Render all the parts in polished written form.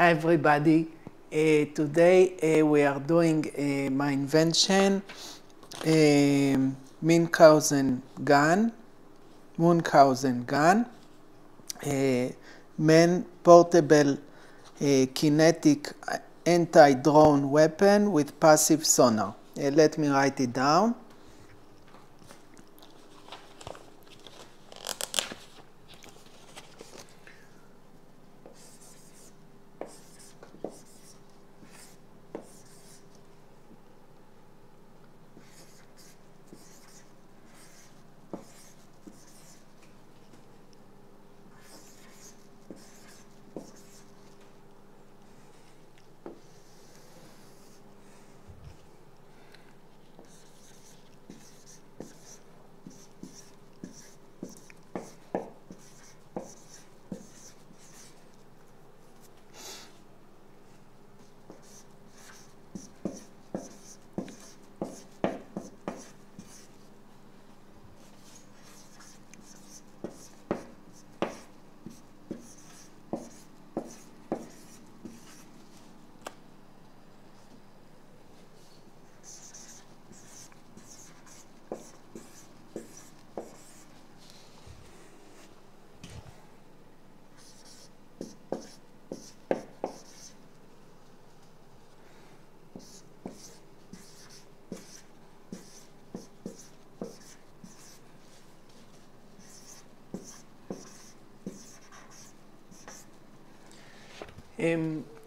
everybody. Today we are doing my invention, Munchausen Gun. Man portable kinetic anti-drone weapon with passive sonar. Let me write it down.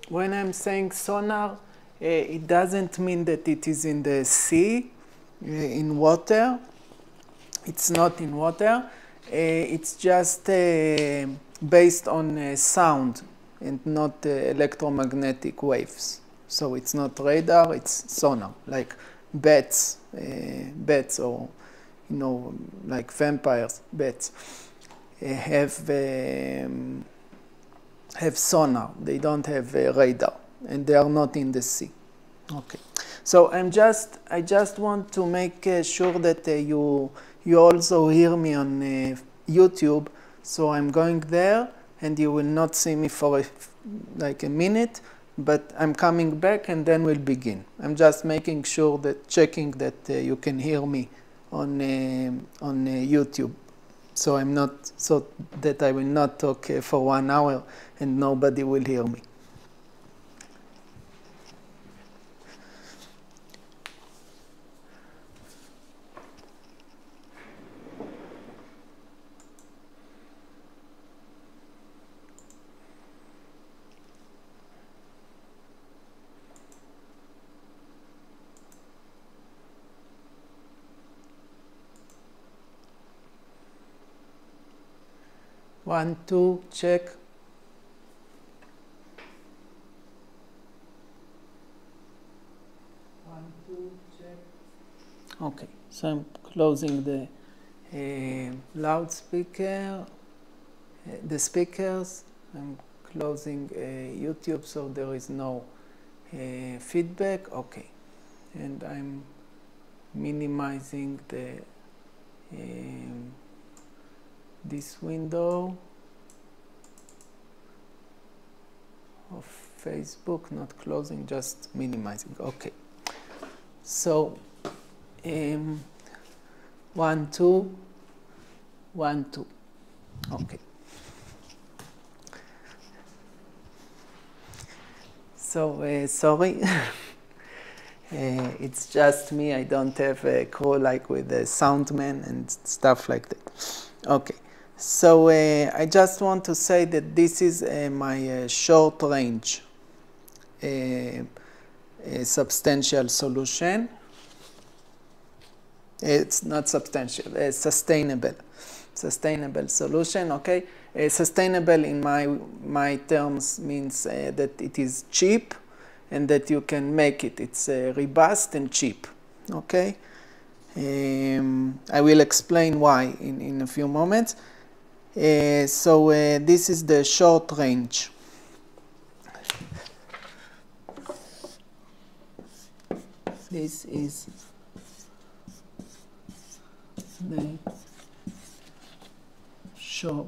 When I'm saying sonar, it doesn't mean that it is in the sea, in water. It's not in water. It's just based on sound and not electromagnetic waves. So it's not radar, it's sonar, like bats or, like vampires, bats, have sonar. They don't have radar, and they are not in the sea. Okay, so I just want to make sure that you also hear me on YouTube. So I'm going there, and you will not see me for like a minute, but I'm coming back, and then we'll begin. I'm just making sure checking that you can hear me on YouTube. So that I will not talk for 1 hour and nobody will hear me. One, two, check. One, two, check. Okay, so I'm closing the loudspeaker, the speakers. I'm closing YouTube so there is no feedback. Okay, and I'm minimizing the this window of Facebook, not closing, just minimizing. Okay, so 1, 2, 1, 2. Okay, so sorry. It's just me. I don't have a crew like with the soundman and stuff like that. Okay. So I just want to say that this is my short range substantial solution. It's not substantial, sustainable solution. Okay, sustainable in my terms means that it is cheap and that you can make it. It's robust and cheap. Okay, I will explain why in a few moments. So this is the short range. This is the short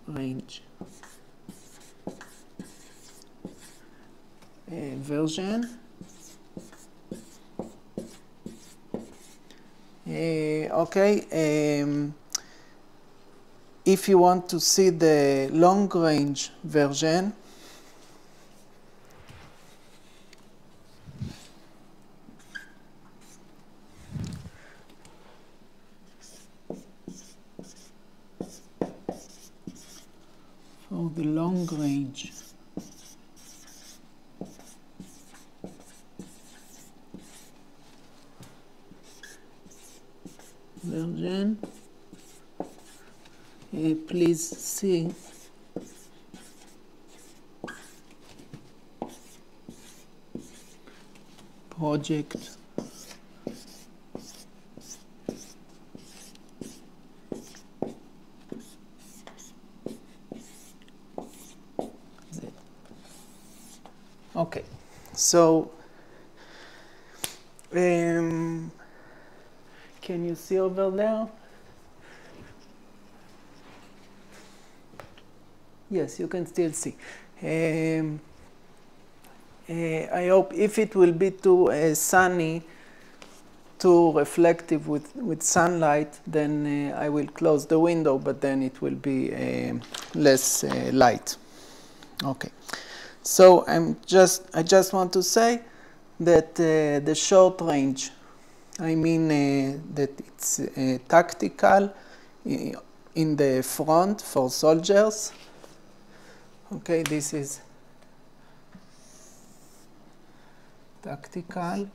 range version. Okay. If you want to see the long-range version, for the long-range version, please see project Z. Okay, so can you see over there? Yes, you can still see. I hope if it will be too sunny, too reflective with sunlight, then I will close the window, but then it will be less light. Okay. So I just want to say that the short range, I mean that it's tactical in the front for soldiers. Okay, this is tactical.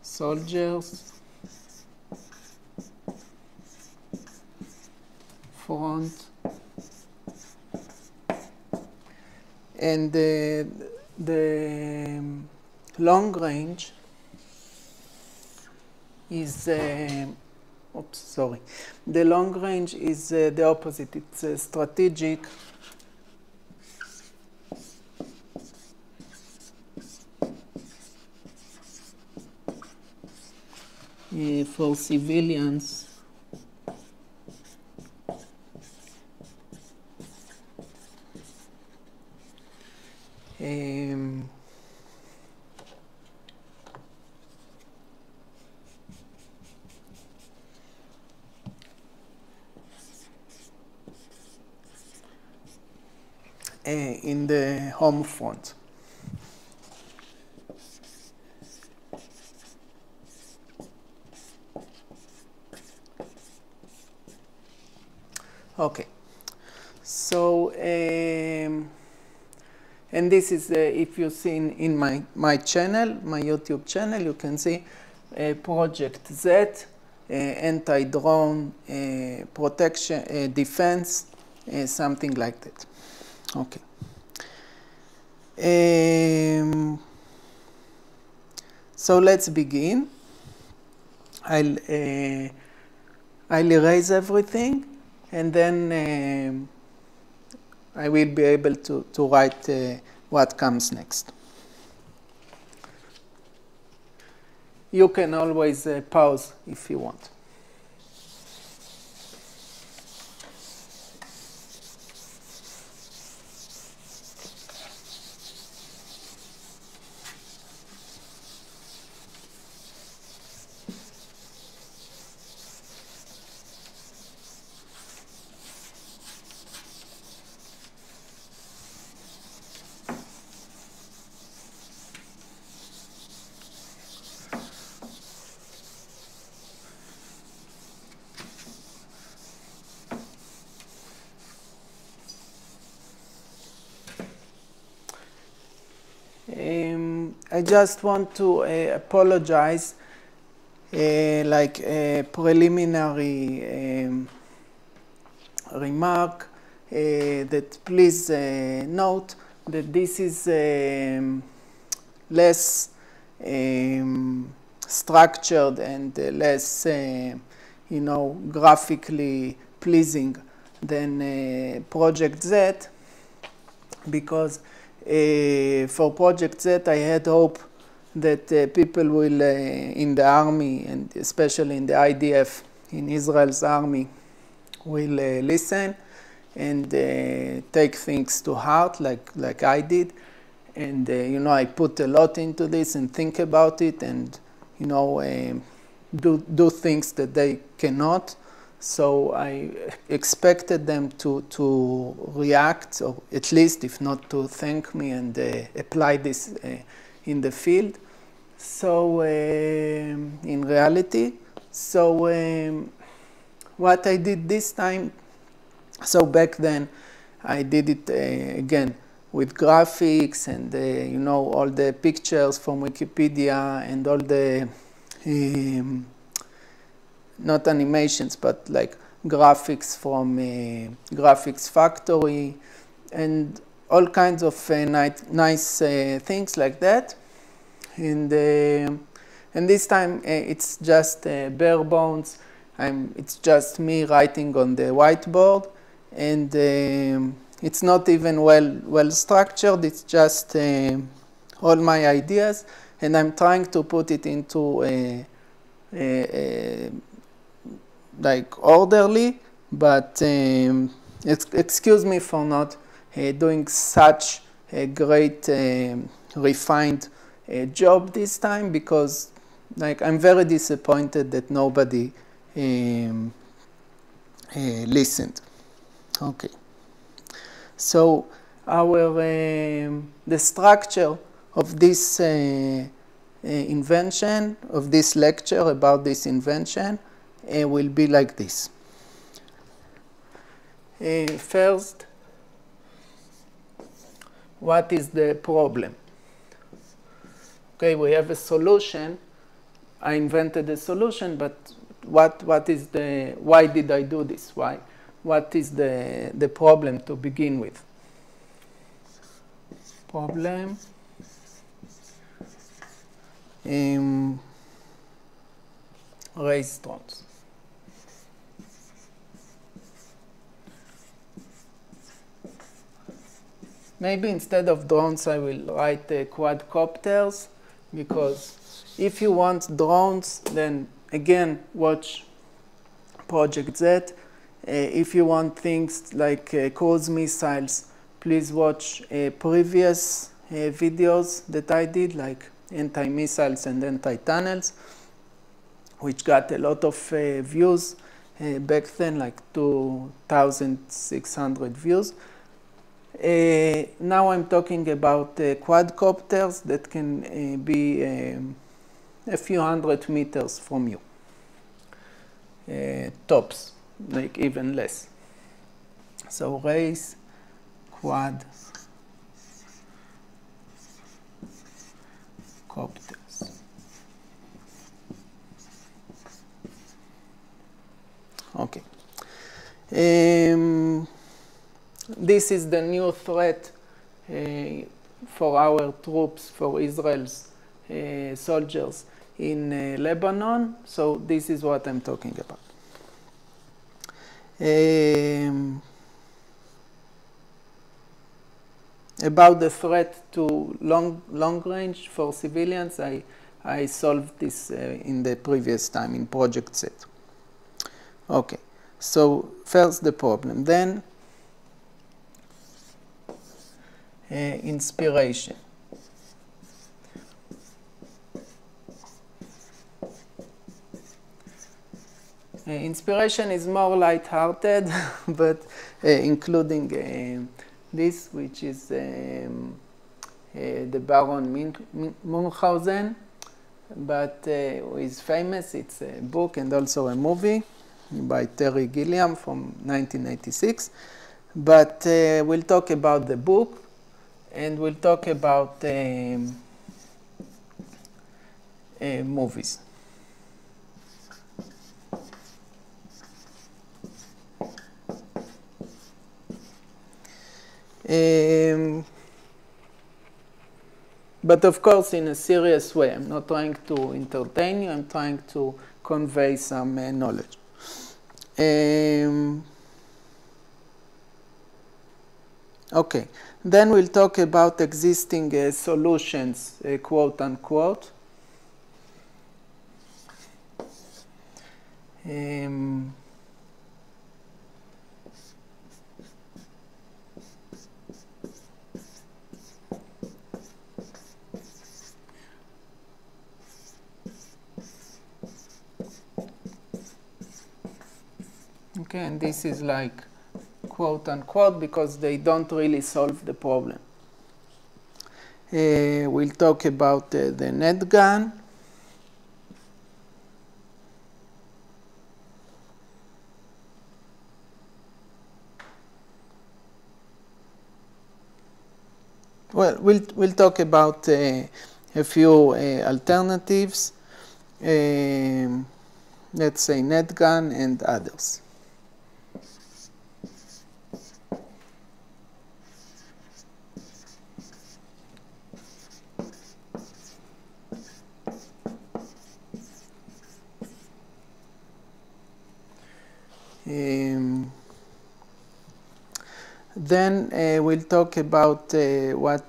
Soldiers, front, and the long range is oops, sorry. The long range is the opposite. It's strategic. For civilians. In the home front. Okay, so and this is if you've seen in my channel, my YouTube channel, you can see Project Z, anti-drone protection, defense, something like that. Okay. So let's begin. I'll erase everything, and then I will be able to write what comes next. You can always pause if you want. I just want to apologize, like a preliminary remark, that please note that this is less structured and less, graphically pleasing than Project Z, because for Project Z I had hope that people will, in the army, and especially in the IDF, in Israel's army, will listen and take things to heart like I did. And, you know, I put a lot into this and think about it and, you know, do things that they cannot. So I expected them to react, or at least, if not to thank me and apply this in the field. So in reality, so what I did this time, so back then I did it again with graphics and you know, all the pictures from Wikipedia and all the not animations, but like graphics from Graphics Factory and all kinds of nice things like that. And this time it's just bare bones. It's just me writing on the whiteboard, and it's not even well structured. It's just all my ideas, and I'm trying to put it into like orderly, but excuse me for not doing such a great refined job this time, because like I'm very disappointed that nobody listened. Okay, so the structure of this invention, of this lecture about this invention, will be like this. First, what is the problem? Okay, we have a solution. I invented a solution, but what is the, why did I do this? Why? What is the problem to begin with? Problem. Raise drones. Maybe instead of drones I will write quadcopters, because if you want drones, then again watch Project Z. If you want things like cruise missiles, please watch previous videos that I did, like anti-missiles and anti-tunnels, which got a lot of views back then, like 2,600 views. Now I'm talking about quadcopters that can be a few hundred meters from you, tops, like even less. So raise quadcopters. Okay. This is the new threat for our troops, for Israel's soldiers in Lebanon. So this is what I'm talking about. About the threat to long range for civilians, I solved this in the previous time in Project Z. Okay, so first the problem, then inspiration. Inspiration is more light-hearted, but including this, which is the Baron Munchausen, but is famous. It's a book and also a movie by Terry Gilliam from 1986. But we'll talk about the book, and we'll talk about movies. But of course in a serious way. I'm not trying to entertain you, I'm trying to convey some knowledge. Okay, then we'll talk about existing solutions, quote unquote. Okay, and this is like quote unquote because they don't really solve the problem. We'll talk about the net gun. Well, we'll talk about a few alternatives. Let's say net gun and others. Then we'll talk about what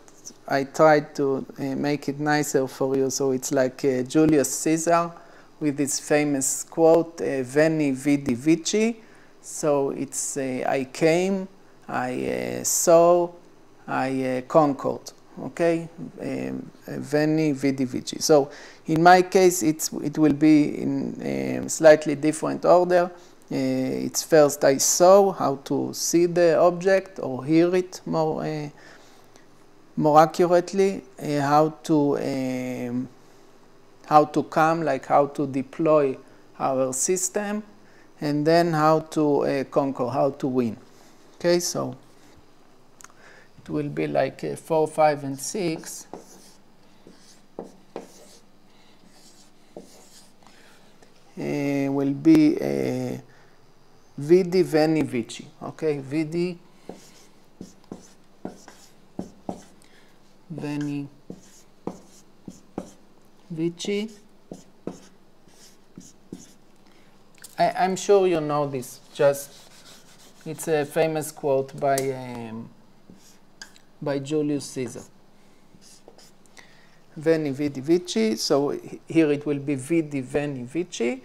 I tried to make it nicer for you. So it's like Julius Caesar with his famous quote, Veni, vidi, vici. So it's I came, I saw, I conquered. Okay, Veni, vidi, vici. So in my case, it will be in slightly different order. It's first I saw how to see the object or hear it more accurately, how to come, like how to deploy our system, and then how to conquer, how to win. Okay, so it will be like 4, 5, and 6. Will be Vidi, Veni, Vici. Okay, Vidi, Veni, Vici. I'm sure you know this. It's a famous quote by Julius Caesar. Veni, Vidi, Vici. So here it will be Vidi, Veni, Vici,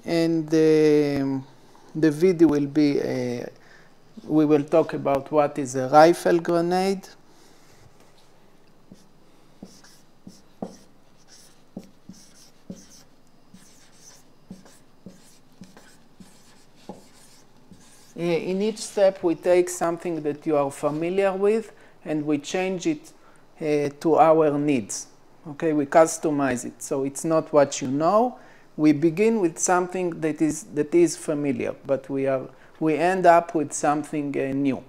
and the Vidi will be. We will talk about what is a rifle grenade. In each step, we take something that you are familiar with and we change it to our needs. Okay, we customize it. So it's not what you know. We begin with something that is familiar, but we end up with something new.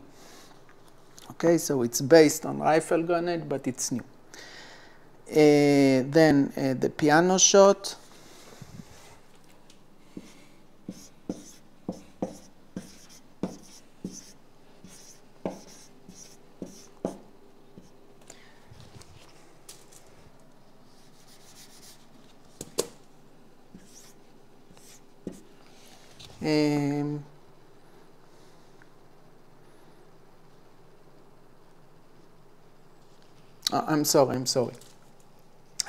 Okay, so it's based on rifle grenade, but it's new. Then the piano shot. I'm sorry.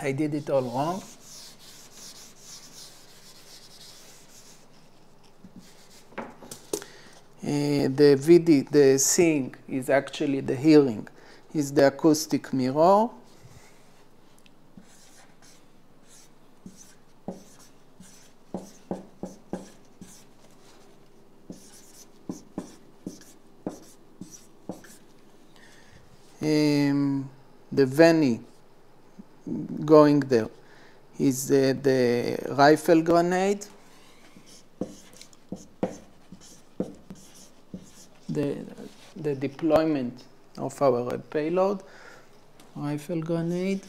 I did it all wrong. The VD, the seeing, is actually the hearing, is the acoustic mirror. The Veni going there is the rifle grenade. The deployment of our payload, rifle grenade.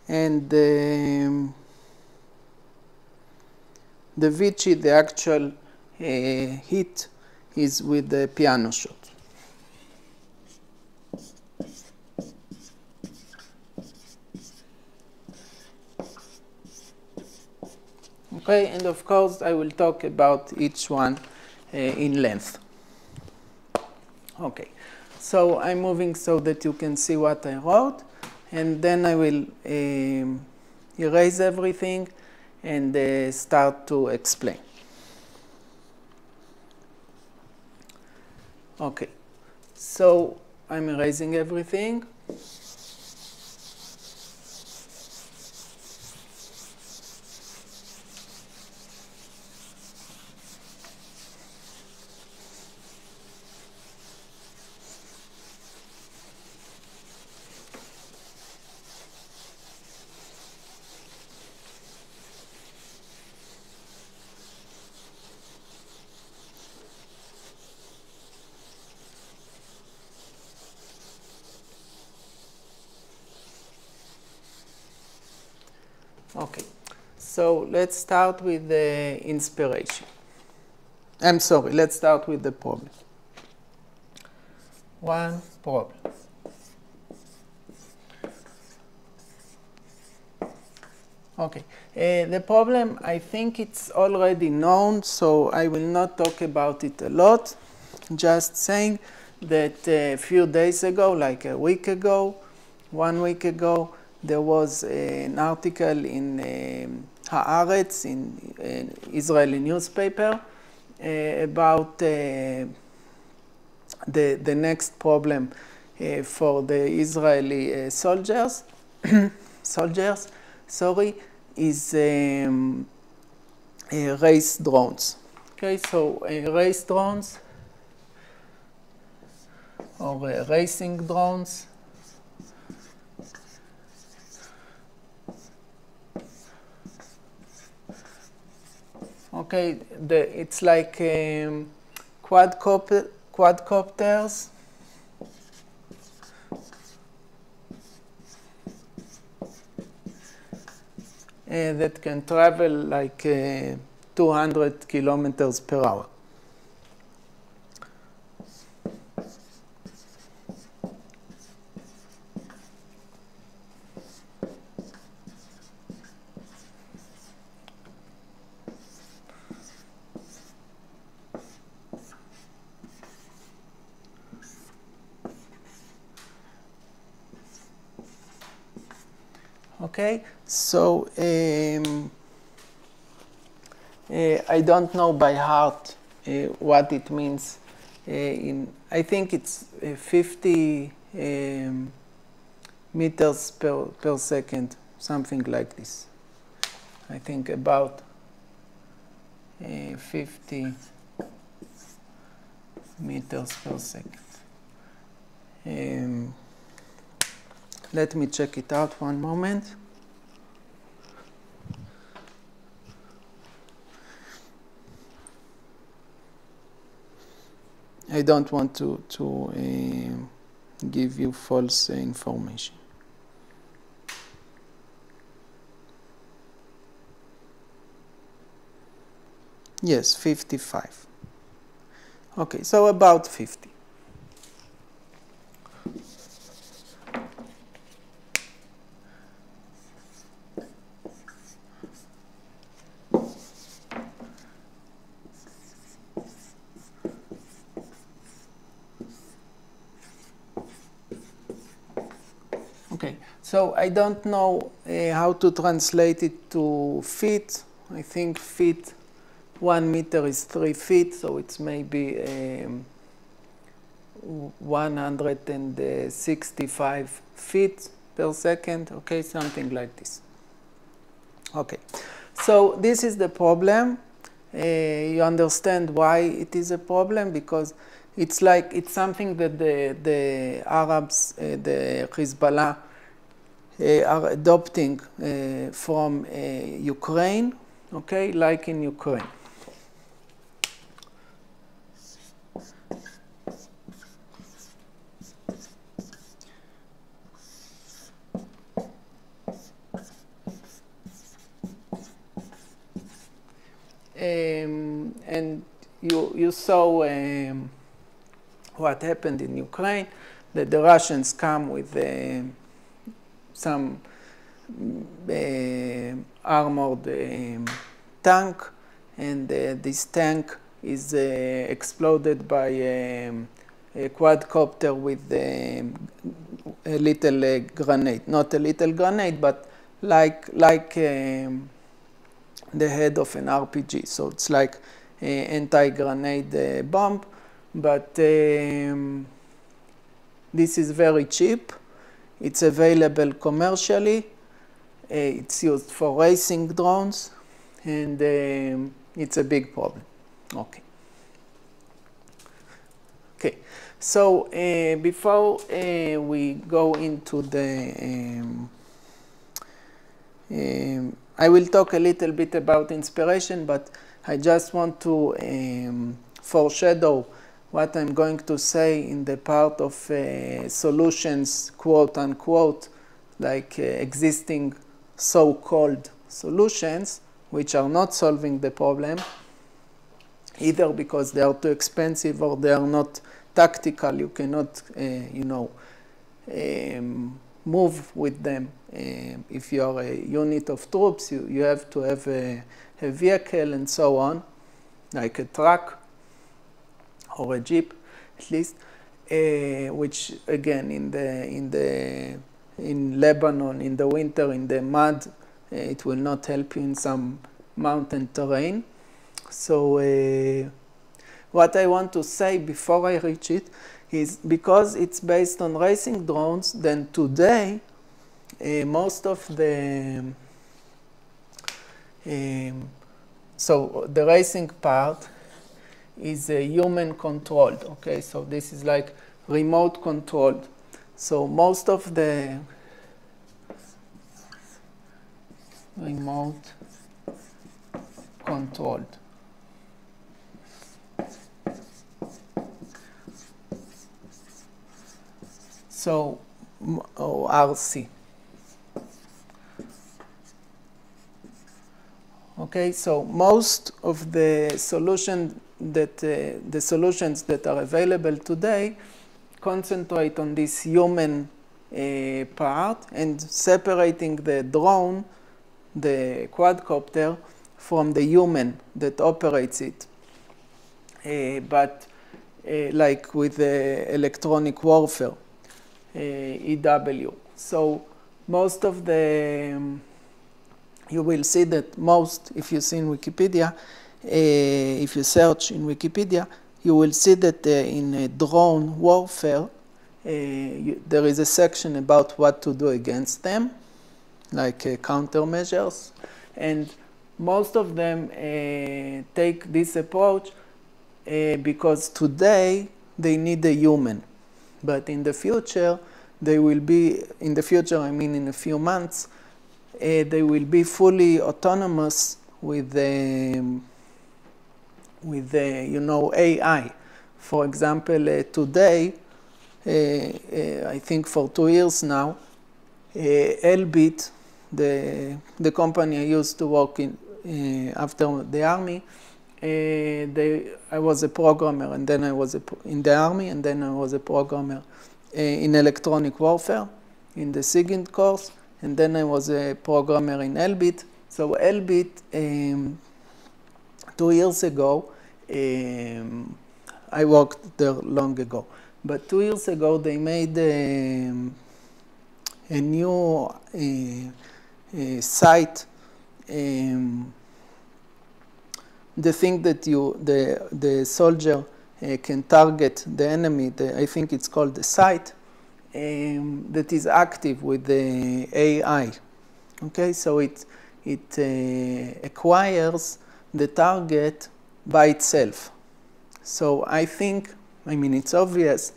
And the Vici, the actual hit, is with the piano shot. Okay, and of course I will talk about each one in length. Okay, so I'm moving so that you can see what I wrote, and then I will erase everything and start to explain. Okay, so I'm erasing everything. Okay, so let's start with the inspiration. I'm sorry, let's start with the problem. One problem. Okay, the problem, I think it's already known, so I will not talk about it a lot. Just saying that a few days ago, like a week ago, 1 week ago, there was an article in Haaretz, in Israeli newspaper, about the next problem for the Israeli soldiers, is race drones. Okay, so race drones or racing drones. Okay, it's like quadcopters. That can travel like 200 kilometers per hour. Okay, so I don't know by heart what it means. I think it's 50 meters per second, something like this. I think about 50 meters per second. Let me check it out one moment. I don't want to give you false information. Yes, 55. Okay, so about 50. Okay, so I don't know how to translate it to feet. I think feet, 1 meter is 3 feet, so it's maybe 165 feet per second, okay, something like this. Okay, so this is the problem. You understand why it is a problem, because it's something that the Arabs, the Hezbollah, are adopting from Ukraine, okay, like in Ukraine. And you saw what happened in Ukraine, that the Russians come with some armored tank, and this tank is exploded by a quadcopter with a little grenade. Not a little grenade, but like the head of an RPG. So it's like an anti-grenade bomb, but this is very cheap. It's available commercially. It's used for racing drones, and it's a big problem. Okay. Okay. So before we go into the, I will talk a little bit about inspiration, but I just want to foreshadow what I'm going to say in the part of solutions, quote unquote, like existing so-called solutions, which are not solving the problem, either because they are too expensive or they are not tactical. You cannot, move with them. If you are a unit of troops, you have to have a vehicle and so on, like a truck or a jeep, at least, which again in Lebanon in the winter in the mud, it will not help you in some mountain terrain. So what I want to say before I reach it is, because it's based on racing drones, then today most of the so the racing part is human controlled. Okay, so this is like remote controlled. So most of the remote controlled. So RC. Okay, so most of the solutions that are available today concentrate on this human part and separating the drone, the quadcopter, from the human that operates it. But like with electronic warfare, EW. So most of the, you will see that most, if you see in Wikipedia, if you search in Wikipedia, you will see that in drone warfare, there is a section about what to do against them, like countermeasures. And most of them take this approach because today they need a human. But in the future, they will be, in the future, I mean in a few months, they will be fully autonomous with AI. For example, today, I think for 2 years now, Elbit, the company I used to work in after the army, I was a programmer, and then I was in the army, and then I was a programmer in electronic warfare in the SIGINT course, and then I was a programmer in Elbit. So Elbit, 2 years ago, I worked there long ago, but 2 years ago they made a new site. The thing that the soldier can target the enemy, I think it's called the sight, that is active with the AI. Okay, so it acquires the target by itself. So I think, I mean, it's obvious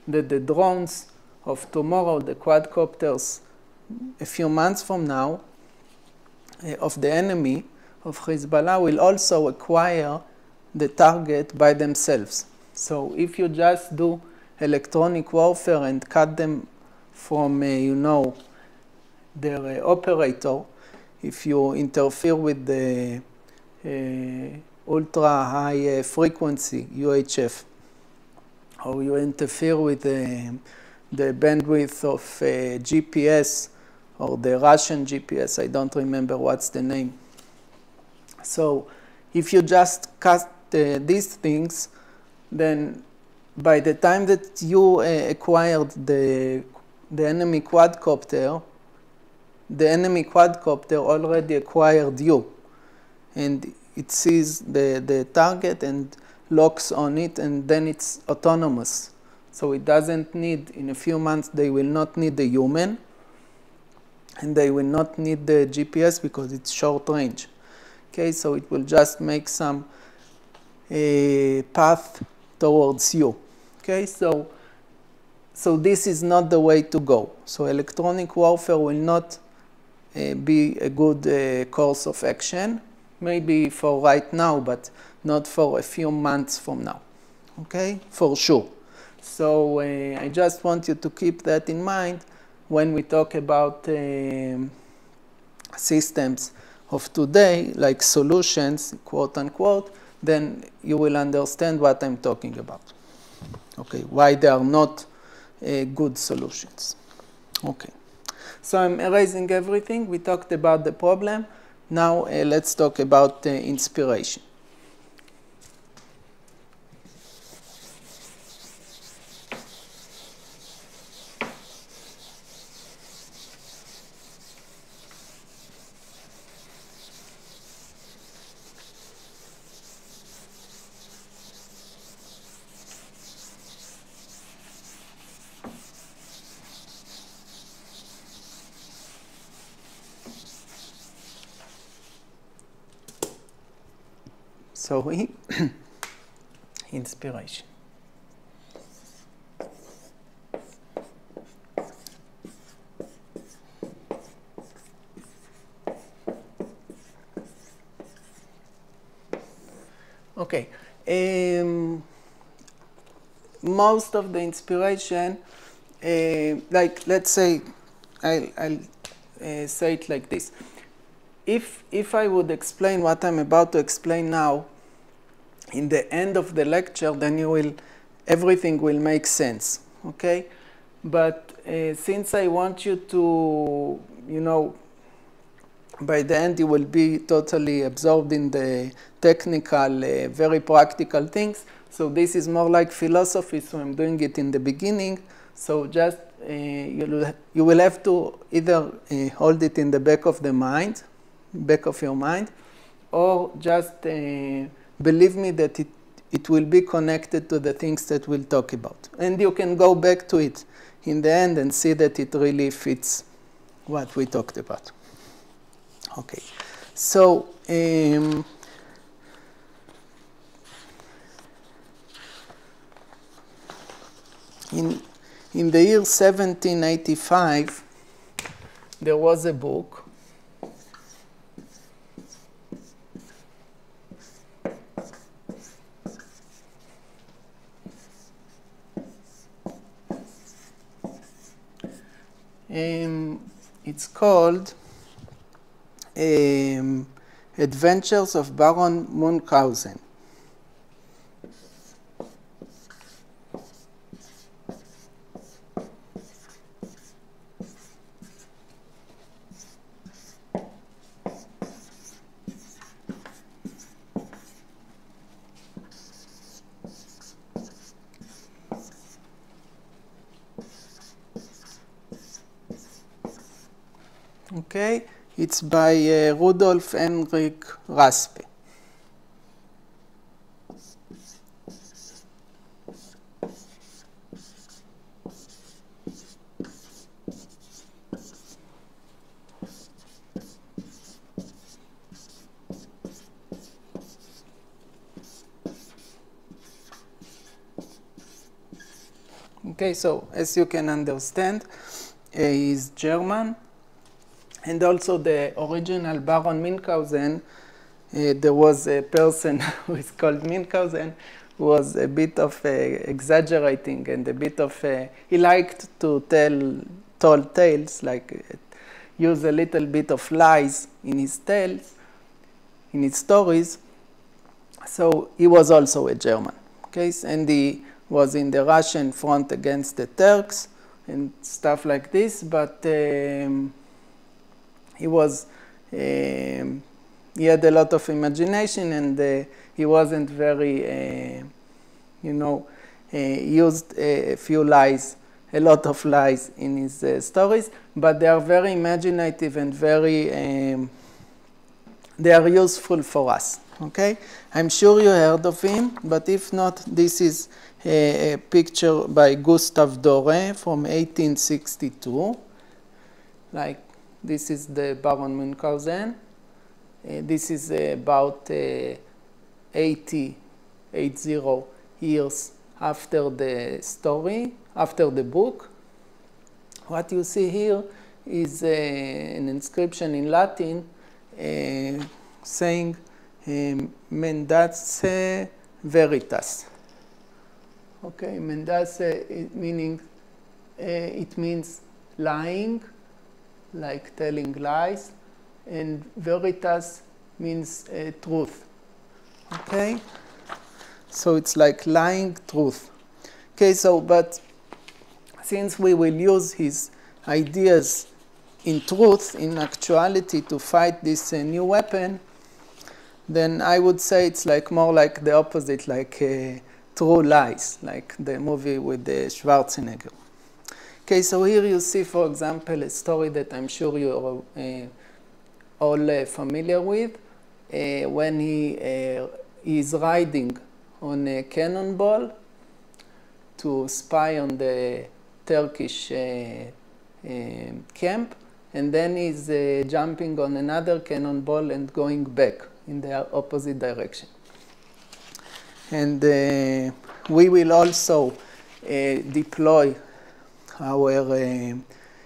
that the drones of tomorrow, the quadcopters, a few months from now, of the enemy, of Hezbollah, will also acquire the target by themselves. So if you just do electronic warfare and cut them from, their operator, if you interfere with the ultra high frequency UHF, or you interfere with the bandwidth of GPS or the Russian GPS, I don't remember what's the name. So if you just cut these things, then by the time that you acquired the enemy quadcopter, the enemy quadcopter already acquired you. And it sees the target and locks on it, and then it's autonomous. So it doesn't need, in a few months, they will not need the human, and they will not need the GPS because it's short range. Okay, so it will just make some path towards you. Okay, so this is not the way to go. So electronic warfare will not be a good course of action, maybe for right now, but not for a few months from now. Okay, for sure. So I just want you to keep that in mind when we talk about systems of today, like solutions, quote unquote, then you will understand what I'm talking about. Okay, why they are not good solutions. Okay, so I'm erasing everything. We talked about the problem. Now let's talk about inspiration. So inspiration. Okay. Most of the inspiration, like let's say, I'll say it like this. If I would explain what I'm about to explain now, in the end of the lecture, then everything will make sense, okay? But since I want you to, by the end you will be totally absorbed in the technical, very practical things. So this is more like philosophy, so I'm doing it in the beginning. So just, you will have to either hold it in the back of your mind, or just believe me that it will be connected to the things that we'll talk about. And you can go back to it in the end and see that it really fits what we talked about. Okay, so in the year 1785, there was a book it's called Adventures of Baron Munchausen. Okay, it's by Rudolf Henrik Raspe. Okay, so as you can understand, he's German. And also the original Baron Munchausen, there was a person who is called Munchausen, who was a bit of exaggerating and a bit of, he liked to tell tall tales, like use a little bit of lies in his tales, in his stories. So he was also a German, okay? And he was in the Russian front against the Turks and stuff like this, but he was he had a lot of imagination, and he wasn't very, used a few lies, a lot of lies in his stories, but they are very imaginative and very, they are useful for us. Okay, I'm sure you heard of him, but if not, this is a picture by Gustave Doré from 1862. Like, this is the Baron Munchausen. This is about 80 years after the story, after the book. What you see here is an inscription in Latin saying mendace veritas. Okay, mendace meaning, it means lying, like telling lies, and veritas means truth. Okay, so it's like lying truth. Okay, so but since we will use his ideas in truth, in actuality, to fight this new weapon, then I would say it's like more like the opposite, like True Lies, like the movie with Schwarzenegger. Okay, so here you see, for example, a story that I'm sure you're all familiar with, when he is riding on a cannonball to spy on the Turkish camp, and then he's jumping on another cannonball and going back in the opposite direction. And we will also deploy our,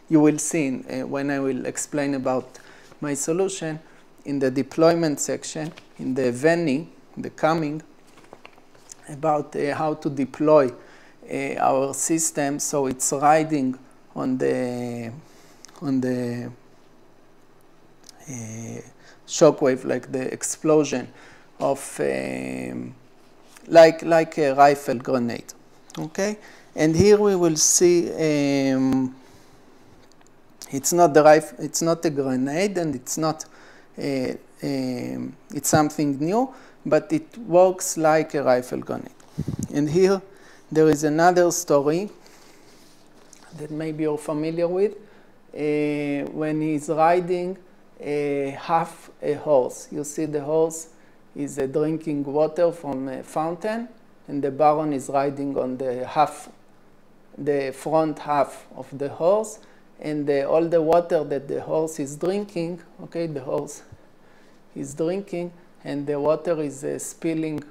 you will see when I will explain about my solution, in the deployment section, in the venning, the coming, about how to deploy our system so it's riding on the shockwave, like the explosion of like a rifle grenade. Okay, and here we will see it's not the rifle, it's not a grenade, and it's not it's something new, but it works like a rifle grenade. And here there is another story that maybe you're familiar with, when he's riding half a horse. You see the horse is drinking water from a fountain, and the Baron is riding on the front half of the horse, and all the water that the horse is drinking, okay, the horse is drinking, and the water is spilling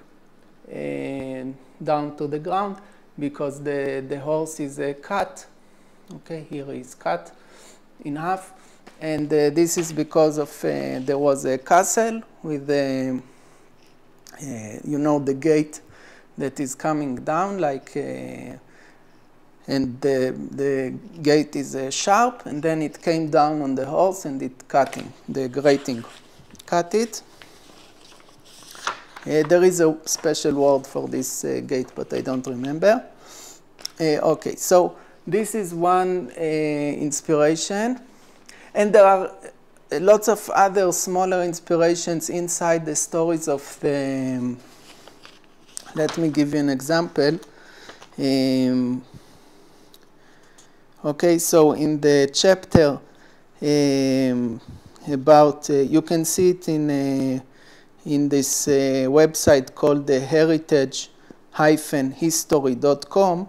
down to the ground because the horse is cut. Okay, here is cut in half, and this is because of there was a castle with the gate that is coming down, like, and the gate is sharp, and then it came down on the horse and it cut him, the grating cut it. There is a special word for this gate, but I don't remember. Okay, so this is one inspiration, and there are lots of other smaller inspirations inside the stories of the, let me give you an example. Okay, so in the chapter about, you can see it in this website called the heritage-history.com.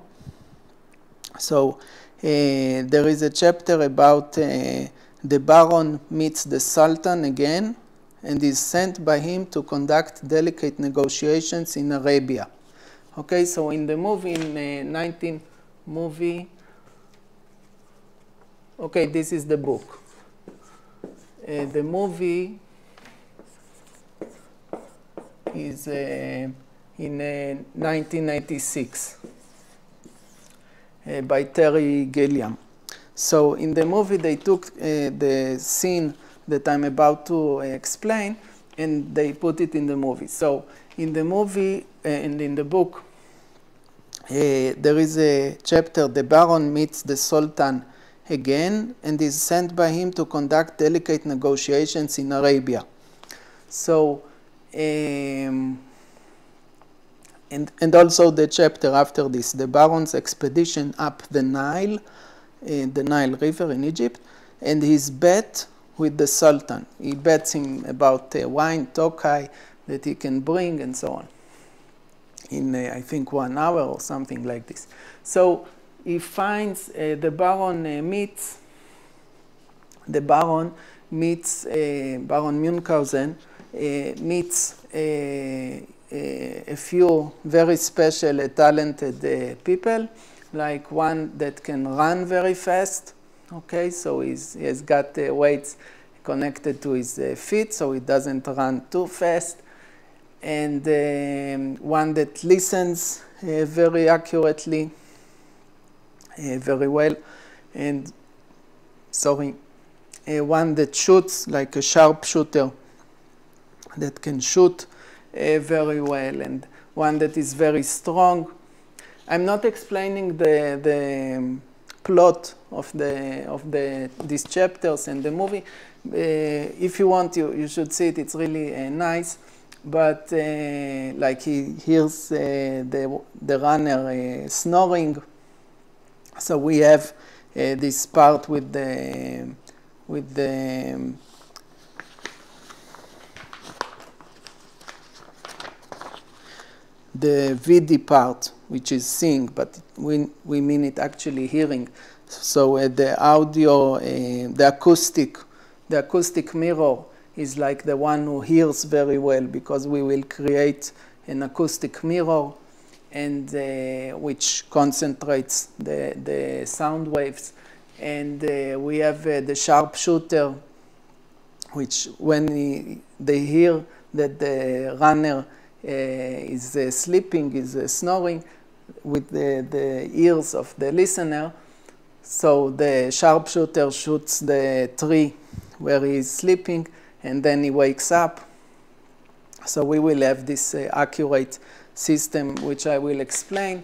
So there is a chapter about the Baron meets the Sultan again and is sent by him to conduct delicate negotiations in Arabia. Okay, so in the movie, in movie, okay, this is the book. The movie is in 1996 by Terry Gilliam. So in the movie, they took the scene that I'm about to explain, and they put it in the movie. So in the movie and in the book, there is a chapter, the Baron meets the Sultan again and is sent by him to conduct delicate negotiations in Arabia. So, and also the chapter after this, the Baron's expedition up the Nile River in Egypt, and his bet with the Sultan. He bets him about wine, Tokai, that he can bring, and so on, in I think 1 hour or something like this. So he finds the Baron meets Baron Munchausen meets a few very special, talented people, like one that can run very fast. Okay, so he has got weights connected to his feet, so he doesn't run too fast. And one that listens very accurately, very well. And one that shoots like a sharpshooter, that can shoot very well, and one that is very strong. I'm not explaining the plot of these chapters and the movie. If you want, you should see it. It's really nice. But like he hears the runner snoring, so we have this part with the VD part, which is seeing, but we mean it actually hearing. So the audio, the acoustic mirror is like the one who hears very well, because we will create an acoustic mirror, and which concentrates the sound waves. And we have the sharpshooter, which when they hear that the runner is sleeping, is snoring, with the ears of the listener. So the sharpshooter shoots the tree where he is sleeping, and then he wakes up. So we will have this accurate system, which I will explain.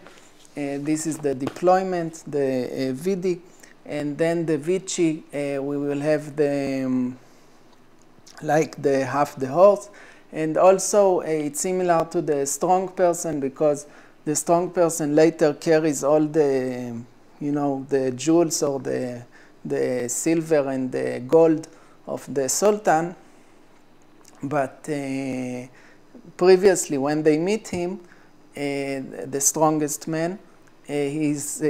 This is the deployment, the VD, and then the Vici, we will have the like the half the horse. And also it's similar to the strong person, because the strong person later carries all the, the jewels or the silver and the gold of the Sultan. But previously, when they meet him, the strongest man, he's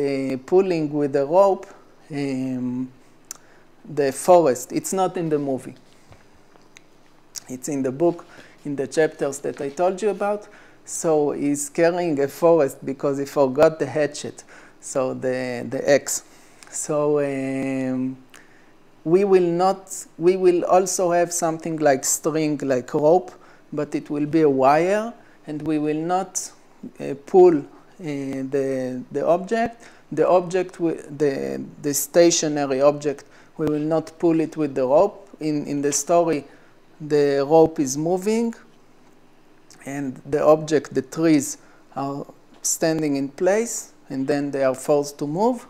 pulling with a rope the forest. It's not in the movie. It's in the book, in the chapters that I told you about. So he's carrying a forest because he forgot the hatchet, so the axe. So we will also have something like string, like rope, but it will be a wire, and we will not pull the object. The stationary object, we will not pull it with the rope. In the story, the rope is moving, and the object, the trees, are standing in place, and then they are forced to move.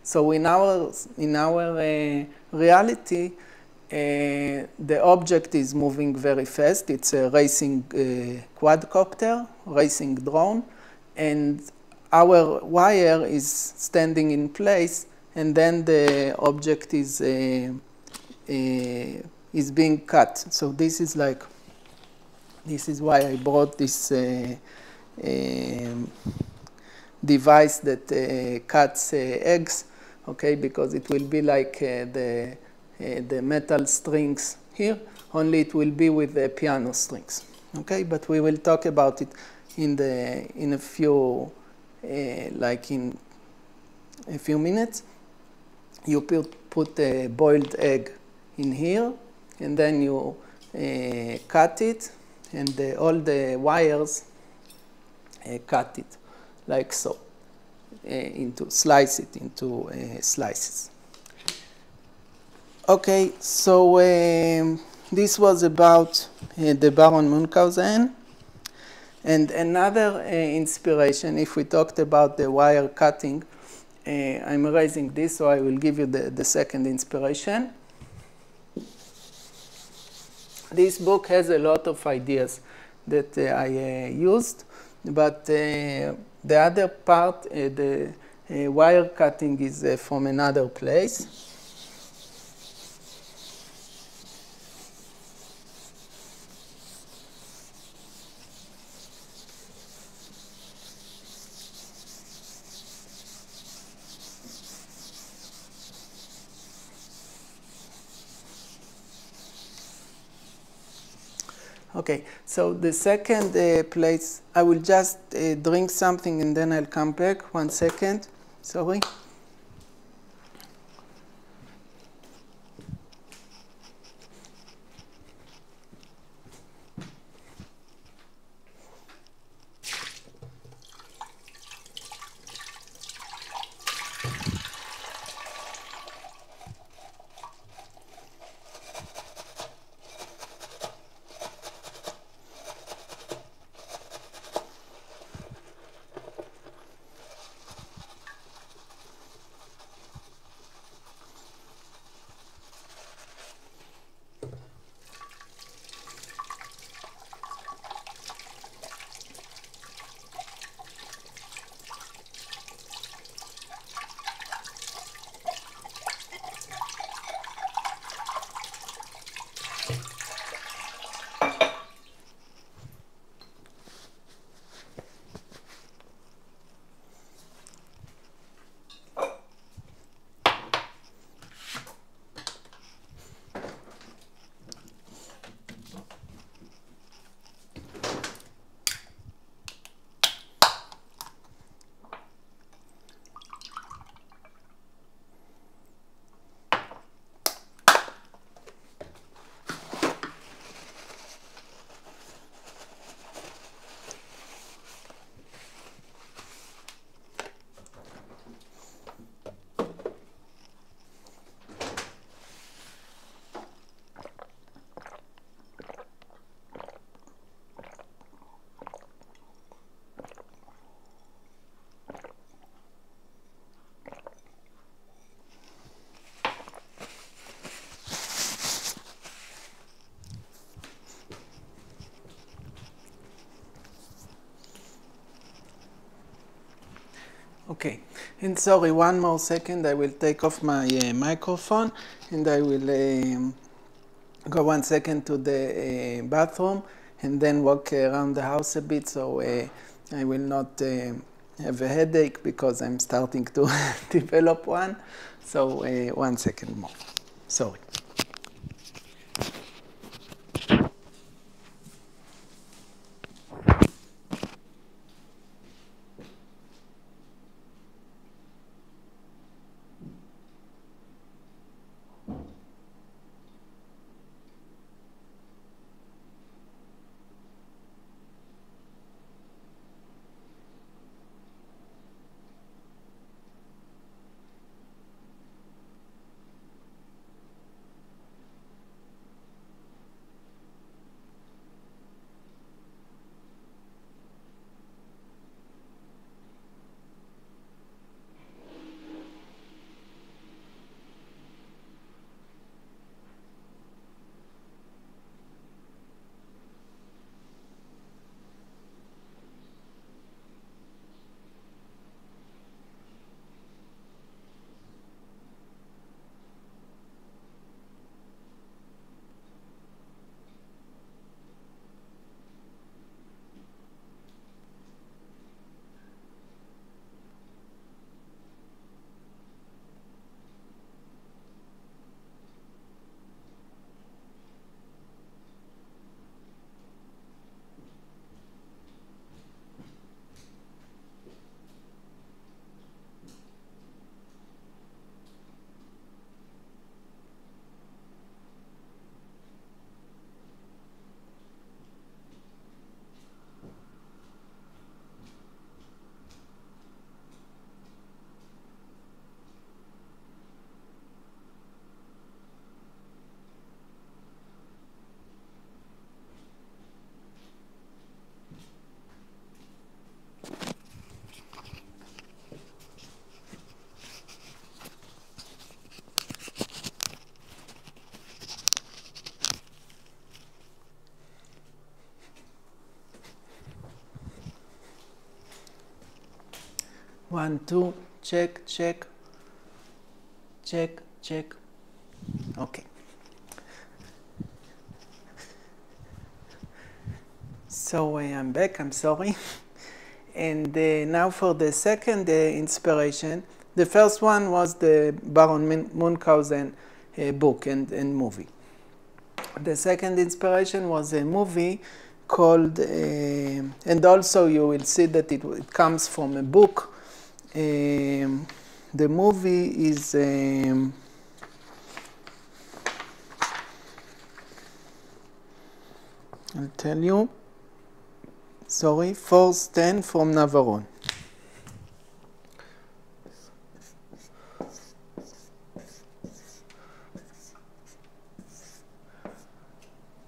So in our reality, the object is moving very fast. It's a racing quadcopter, racing drone, and our wire is standing in place, and then the object is being cut. So this is why I brought this device that cuts eggs, okay? Because it will be like the metal strings here, only it will be with the piano strings, okay? But we will talk about it in a few in a few minutes. You put a boiled egg in here, and then you cut it, and all the wires cut it like so, slice it into slices. Okay, so this was about the Baron Munchausen. And another inspiration, if we talked about the wire cutting, I'm erasing this, so I will give you the second inspiration. This book has a lot of ideas that I used, but the other part, the wire cutting, is from another place. Okay, so the second place, I will just drink something and then I'll come back. 1 second. Sorry. Okay, and sorry, 1 more second. I will take off my microphone and I will go 1 second to the bathroom and then walk around the house a bit, so I will not have a headache because I'm starting to develop one. So 1 second more. Sorry. 1, 2, check, check, check, check. Okay. So I'm back, I'm sorry. And now for the second inspiration. The first one was the Baron Munchausen book and movie. The second inspiration was a movie called, and also you will see that it comes from a book. The movie is I'll tell you. Sorry, Force 10 from Navarone.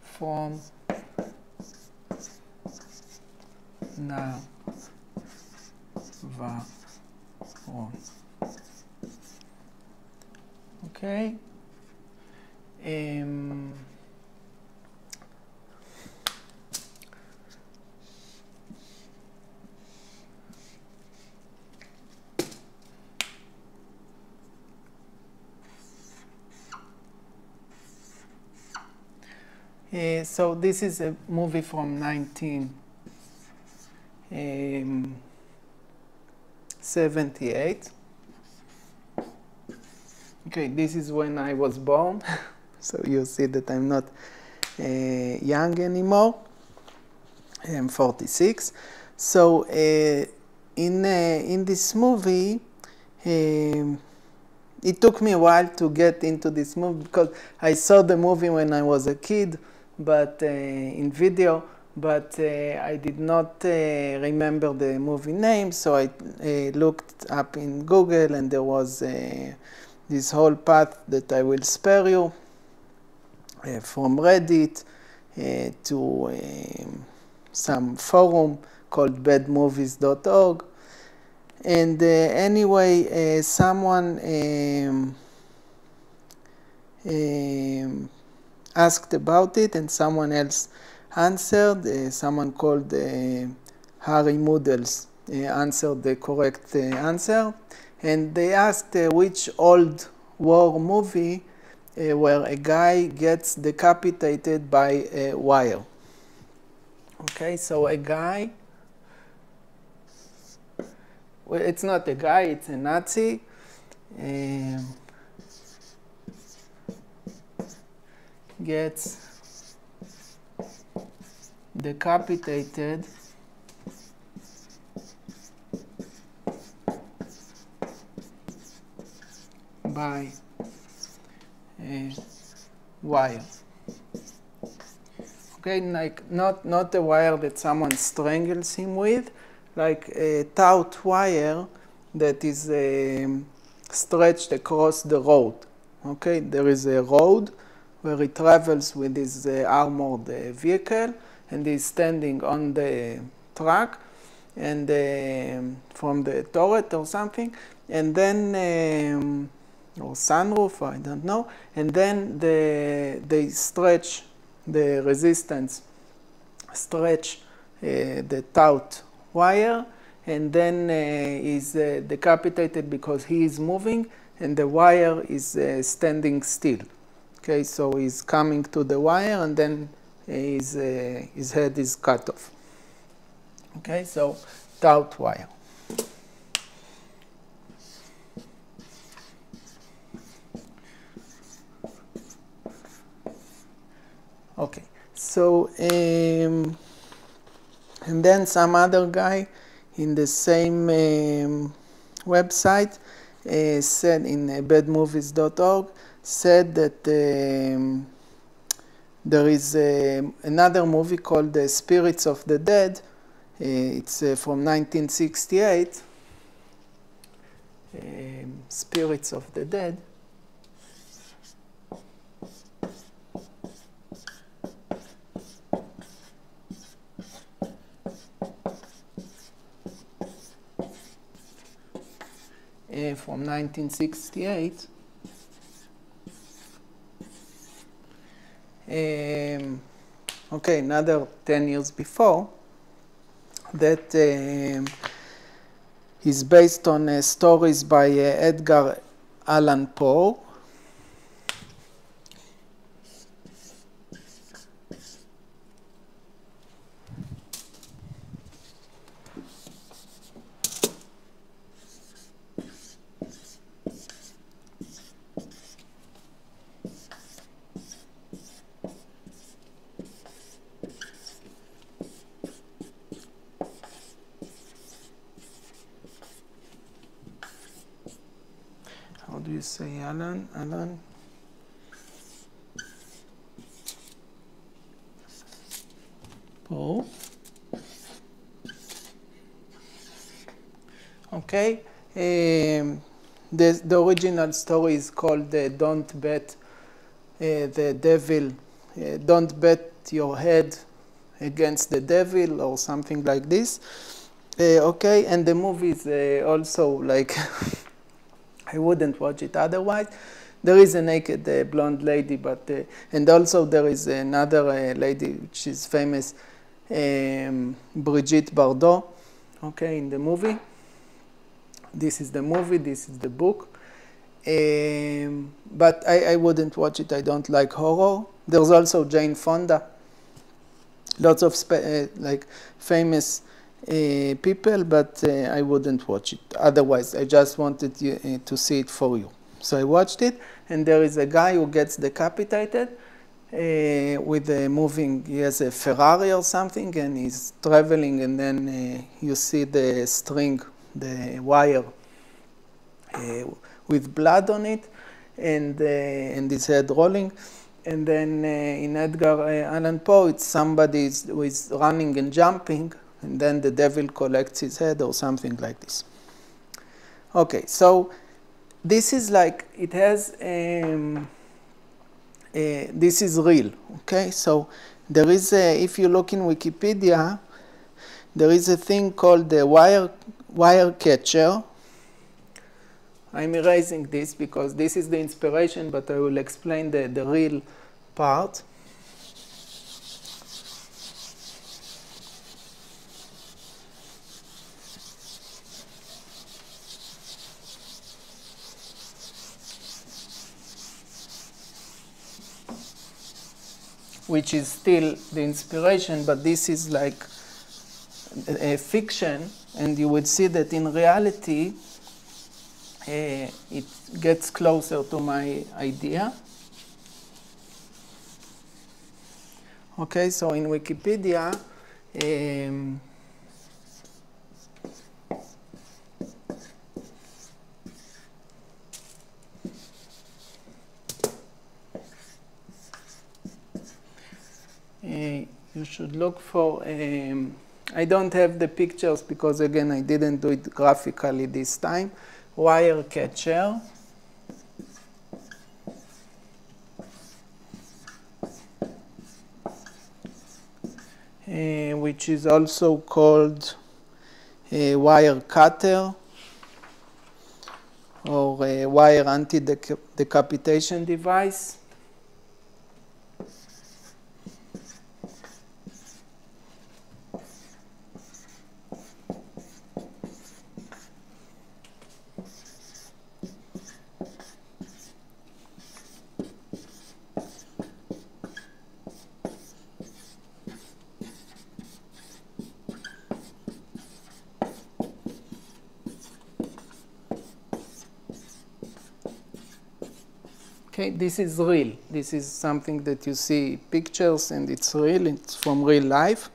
From Navarone. Okay. So this is a movie from 1978. Okay, this is when I was born, so you see that I'm not young anymore. I'm 46. So in this movie, it took me a while to get into this movie because I saw the movie when I was a kid, but in video, but I did not remember the movie name, so I looked up in Google, and there was this whole path that I will spare you, from Reddit to some forum called badmovies.org. And anyway, someone asked about it, and someone else answered. Someone called Harry Moodles answered the correct answer. And they asked which old war movie where a guy gets decapitated by a wire. Okay, so a guy, well, it's not a guy, it's a Nazi. Gets decapitated by a wire. Okay, like not a wire that someone strangles him with, like a taut wire that is stretched across the road. Okay, there is a road where he travels with his armored vehicle, and he's standing on the track, and from the turret or something, and then or sunroof, I don't know, and then they stretch the resistance, stretch the taut wire, and then is decapitated because he is moving and the wire is standing still. Okay, so he's coming to the wire, and then his head is cut off. Okay, so taut wire. Okay, so and then some other guy in the same website said in badmovies.org said that there is another movie called The Spirits of the Dead. It's from 1968. Spirits of the Dead. From 1968. Okay, another 10 years before that, is based on stories by Edgar Allan Poe. How do you say Allan? Allan? Poe. Okay. The original story is called Don't Bet the Devil, Don't Bet Your Head Against the Devil, or something like this. Okay, and the movie is also like, I wouldn't watch it otherwise. There is a naked blonde lady, but and also there is another lady which is famous, Brigitte Bardot, okay, in the movie. This is the movie, this is the book. But I wouldn't watch it. I don't like horror. There's also Jane Fonda. Lots of like famous people, but I wouldn't watch it. Otherwise, I just wanted you, to see it for you. So I watched it, and there is a guy who gets decapitated with a moving. He has a Ferrari or something, and he's traveling, and then you see the string, the wire, with blood on it, and his head rolling. And then in Edgar Allan Poe, it's somebody who is running and jumping, and then the devil collects his head or something like this. Okay, so this is like, it has, this is real, okay? So there is if you look in Wikipedia, there is a thing called the wire catcher. I'm erasing this because this is the inspiration, but I will explain the real part. Which is still the inspiration, but this is like a fiction, and you would see that in reality, it gets closer to my idea. Okay, so in Wikipedia, you should look for, I don't have the pictures because, again, I didn't do it graphically this time. Wire catcher. Which is also called a wire cutter or a wire anti-decapitation device. Okay, this is real. This is something that you see pictures, and it's real. It's from real life.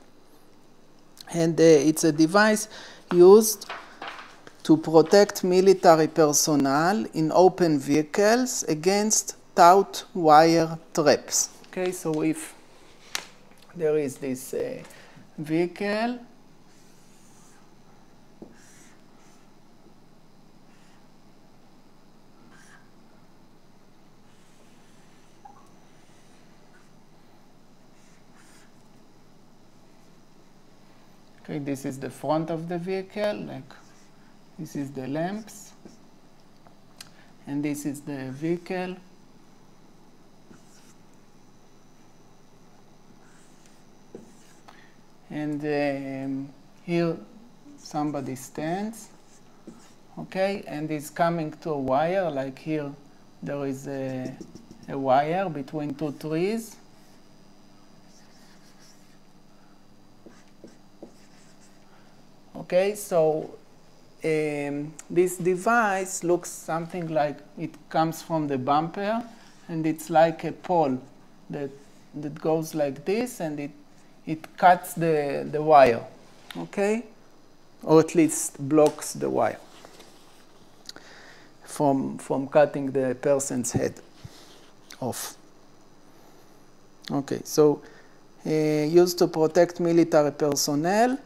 And it's a device used to protect military personnel in open vehicles against taut wire traps. Okay, so if there is this vehicle, okay, this is the front of the vehicle, like this is the lamps, and this is the vehicle. And here somebody stands, okay, and is coming to a wire, like here there is a wire between two trees. Okay, so this device looks something like it comes from the bumper, and it's like a pole that goes like this, and it cuts the wire, okay, or at least blocks the wire from cutting the person's head off. Okay, so used to protect military personnel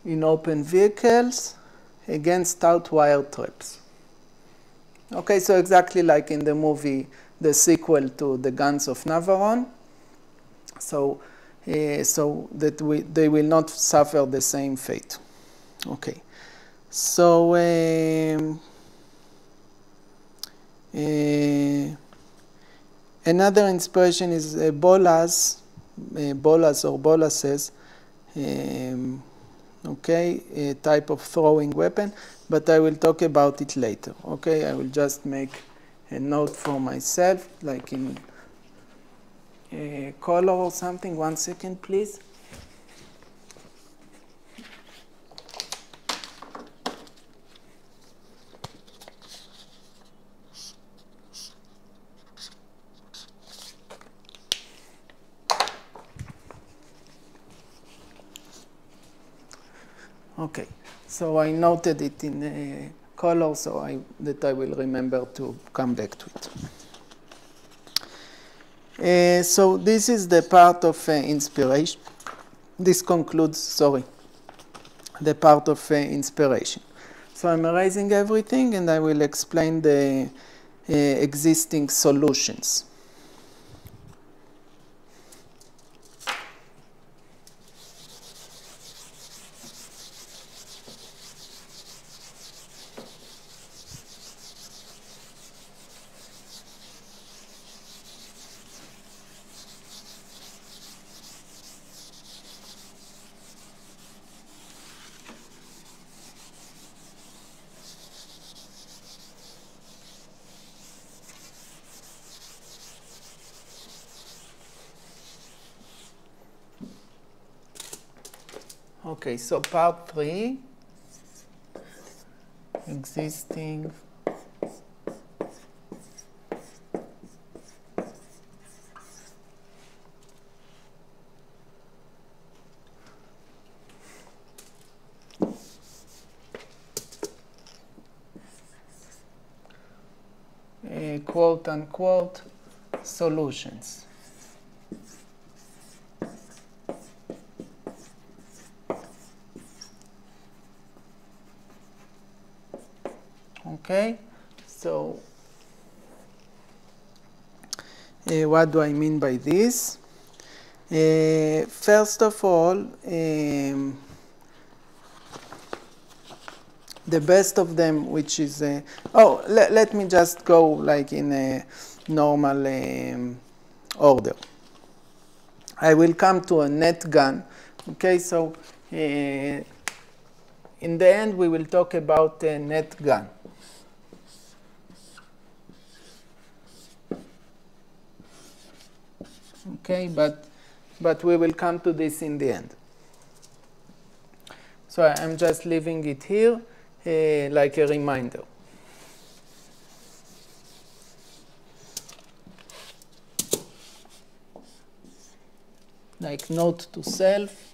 in open vehicles against stout wire traps. Okay, so exactly like in the movie, the sequel to The Guns of Navarone, so that they will not suffer the same fate. Okay, so another inspiration is bolas or boluses. Okay, a type of throwing weapon, but I will talk about it later. Okay, I will just make a note for myself, like in color or something. 1 second, please. Okay, so I noted it in color so that I will remember to come back to it. So this is the part of inspiration. This concludes, the part of inspiration. So I'm erasing everything and I will explain the existing solutions. Okay, so part 3, existing quote-unquote solutions. Okay, so what do I mean by this? First of all, the best of them, which is let me just go like in a normal order. I will come to a net gun. Okay, so in the end we will talk about a net gun. Okay, but we will come to this in the end. So I'm just leaving it here like a reminder. Like note to self.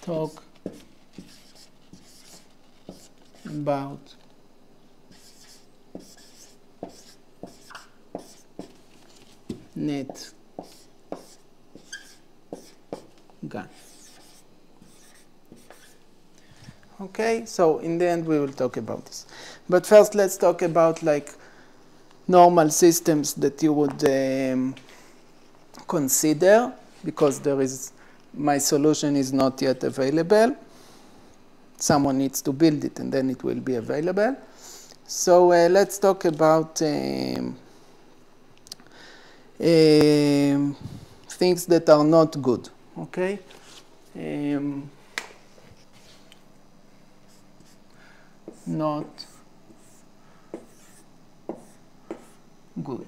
Talk about net gun. Okay, so in the end we will talk about this. But first let's talk about like normal systems that you would consider, because my solution is not yet available. Someone needs to build it and then it will be available. So let's talk about things that are not good. Okay. Not good.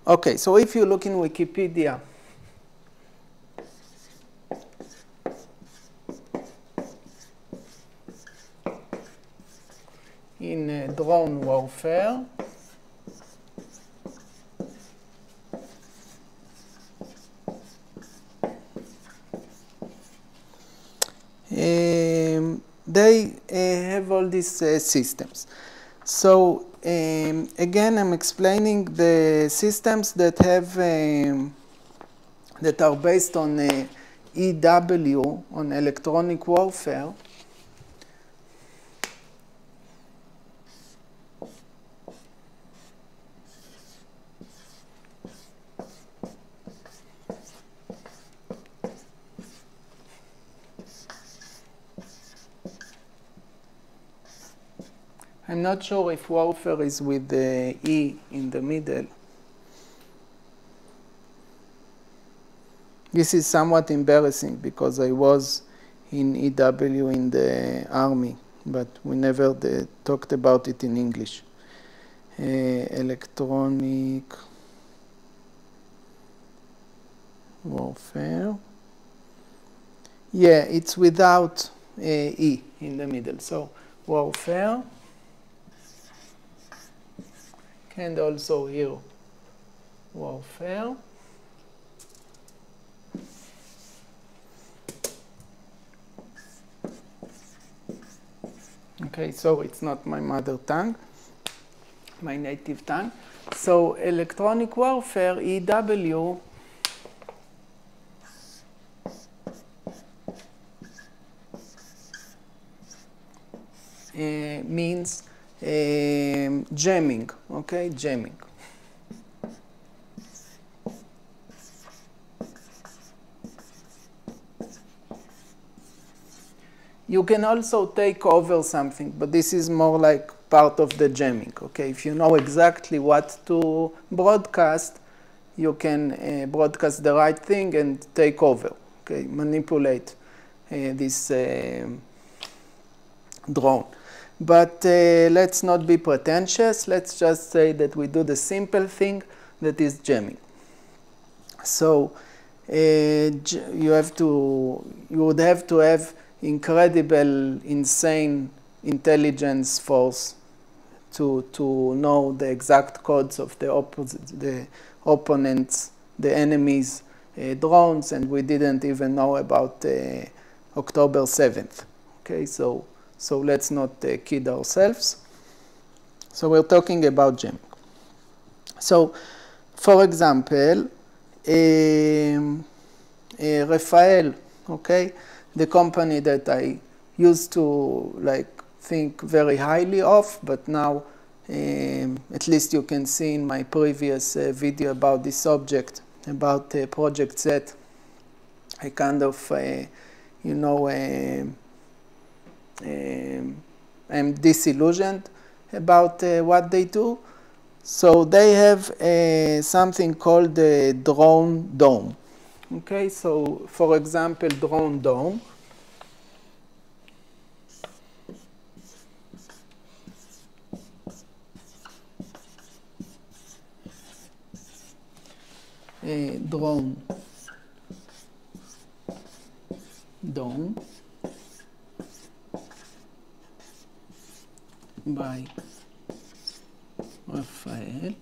Okay, so if you look in Wikipedia, in drone warfare, they have all these systems. So again, I'm explaining the systems that have that are based on EW, on electronic warfare. I'm not sure if warfare is with the E in the middle. This is somewhat embarrassing because I was in EW in the army, but we never talked about it in English. Electronic warfare. Yeah, it's without E in the middle. So warfare. And also here, warfare. Okay, so it's not my mother tongue, my native tongue. So electronic warfare, EW, means jamming, okay, jamming. You can also take over something, but this is more like part of the jamming, okay? If you know exactly what to broadcast, you can broadcast the right thing and take over, okay? Manipulate this drone. But let's not be pretentious. Let's just say that we do the simple thing that is jamming. So you would have to have incredible, insane intelligence force to know the exact codes of the opponents, the enemy's drones, and we didn't even know about October 7th. Okay, so let's not kid ourselves. So we're talking about jamming. So, for example, Rafael, okay, the company that I used to think very highly of, but now at least you can see in my previous video about this subject, about Project Z, I kind of, I'm disillusioned about what they do. So they have something called the drone dome. Okay, so for example, drone dome. Drone dome by Rafael.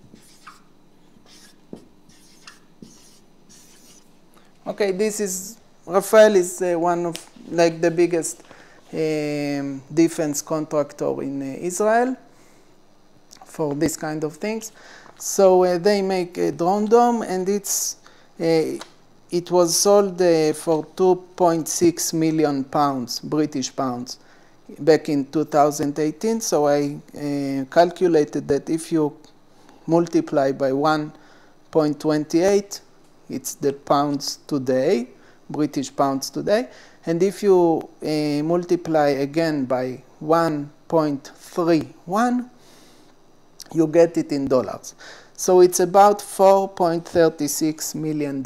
Okay, Rafael is one of the biggest defense contractor in Israel for this kind of things. So they make a drone dome, and it was sold for 2.6 million pounds, British pounds, back in 2018. So I calculated that if you multiply by 1.28, it's the pounds today, British pounds today. And if you multiply again by 1.31, you get it in dollars. So it's about $4.36 million.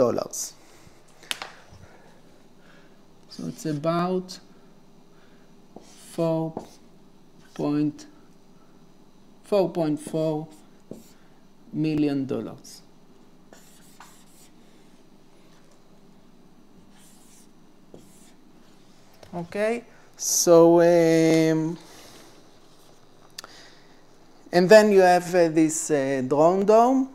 So it's about $4.4 million. Okay, so and then you have this drone dome,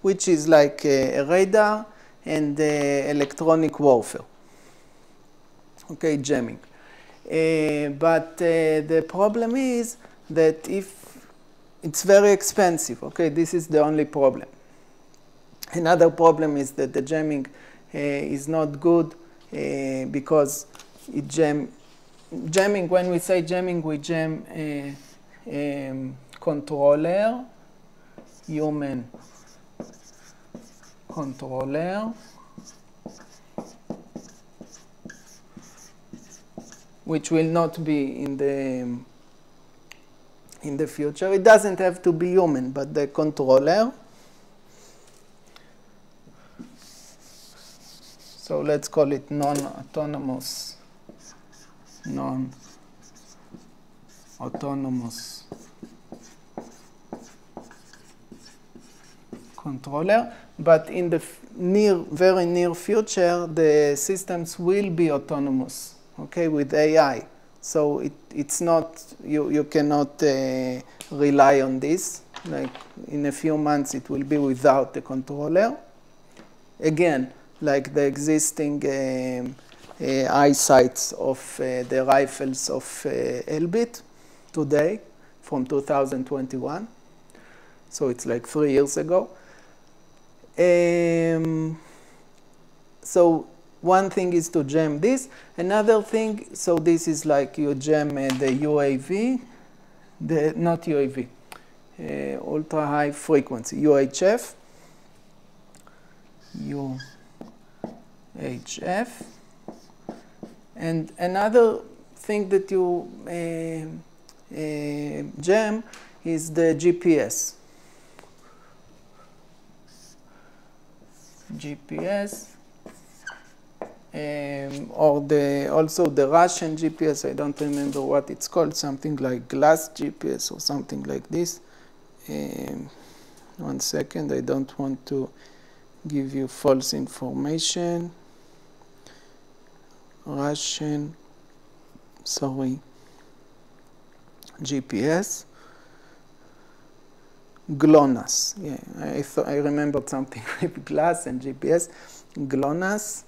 which is like a radar and electronic warfare. Okay, jamming. But the problem is that if it's very expensive, okay, this is the only problem. Another problem is that the jamming is not good because it jamming, when we say jamming, we jam controller, human controller, which will not be in the future. It doesn't have to be human, but the controller. So let's call it non-autonomous controller. But in the very near future, the systems will be autonomous, okay, with AI. So it's not, you cannot rely on this. Like in a few months, it will be without the controller. Again, like the existing eyesights of the rifles of Elbit today from 2021. So it's like 3 years ago. So one thing is to jam this. Another thing, so this is like you jam the UAV, not UAV, ultra high frequency, UHF. And another thing that you jam is the GPS. Or also the Russian GPS. I don't remember what it's called, something like glass GPS or something like this. 1 second, I don't want to give you false information. Russian, sorry, GPS. GLONASS. Yeah, I remembered something with glass and GPS. GLONASS.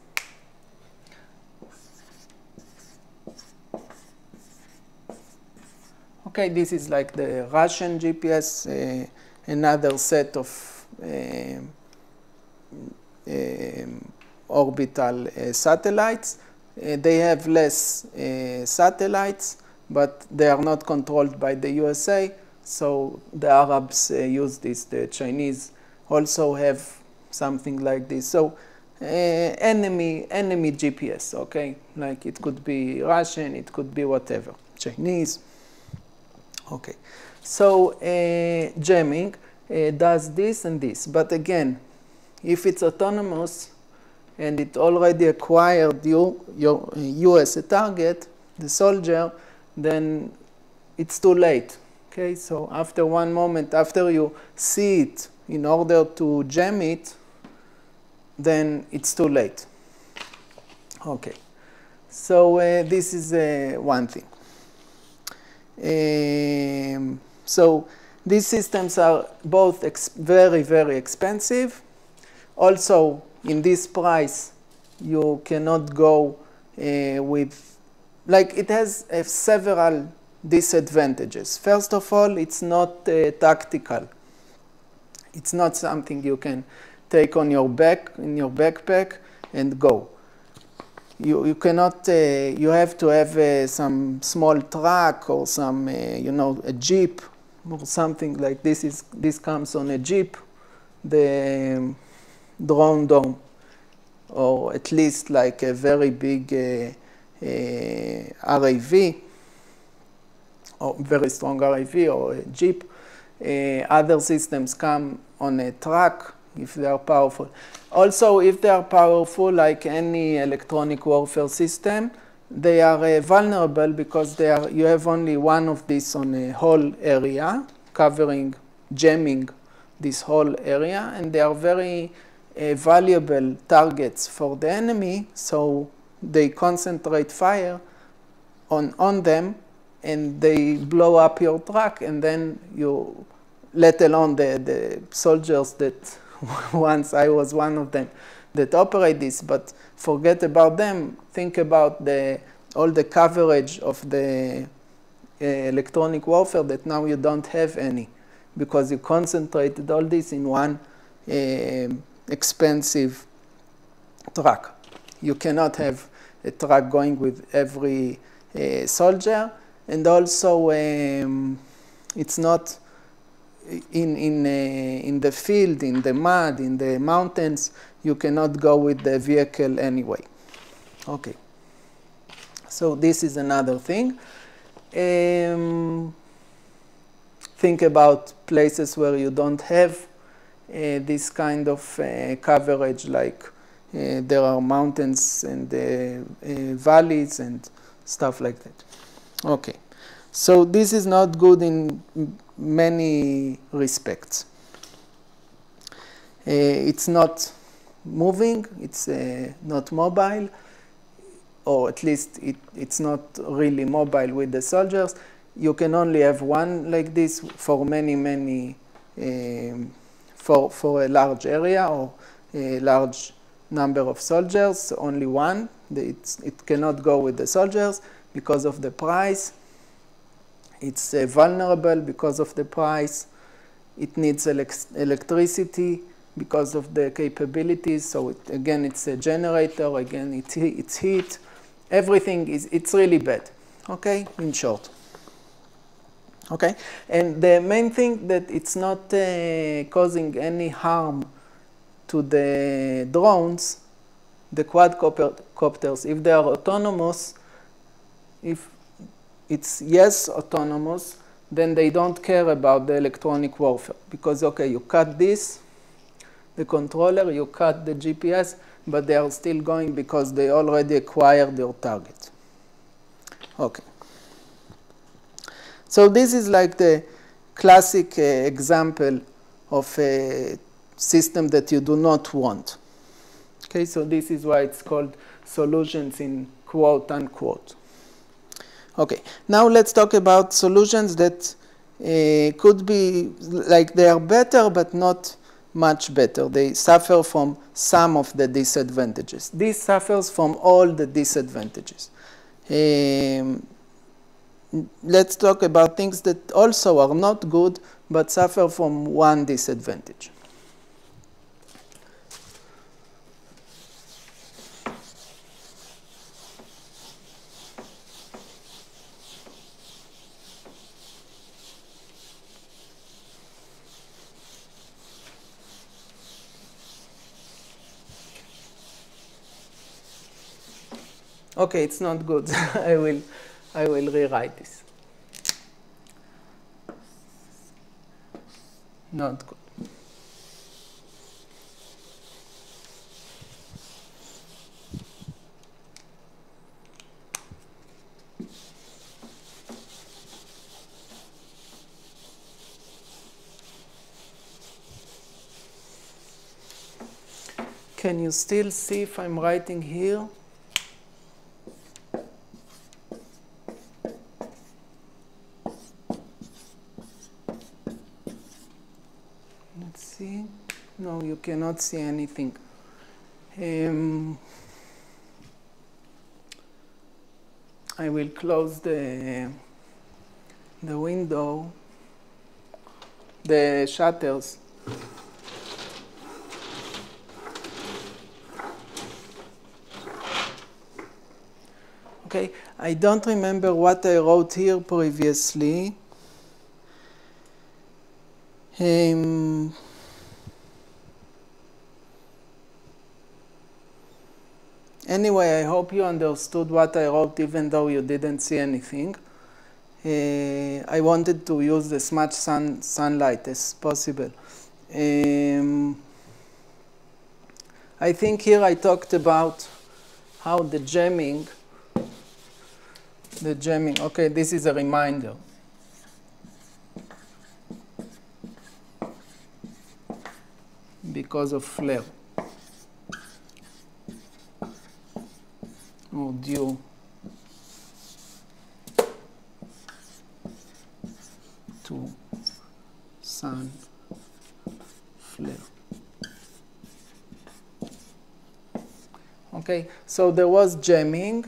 Okay, this is like the Russian GPS, another set of orbital satellites. They have less satellites, but they are not controlled by the USA. So the Arabs use this. The Chinese also have something like this. So enemy GPS, okay? Like it could be Russian, it could be whatever, Chinese. Okay, so jamming does this and this. But again, if it's autonomous and it already acquired you as a target, the soldier, then it's too late. Okay, so after one moment, after you see it, in order to jam it, then it's too late. Okay, so this is one thing. So these systems are both very, very expensive. Also, in this price, you cannot go with, like it has several disadvantages. First of all, it's not tactical. It's not something you can take on your back, in your backpack, and go. You cannot, you have to have some small truck or some, you know, a jeep or something like this. This comes on a jeep, the drone dome, or at least like a very big RAV, or very strong RAV, or a Jeep. Other systems come on a truck if they are powerful. Also, if they are powerful, like any electronic warfare system, they are vulnerable because you have only one of these on a whole area, jamming this whole area, and they are very valuable targets for the enemy, so they concentrate fire on them, and they blow up your truck, and then you, let alone the soldiers that once I was one of them that operate this, but forget about them. Think about all the coverage of the electronic warfare that now you don't have any, because you concentrated all this in one expensive truck. You cannot have a truck going with every soldier, and also it's not in the field, in the mud, in the mountains. You cannot go with the vehicle anyway. Okay. So this is another thing. Think about places where you don't have this kind of coverage, like there are mountains and valleys and stuff like that. Okay. So this is not good in many respects. It's not moving, it's not mobile, or at least it's not really mobile with the soldiers. You can only have one like this for many, for a large area or a large number of soldiers, only one. It cannot go with the soldiers because of the price. It's vulnerable because of the price. It needs electricity because of the capabilities. So again, it's a generator. Again, it's heat. Everything it's really bad. Okay, in short. Okay, and the main thing that it's not causing any harm to the drones, the quadcopters, if they are autonomous, if it's yes autonomous, then they don't care about the electronic warfare. Because, okay, you cut this, the controller, you cut the GPS, but they are still going because they already acquired your target. Okay. So this is like the classic example of a system that you do not want. Okay, so this is why it's called solutions in quote unquote. Okay, now let's talk about solutions that could be, like they are better, but not much better. They suffer from some of the disadvantages. This suffers from all the disadvantages. Let's talk about things that also are not good, but suffer from one disadvantage. Okay, it's not good. I will rewrite this. Not good. Can you still see if I'm writing here? Let's see. No, you cannot see anything. I will close the window, the shutters. Okay, I don't remember what I wrote here previously. Anyway, I hope you understood what I wrote, even though you didn't see anything. I wanted to use as much sunlight as possible. I think here I talked about how the jamming, okay, this is a reminder. Because of flare or due to sun flare. Okay, so there was jamming.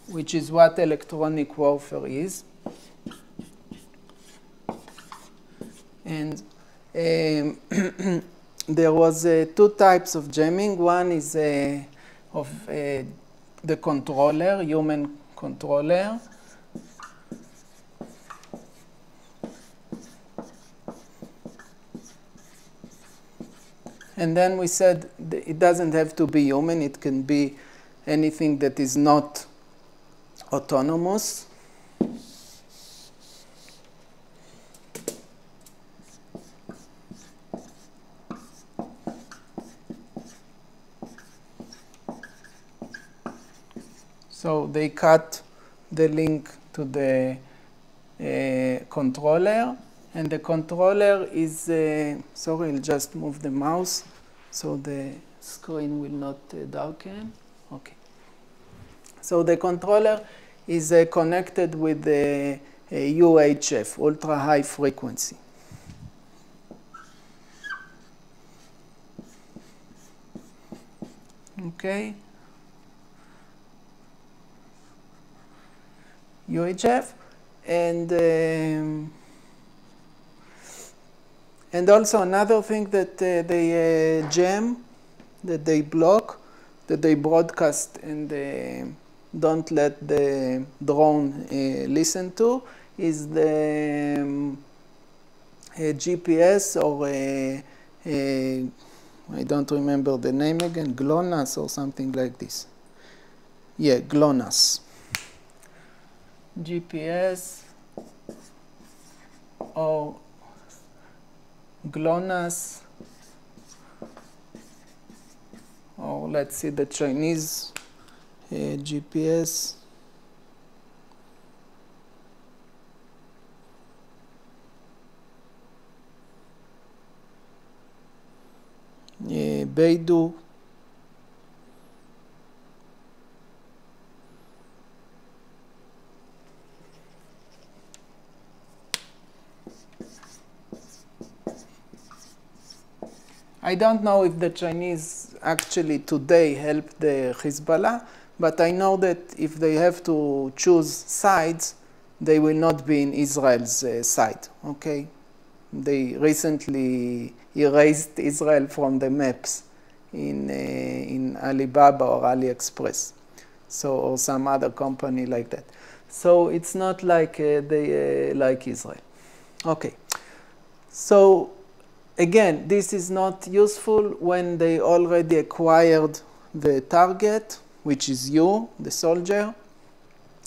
Which is what electronic warfare is. And there was two types of jamming. One is of the controller, human controller. And then we said it doesn't have to be human. It can be anything that is not autonomous. So they cut the link to the controller, and the controller is, sorry, I'll just move the mouse so the screen will not darken. Okay. So the controller is connected with the UHF, ultra high frequency. Okay. UHF, and also another thing that they jam, that they block, that they broadcast and don't let the drone listen to, is the GPS, or I don't remember the name again, GLONASS or something like this. Yeah, GLONASS. GPS or GLONASS, or let's see the Chinese GPS. Beidou. I don't know if the Chinese actually today help the Hezbollah, but I know that if they have to choose sides, they will not be in Israel's side, okay? They recently erased Israel from the maps in Alibaba or AliExpress, so, or some other company like that. So it's not like they like Israel. Okay, so again, this is not useful when they already acquired the target, which is you, the soldier.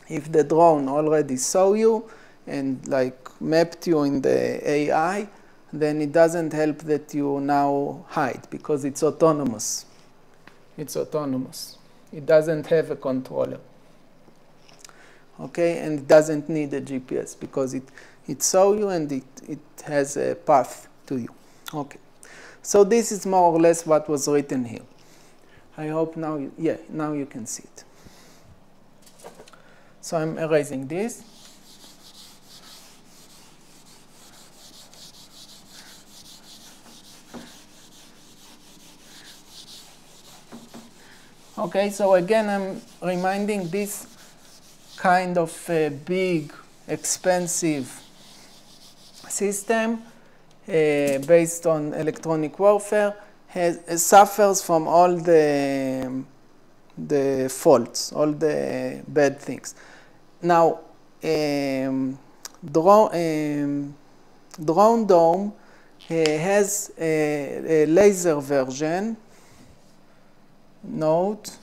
If the drone already saw you and like mapped you in the AI, then it doesn't help that you now hide, because it's autonomous. It's autonomous. It doesn't have a controller. Okay, and it doesn't need a GPS, because it saw you and it has a path to you. Okay, so this is more or less what was written here. I hope now, now you can see it. So I'm erasing this. Okay, so again, I'm reminding this kind of big, expensive system based on electronic warfare suffers from all the faults, all the bad things. Now, Drone Dome has a laser version. Note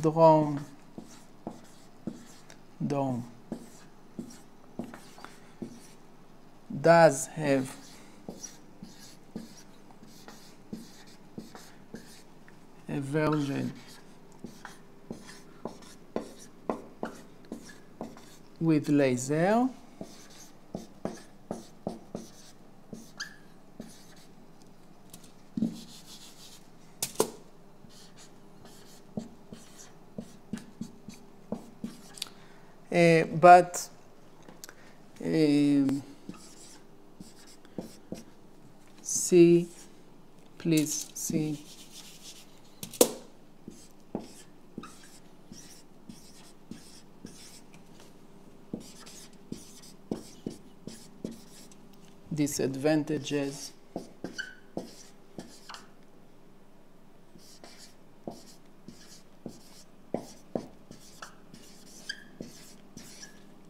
drone dome does have a version with laser. But see, please see disadvantages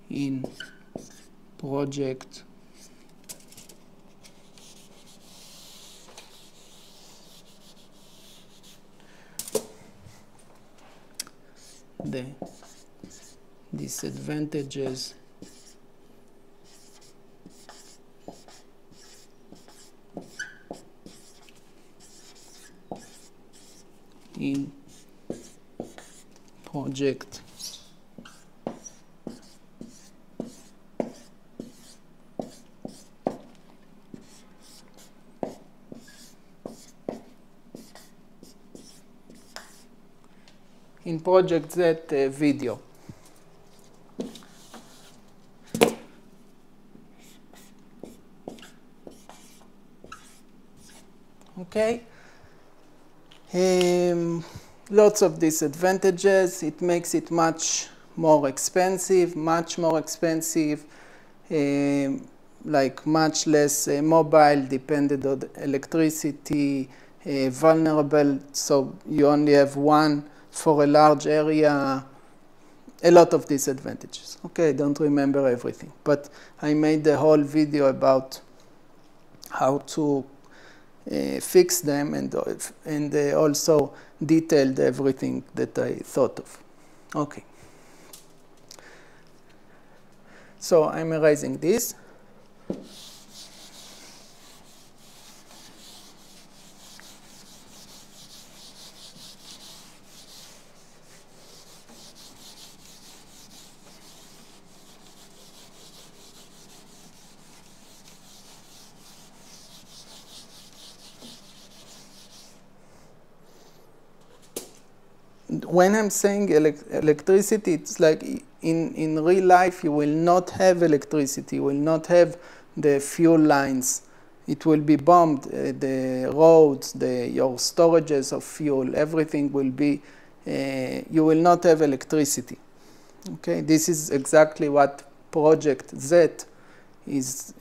in project the disadvantages in project Z video. Okay. Lots of disadvantages. It makes it much more expensive, like much less mobile, dependent on electricity, vulnerable, so you only have one for a large area, a lot of disadvantages. Okay, I don't remember everything, but I made a whole video about how to fix them and also detailed everything that I thought of. Okay. So I'm erasing this. When I'm saying electricity, it's like in real life you will not have electricity, you will not have the fuel lines. It will be bombed, the roads, your storages of fuel, everything will be, you will not have electricity. Okay, this is exactly what Project Z is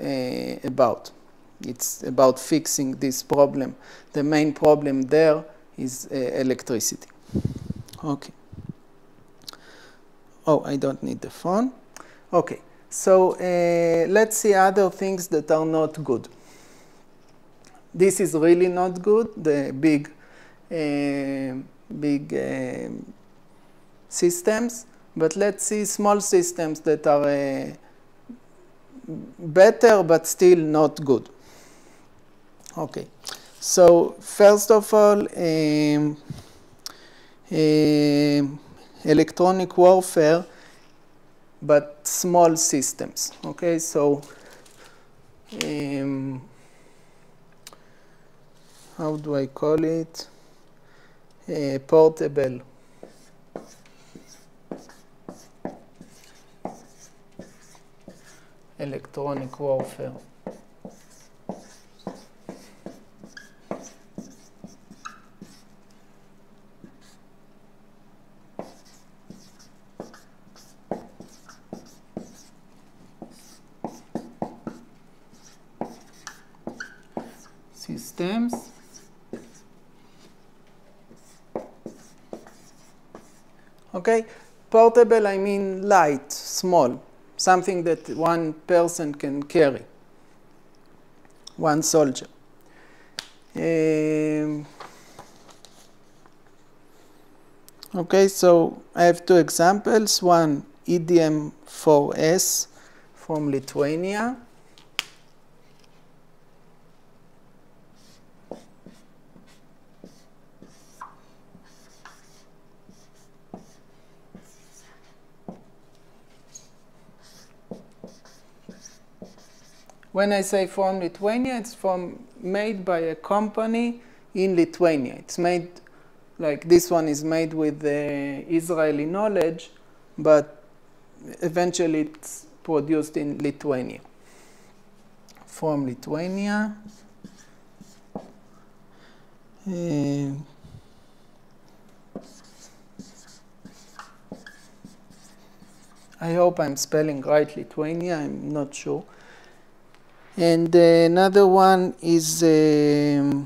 about. It's about fixing this problem. The main problem there is electricity. Okay. Oh, I don't need the phone. Okay, so let's see other things that are not good. This is really not good, the big systems. But let's see small systems that are better but still not good. Okay, so first of all, electronic warfare, but small systems. Okay, so how do I call it? Portable electronic warfare. Systems. Okay, portable, I mean light, small, something that one person can carry, one soldier. Okay, so I have two examples. One, EDM4S from Lithuania. When I say from Lithuania, it's made by a company in Lithuania. It's made, like this one is made with Israeli knowledge, but eventually it's produced in Lithuania. From Lithuania. I hope I'm spelling right Lithuania, I'm not sure. And another one is, okay,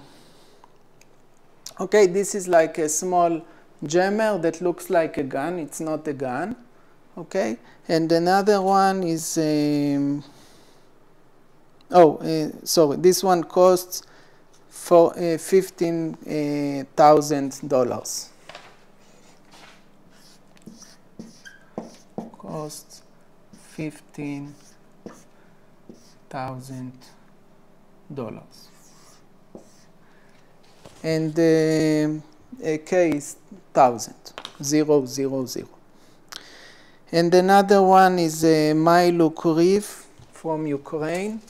this is like a small jammer that looks like a gun. It's not a gun, okay? And another one is, sorry, this one costs for $15,000. Costs $15,000. And K is 1,000, 0, 0, 0. And another one is Milo Kuriv from Ukraine.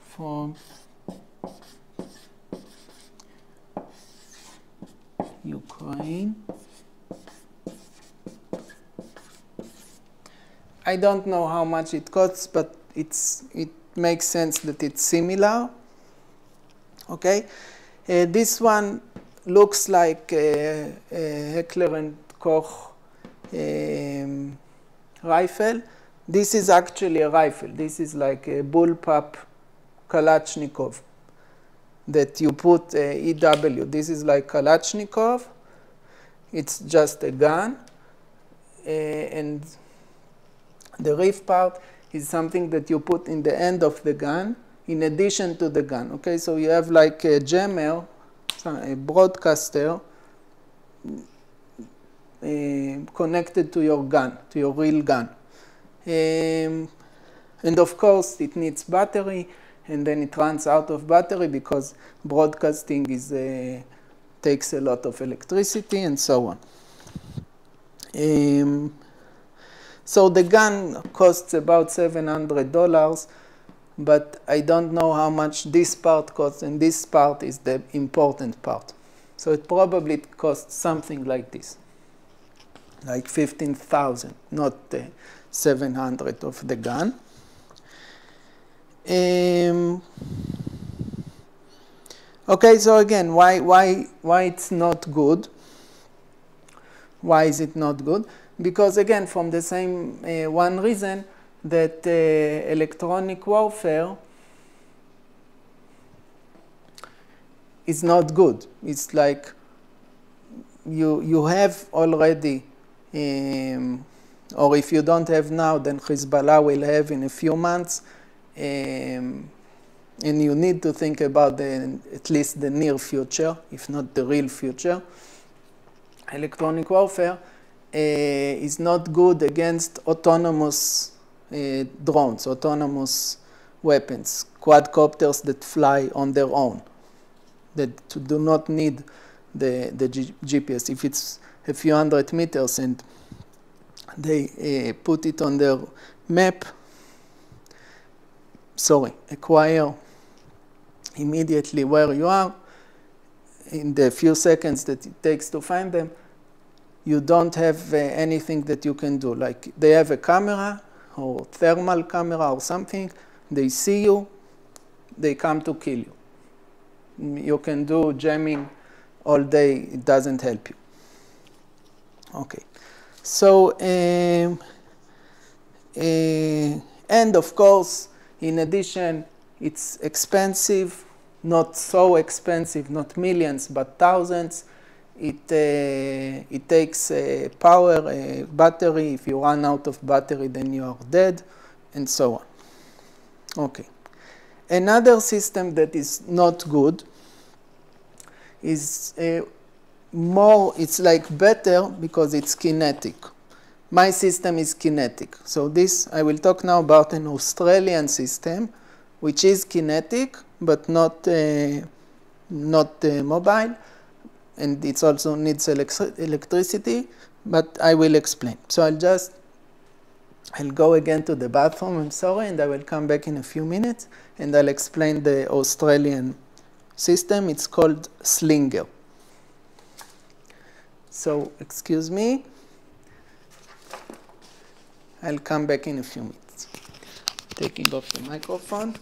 From Ukraine. I don't know how much it costs, but it makes sense that it's similar. Okay, this one looks like a Heckler and Koch rifle. This is actually a rifle. This is like a bullpup Kalashnikov that you put EW. This is like Kalashnikov. It's just a gun. And the reef part is something that you put in the end of the gun in addition to the gun. Okay, so you have like a jammer, a broadcaster connected to your gun, to your real gun. And of course, it needs battery, and then it runs out of battery because broadcasting takes a lot of electricity and so on. So the gun costs about $700, but I don't know how much this part costs, and this part is the important part. So it probably costs something like this, like 15,000, not 700 of the gun. Okay, so again, why it's not good? Why is it not good? Because again, from the same one reason that electronic warfare is not good. It's like you have already, or if you don't have now, then Hezbollah will have in a few months, and you need to think about at least the near future, if not the real future. Electronic warfare is not good against autonomous drones, autonomous weapons, quadcopters that fly on their own, that do not need the GPS. If it's a few hundred meters and they put it on their map, acquire immediately where you are, in the few seconds that it takes to find them, you don't have anything that you can do. Like they have a camera or thermal camera or something, they see you, they come to kill you. You can do jamming all day, it doesn't help you. Okay, so And of course, in addition, it's expensive, not so expensive, not millions, but thousands. It takes power, battery. If you run out of battery, then you are dead, and so on. Okay. Another system that is not good is it's like better because it's kinetic. My system is kinetic. So this, I will talk now about an Australian system, which is kinetic, but not mobile, and it also needs electricity, but I will explain. So I'll go again to the bathroom, I'm sorry, and I will come back in a few minutes, and I'll explain the Australian system. It's called Slinger. So, excuse me. I'll come back in a few minutes. Taking off the microphone.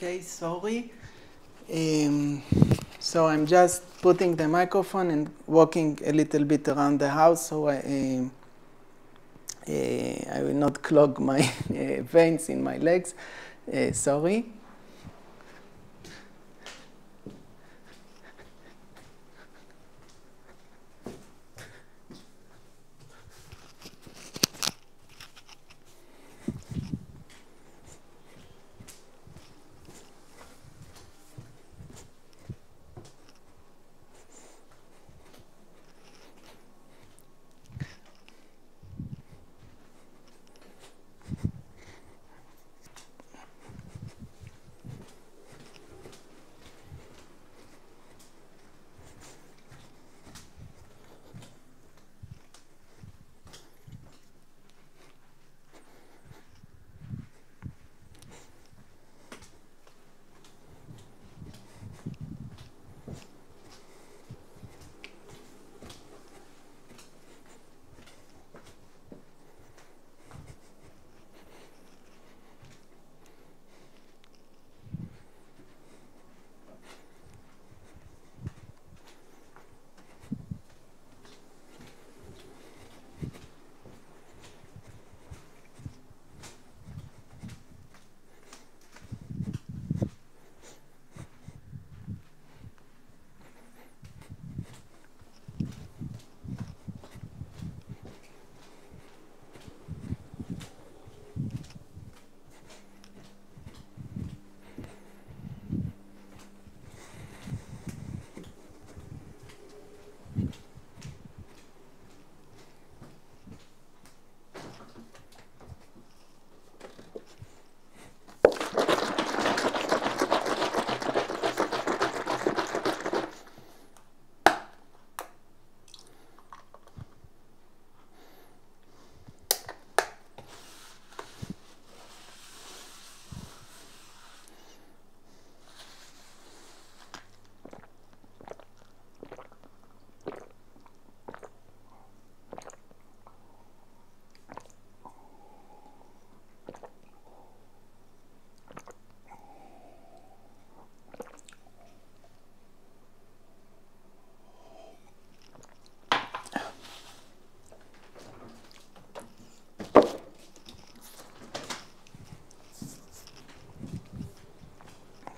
Okay, sorry. So I'm just putting the microphone and walking a little bit around the house so I will not clog my veins in my legs. Sorry.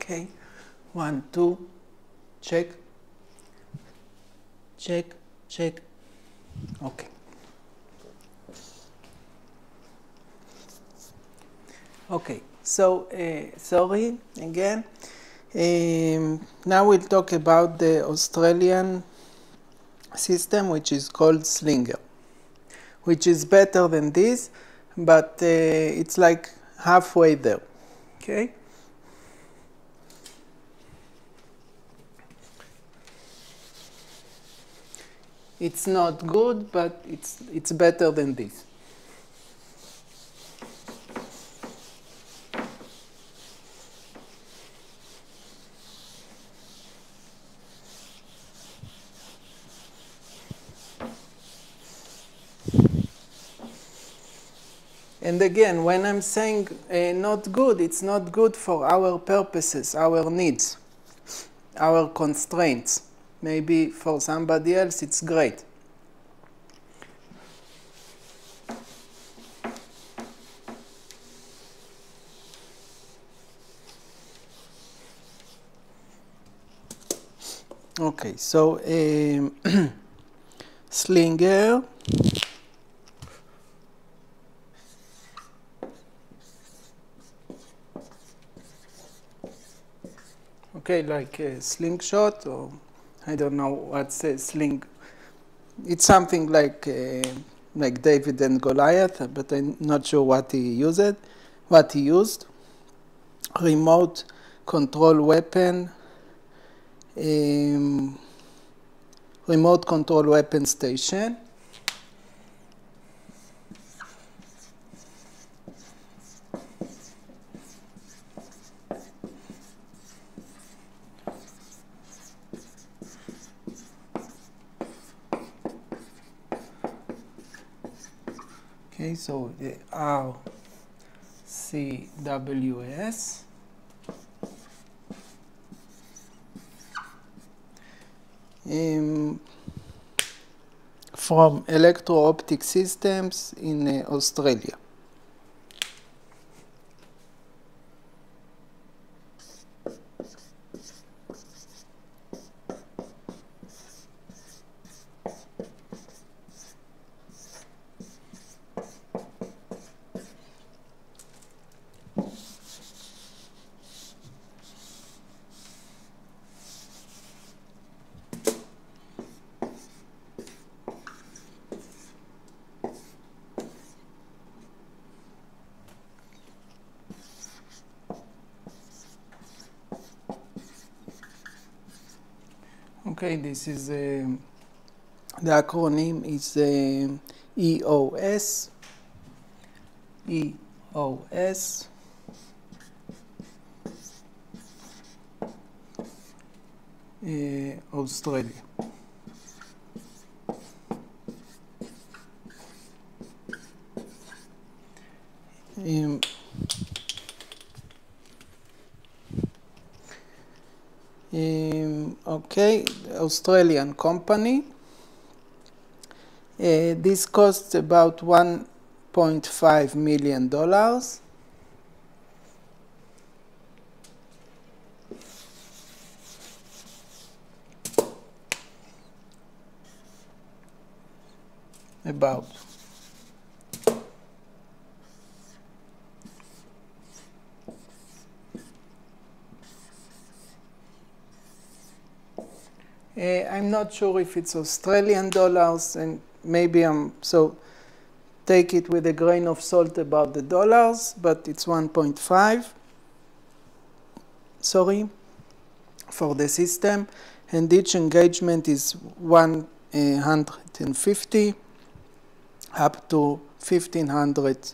Okay, 1, 2, check, check, check. Okay. Okay, so sorry again. Now we'll talk about the Australian system, which is called Slinger, which is better than this, but it's like halfway there. Okay. It's not good, but it's better than this. And again, when I'm saying not good, it's not good for our purposes, our needs, our constraints. Maybe for somebody else it's great. Okay, so Slinger. Okay, like a slingshot, or I don't know what's a sling. It's something like David and Goliath, but I'm not sure what he used. Remote control weapon. Remote control weapon station. Okay, so the RCWS. from electro-optic systems in Australia. Okay, this is the acronym is EOS. EOS. Australia. Okay, Australian company. This costs about $1.5 million. About. I'm not sure if it's Australian dollars, and maybe so take it with a grain of salt about the dollars, but it's 1.5, sorry, for the system, and each engagement is 150 up to $1,500.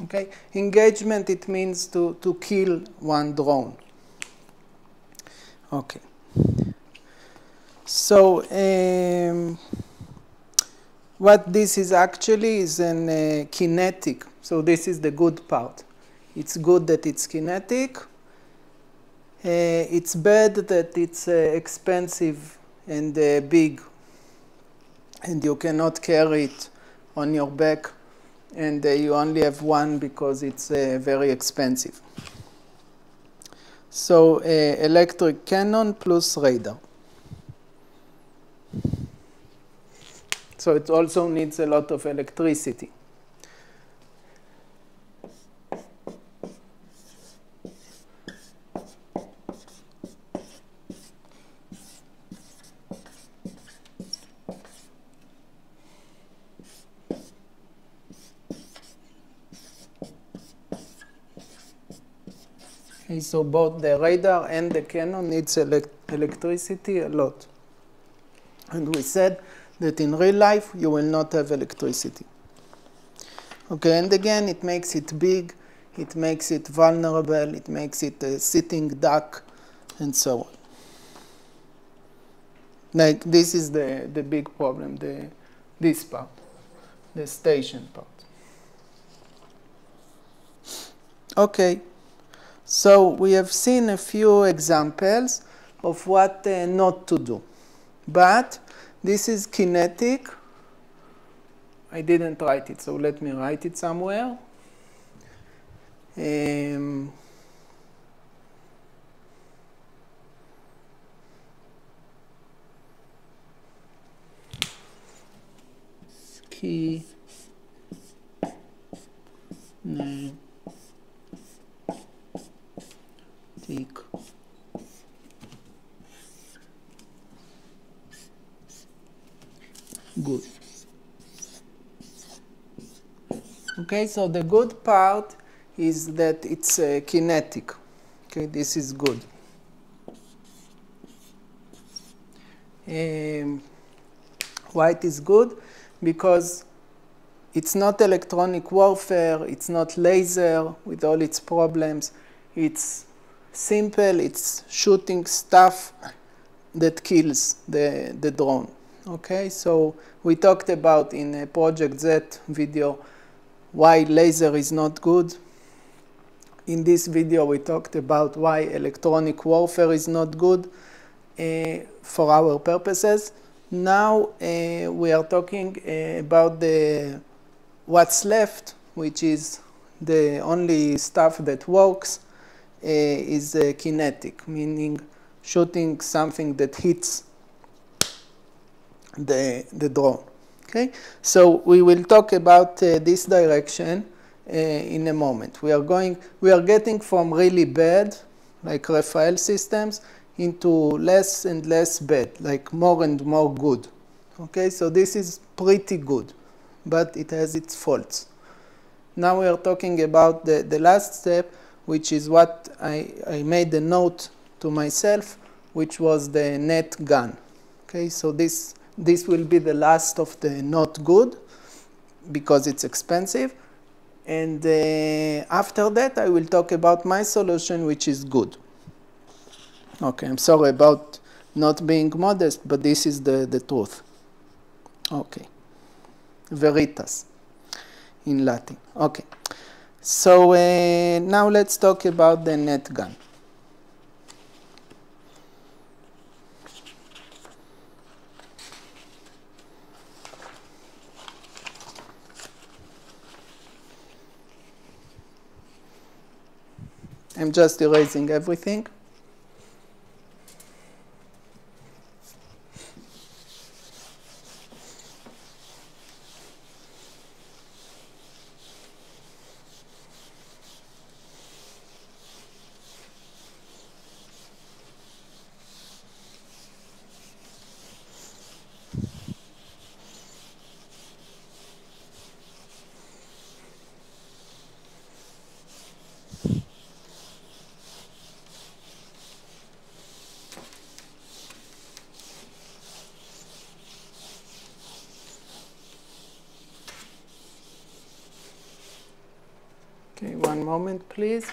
Okay, engagement, it means to kill one drone. Okay. So what this is actually is an kinetic. So this is the good part. It's good that it's kinetic. It's bad that it's expensive and big, and you cannot carry it on your back, and you only have one because it's very expensive. So electric cannon plus radar. So it also needs a lot of electricity. Okay, so both the radar and the cannon needs electricity a lot. And we said that in real life you will not have electricity. Okay, and again, it makes it big, it makes it vulnerable, it makes it a sitting duck, and so on. Like, this is the big problem, this part, the station part. Okay, so we have seen a few examples of what not to do. But this is kinetic. I didn't write it, so let me write it somewhere. Kinetic. Good. Okay, so the good part is that it's kinetic. Okay, this is good. Why it is good? Because it's not electronic warfare, it's not laser with all its problems. It's simple, it's shooting stuff that kills the drone. Okay, so we talked about in a Project Z video why laser is not good. In this video we talked about why electronic warfare is not good for our purposes. Now we are talking about what's left, which is the only stuff that works, is kinetic, meaning shooting something that hits the drone. Okay, so we will talk about this direction in a moment. We are getting from really bad, like Rafael systems, into less and less bad, like more and more good. Okay, so this is pretty good, but it has its faults. Now we are talking about the last step, which is what I made a note to myself, which was the net gun. Okay, so this will be the last of the not good, because it's expensive. And after that, I will talk about my solution, which is good. Okay, I'm sorry about not being modest, but this is the truth. Okay, veritas in Latin. Okay, so now let's talk about the net gun. I'm just erasing everything. Okay, one moment, please.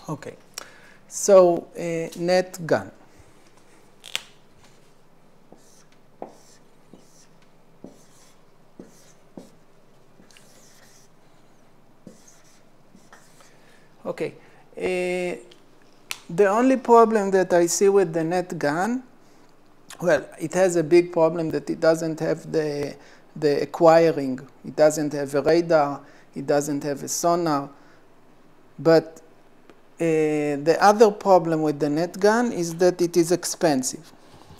Okay, so net gun. Okay, the only problem that I see with the net gun, well, it has a big problem that it doesn't have the acquiring. It doesn't have a radar, it doesn't have a sonar, but the other problem with the net gun is that it is expensive.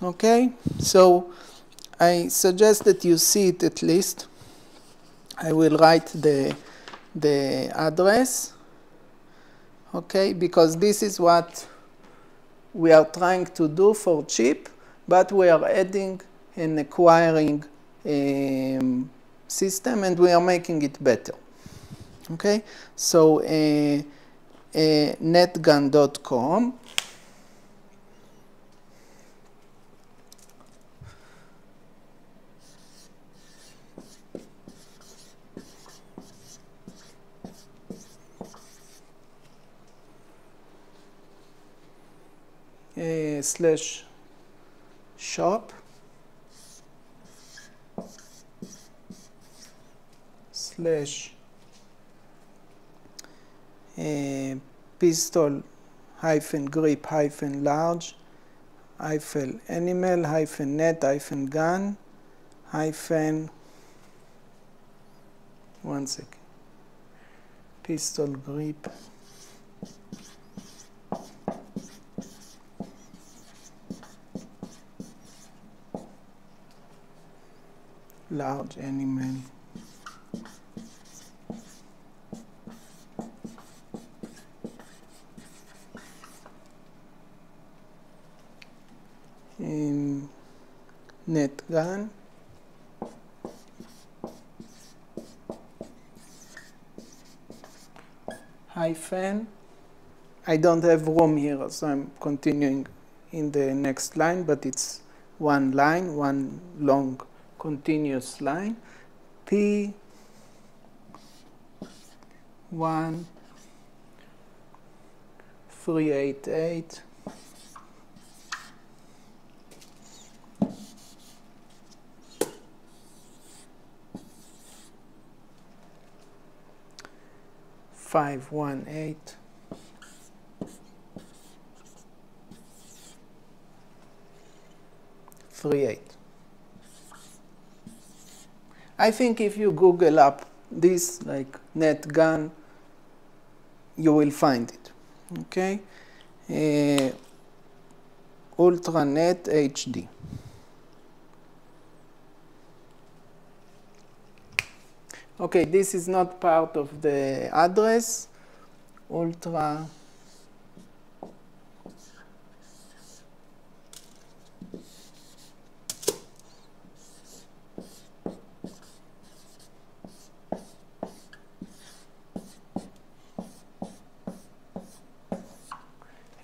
Okay, so I suggest that you see it at least. I will write the address. Okay, because this is what we are trying to do for cheap, but we are adding an acquiring system, and we are making it better. Okay, so netgun.com. Slash shop slash pistol hyphen grip hyphen large hyphen animal hyphen net hyphen gun hyphen, one second, pistol grip large animal. Net gun. Hyphen. I don't have room here, so I'm continuing in the next line, but it's one line, one long continuous line. P 1 388 518 38. I think if you Google up this, like net gun, you will find it. Okay, UltraNet HD. Okay, this is not part of the address. Ultra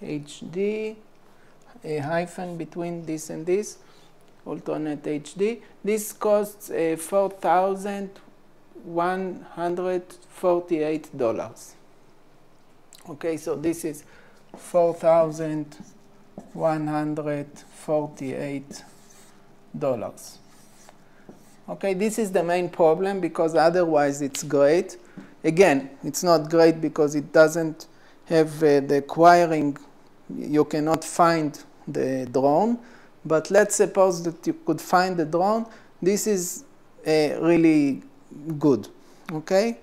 HD, a hyphen between this and this, UltraNet HD. This costs $4,148. Okay, so this is $4,148. Okay, this is the main problem, because otherwise it's great. Again, it's not great because it doesn't have the acquiring. You cannot find the drone, but let's suppose that you could find the drone. This is really good. Okay,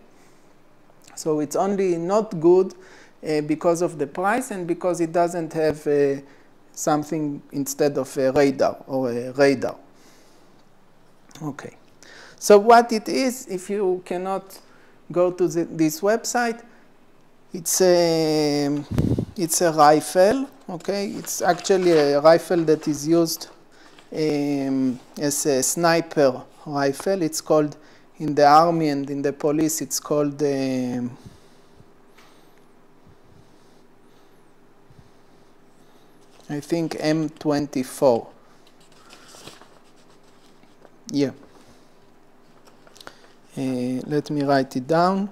so it's only not good because of the price and because it doesn't have something instead of a radar or a radar. Okay, so what it is, if you cannot go to this website, it's a rifle. Okay, it's actually a rifle that is used as a sniper rifle. It's called, in the army and in the police, it's called I think M24. Yeah. Let me write it down.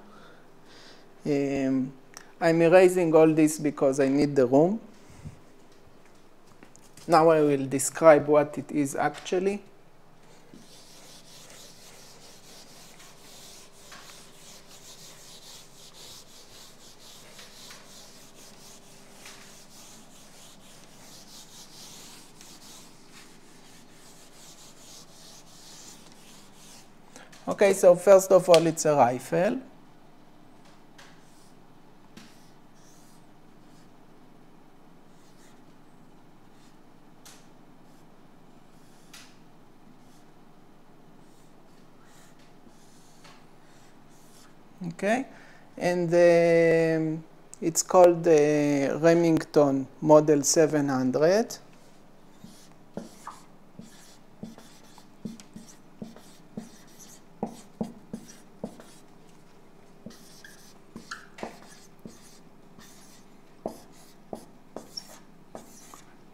I'm erasing all this because I need the room. Now I will describe what it is actually. Okay, so first of all, it's a rifle. Okay, and it's called the Remington Model 700.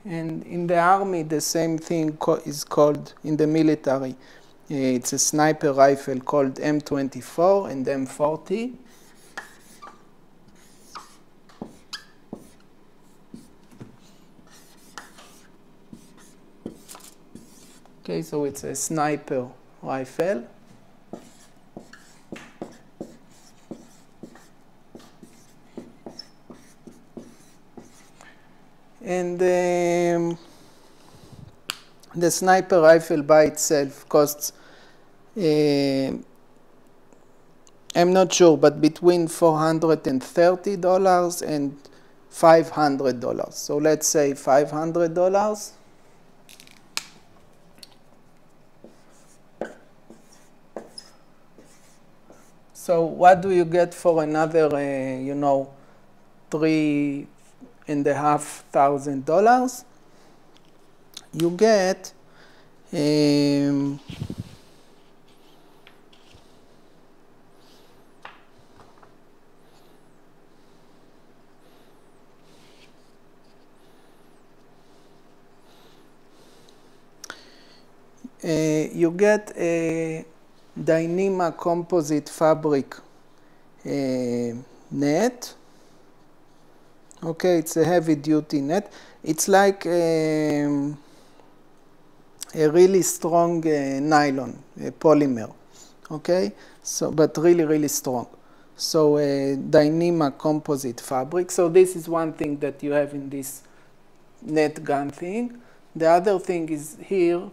And in the army, the same thing is called, in the military, it's a sniper rifle called M24 and M40. Okay, so it's a sniper rifle. And the sniper rifle by itself costs, I'm not sure, but between $430 and $500. So let's say $500. So what do you get for another, you know, $3,500? You get you get a Dyneema composite fabric net. Okay, it's a heavy-duty net. It's like a really strong nylon, polymer. Okay, so but really strong. So Dyneema composite fabric. So this is one thing that you have in this net gun thing. The other thing is here.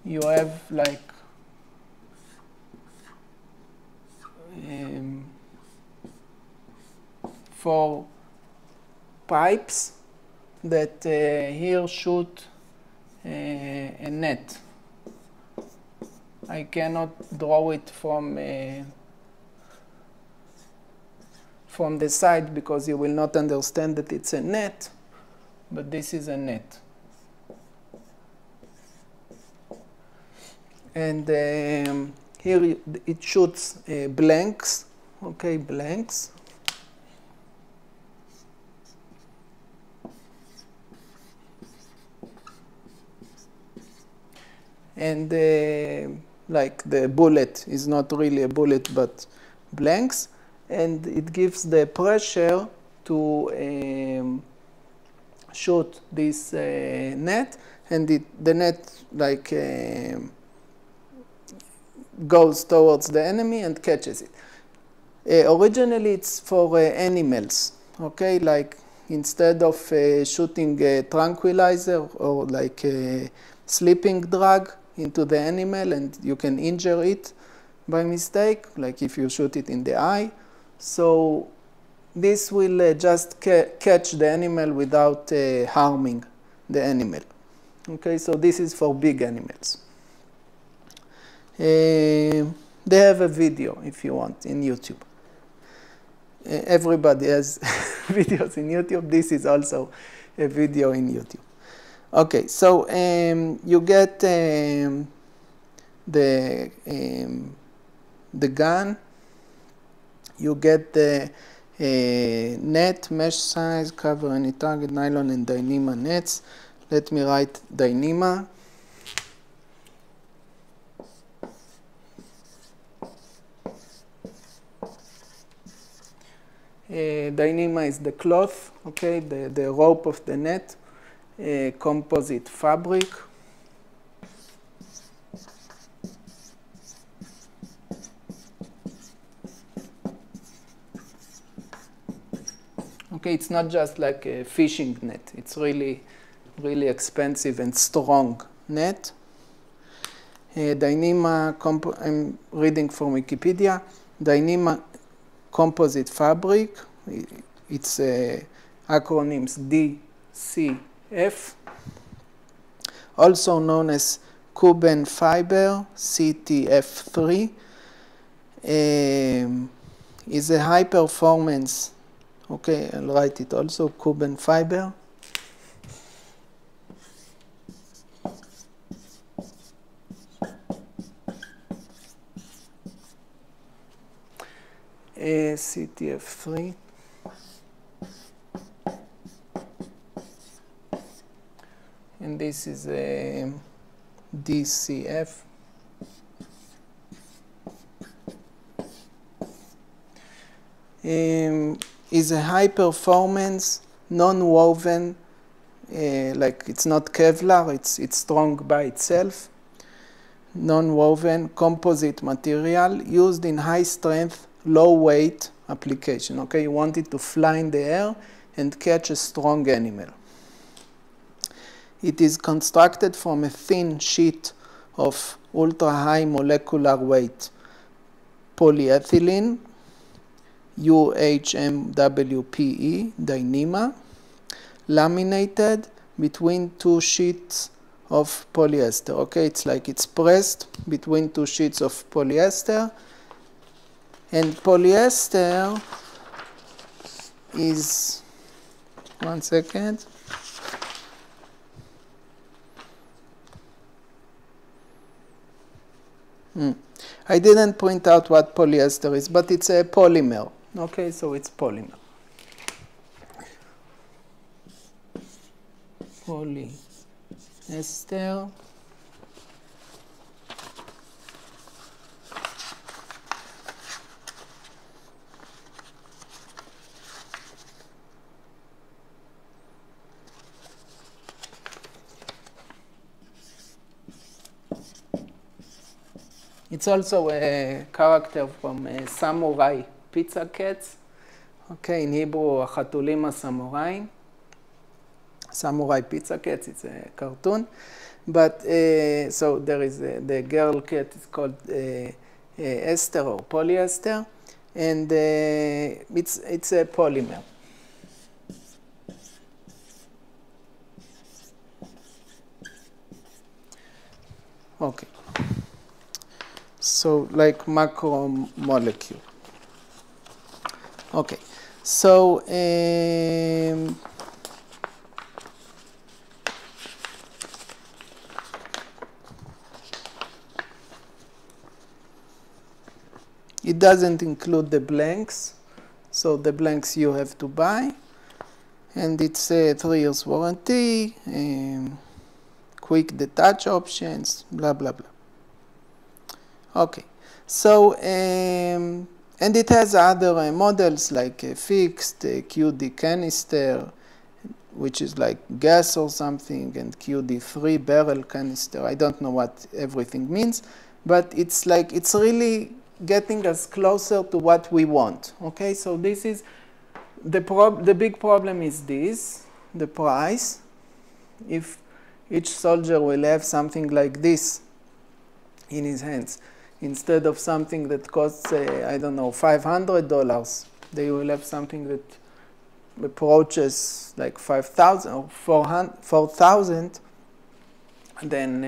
You have like 4 pipes that here shoot a net. I cannot draw it from the side because you will not understand that it's a net, but this is a net. And here it shoots blanks, okay, blanks. And like the bullet is not really a bullet but blanks, and it gives the pressure to shoot this net, and the net like goes towards the enemy and catches it. Originally it's for animals, okay, like instead of shooting a tranquilizer or like a sleeping drug into the animal and you can injure it by mistake, like if you shoot it in the eye. So this will just catch the animal without harming the animal. Okay, so this is for big animals. They have a video, if you want, in YouTube. Everybody has videos in YouTube. This is also a video in YouTube. Okay, so you get the gun. You get the net, mesh size, cover any target, nylon and Dyneema nets. Let me write Dyneema. Dyneema is the cloth, okay, the rope of the net, composite fabric. Okay, it's not just like a fishing net. It's really expensive and strong net. Dyneema, I'm reading from Wikipedia. Dyneema composite fabric, it's acronyms DCF, also known as Cuben fiber, CTF3, is a high performance, okay, I'll write it also, Cuben fiber. CTF3. And this is a DCF. Is a high performance, non-woven, like it's not Kevlar, it's strong by itself. Non-woven composite material used in high strength, low weight application. Okay, you want it to fly in the air and catch a strong animal. It is constructed from a thin sheet of ultra-high molecular weight polyethylene, UHMWPE, Dyneema, laminated between 2 sheets of polyester. Okay, it's like it's pressed between two sheets of polyester, and polyester is, one second, I didn't print out what polyester is, but it's a polymer. Okay, so it's polymer. Polyester. It's also a character from Samurai Pizza Cats. Okay, in Hebrew, החתולים הסמוראים. Samurai Pizza Cats, it's a cartoon. But, so there is, the girl cat is called Esther or polyester, and it's a polymer. Okay. So like macromolecule. Okay. So it doesn't include the blanks. So the blanks you have to buy, and it's a 3 years warranty, quick detach options, blah blah blah. Okay, so and it has other models like fixed, QD canister, which is like gas or something, and QD 3-barrel canister. I don't know what everything means, but it's like it's really getting us closer to what we want. Okay, so this is the big problem is this, the price. If each soldier will have something like this in his hands, instead of something that costs, I don't know, $500, they will have something that approaches like 5,000 or 4,000, then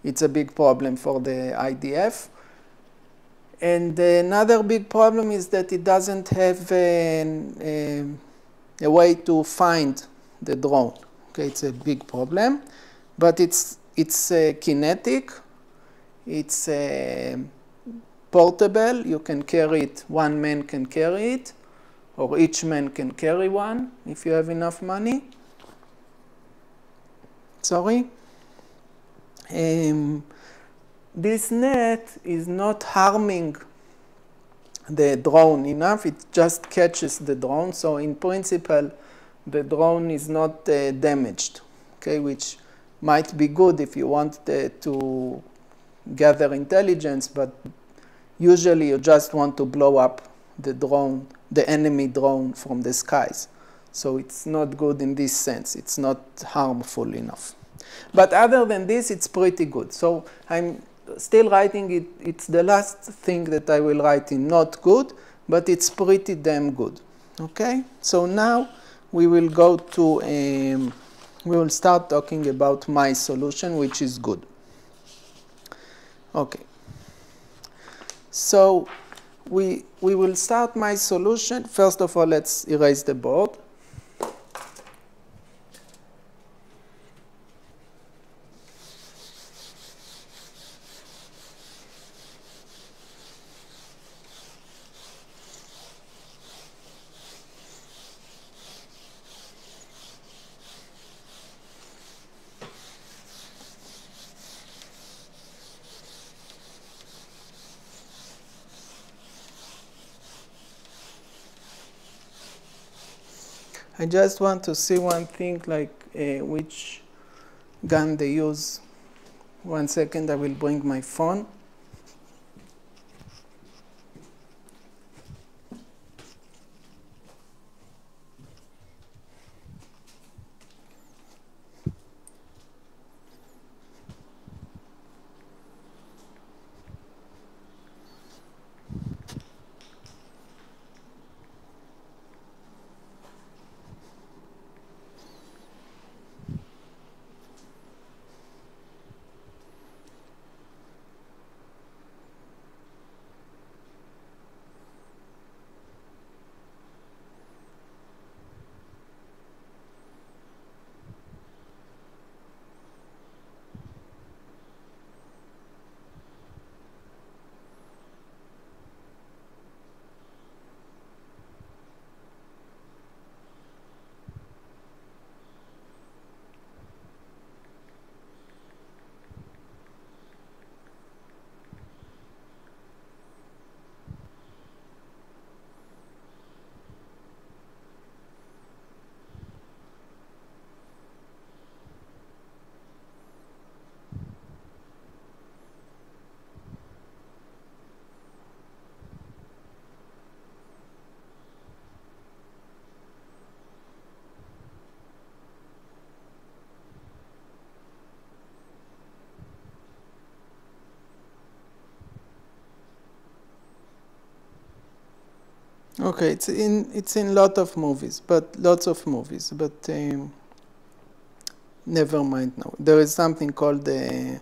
it's a big problem for the IDF. And another big problem is that it doesn't have a way to find the drone. Okay, it's a big problem, but it's kinetic. It's portable. You can carry it. One man can carry it, or each man can carry one if you have enough money. Sorry. This net is not harming the drone enough. It just catches the drone. So in principle, the drone is not damaged, okay, which might be good if you want to gather intelligence, but usually you just want to blow up the drone, the enemy drone from the skies. So it's not good in this sense. It's not harmful enough. But other than this, it's pretty good. So I'm still writing it. It's the last thing that I will write in not good, but it's pretty damn good. Okay? So now we will go to, we will start talking about my solution, which is good. Okay. So we will start my solution. First of all, let's erase the board. I just want to see one thing, like which gun they use. 1 second, I will bring my phone. Okay, it's in lot of movies, but lots of movies, but never mind now. There is something called the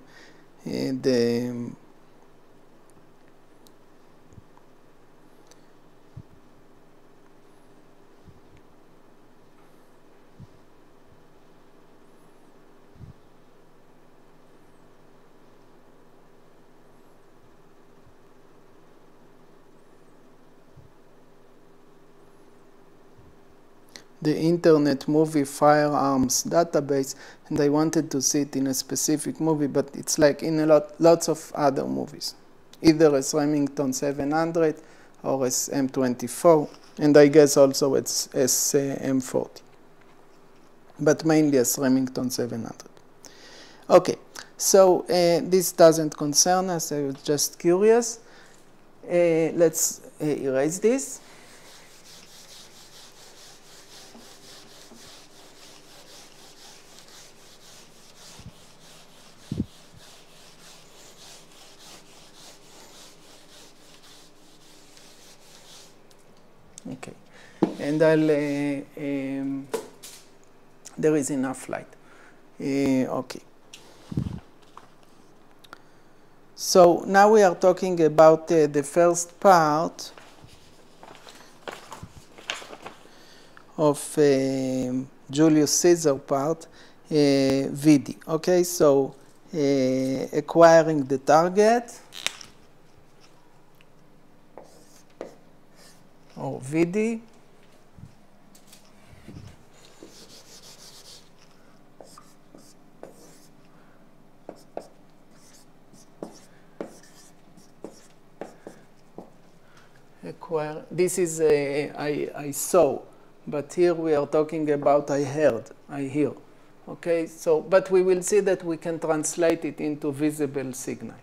Internet Movie Firearms Database, and I wanted to see it in a specific movie, but it's like in lots of other movies, either as Remington 700 or as M24, and I guess also as M40, but mainly as Remington 700. Okay, so this doesn't concern us, I was just curious. Let's erase this. Okay, and there is enough light. Okay. So now we are talking about the first part of Julius Caesar part, VD. Okay, so acquiring the target, or VD. Acquire. This is I saw, but here we are talking about I heard, I hear. Okay, so but we will see that we can translate it into visible signal.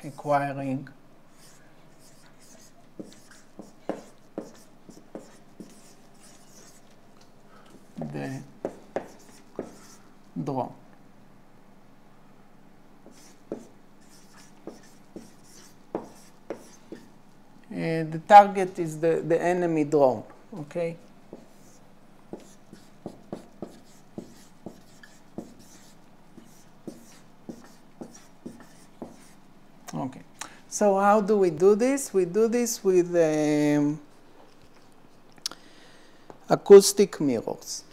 Acquiring the drone. The target is the enemy drone, okay? Okay, so how do we do this? We do this with acoustic mirrors.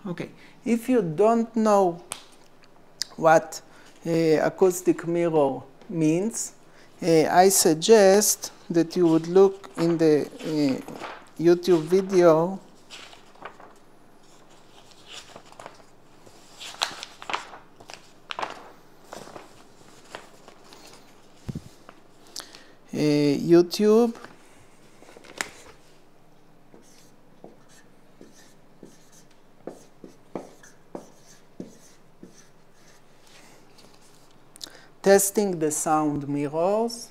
Okay, if you don't know what acoustic mirror means, I suggest that you would look in the YouTube video YouTube testing the sound mirrors.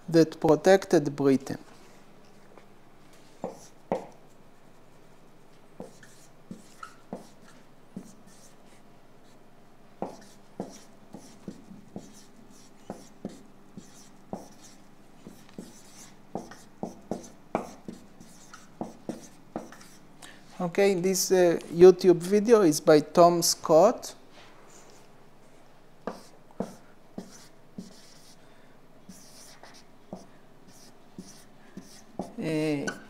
That protected Britain. Okay, this YouTube video is by Tom Scott.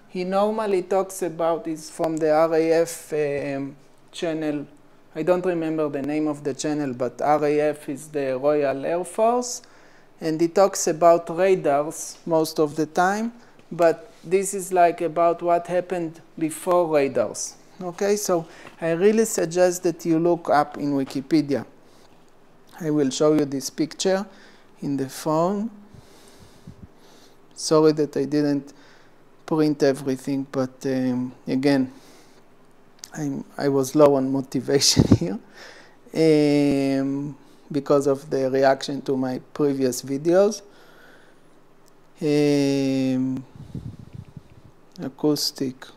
He normally talks about, is from the RAF channel. I don't remember the name of the channel, but RAF is the Royal Air Force. and it talks about radars most of the time, but this is like about what happened before radars. Okay, so I really suggest that you look up in Wikipedia. I will show you this picture in the phone. Sorry that I didn't print everything, but again, I was low on motivation here because of the reaction to my previous videos. Acoustic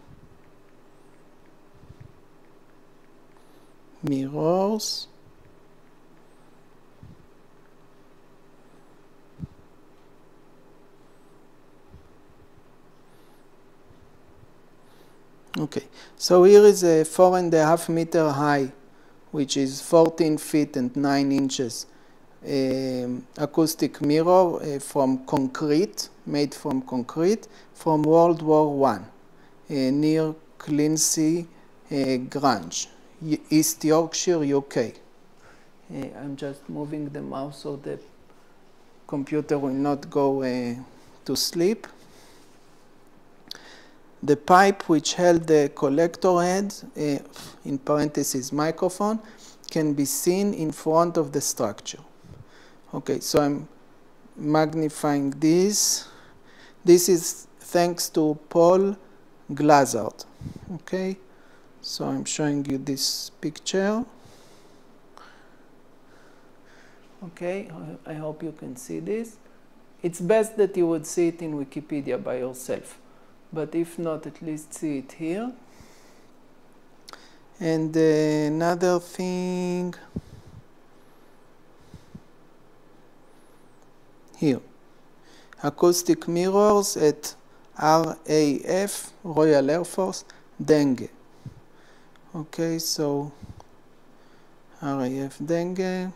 mirrors. Okay, so here is a 4.5 meter high, which is 14 feet and 9 inches acoustic mirror from concrete, made from concrete, from World War I, near Clincy Grange, East Yorkshire, UK. I'm just moving the mouse so the computer will not go to sleep. The pipe which held the collector head, in parentheses microphone, can be seen in front of the structure. Okay, so I'm magnifying this. This is thanks to Paul Glazard. Okay, so I'm showing you this picture. Okay, I hope you can see this. It's best that you would see it in Wikipedia by yourself, but if not, at least see it here. And another thing here, acoustic mirrors at RAF, Royal Air Force, Dengue. Okay, so RAF Dengue.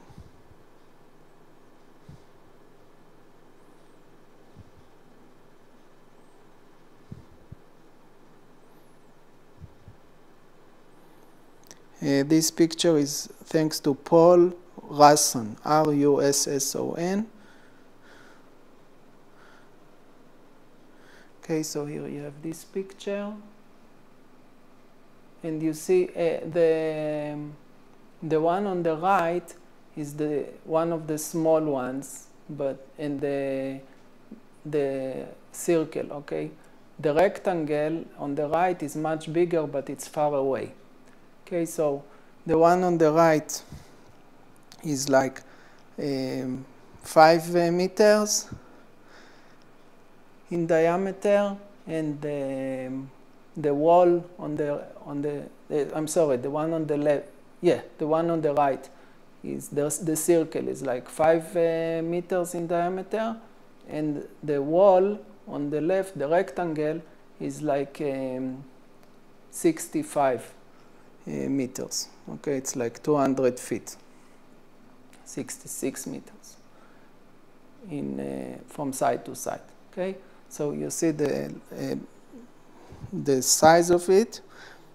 This picture is thanks to Paul Russon, R-U-S-S-O-N. Okay, so here you have this picture, and you see the one on the right is the one of the small ones, but in the circle. Okay, the rectangle on the right is much bigger, but it's far away. Okay, so the one on the right is like 5 meters in diameter, and the wall on the I'm sorry, the one on the left, yeah, the one on the right is the circle is like 5 meters in diameter, and the wall on the left, the rectangle, is like 65 meters. Okay, it's like 200 feet, 66 meters in from side to side. Okay, so you see the size of it.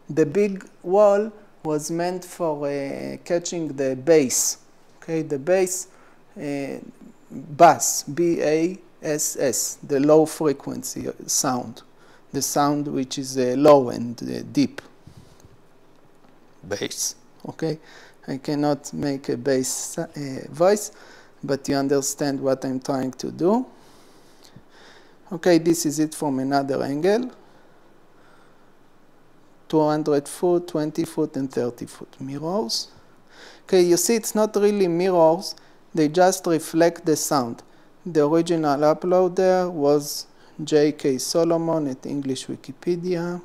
The big wall was meant for catching the bass. Okay, the bass, bass, B-A-S-S, the low frequency sound, the sound which is low and deep. Bass. Okay, I cannot make a bass voice, but you understand what I'm trying to do. Okay, this is it from another angle. 200 foot, 20 foot, and 30 foot mirrors. Okay, you see it's not really mirrors, they just reflect the sound. The original uploader was J.K. Solomon at English Wikipedia.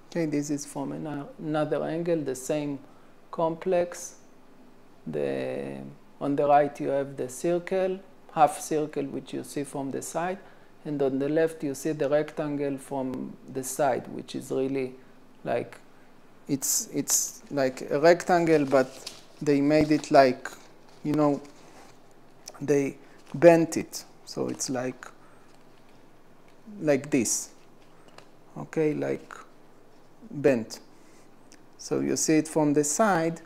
Okay, this is from another angle, the same complex. On the right you have the circle, half circle, which you see from the side, and on the left you see the rectangle from the side, which is really like, it's like a rectangle, but they made it like, you know, they bent it, so it's like this. Okay, like bent. So you see it from the side,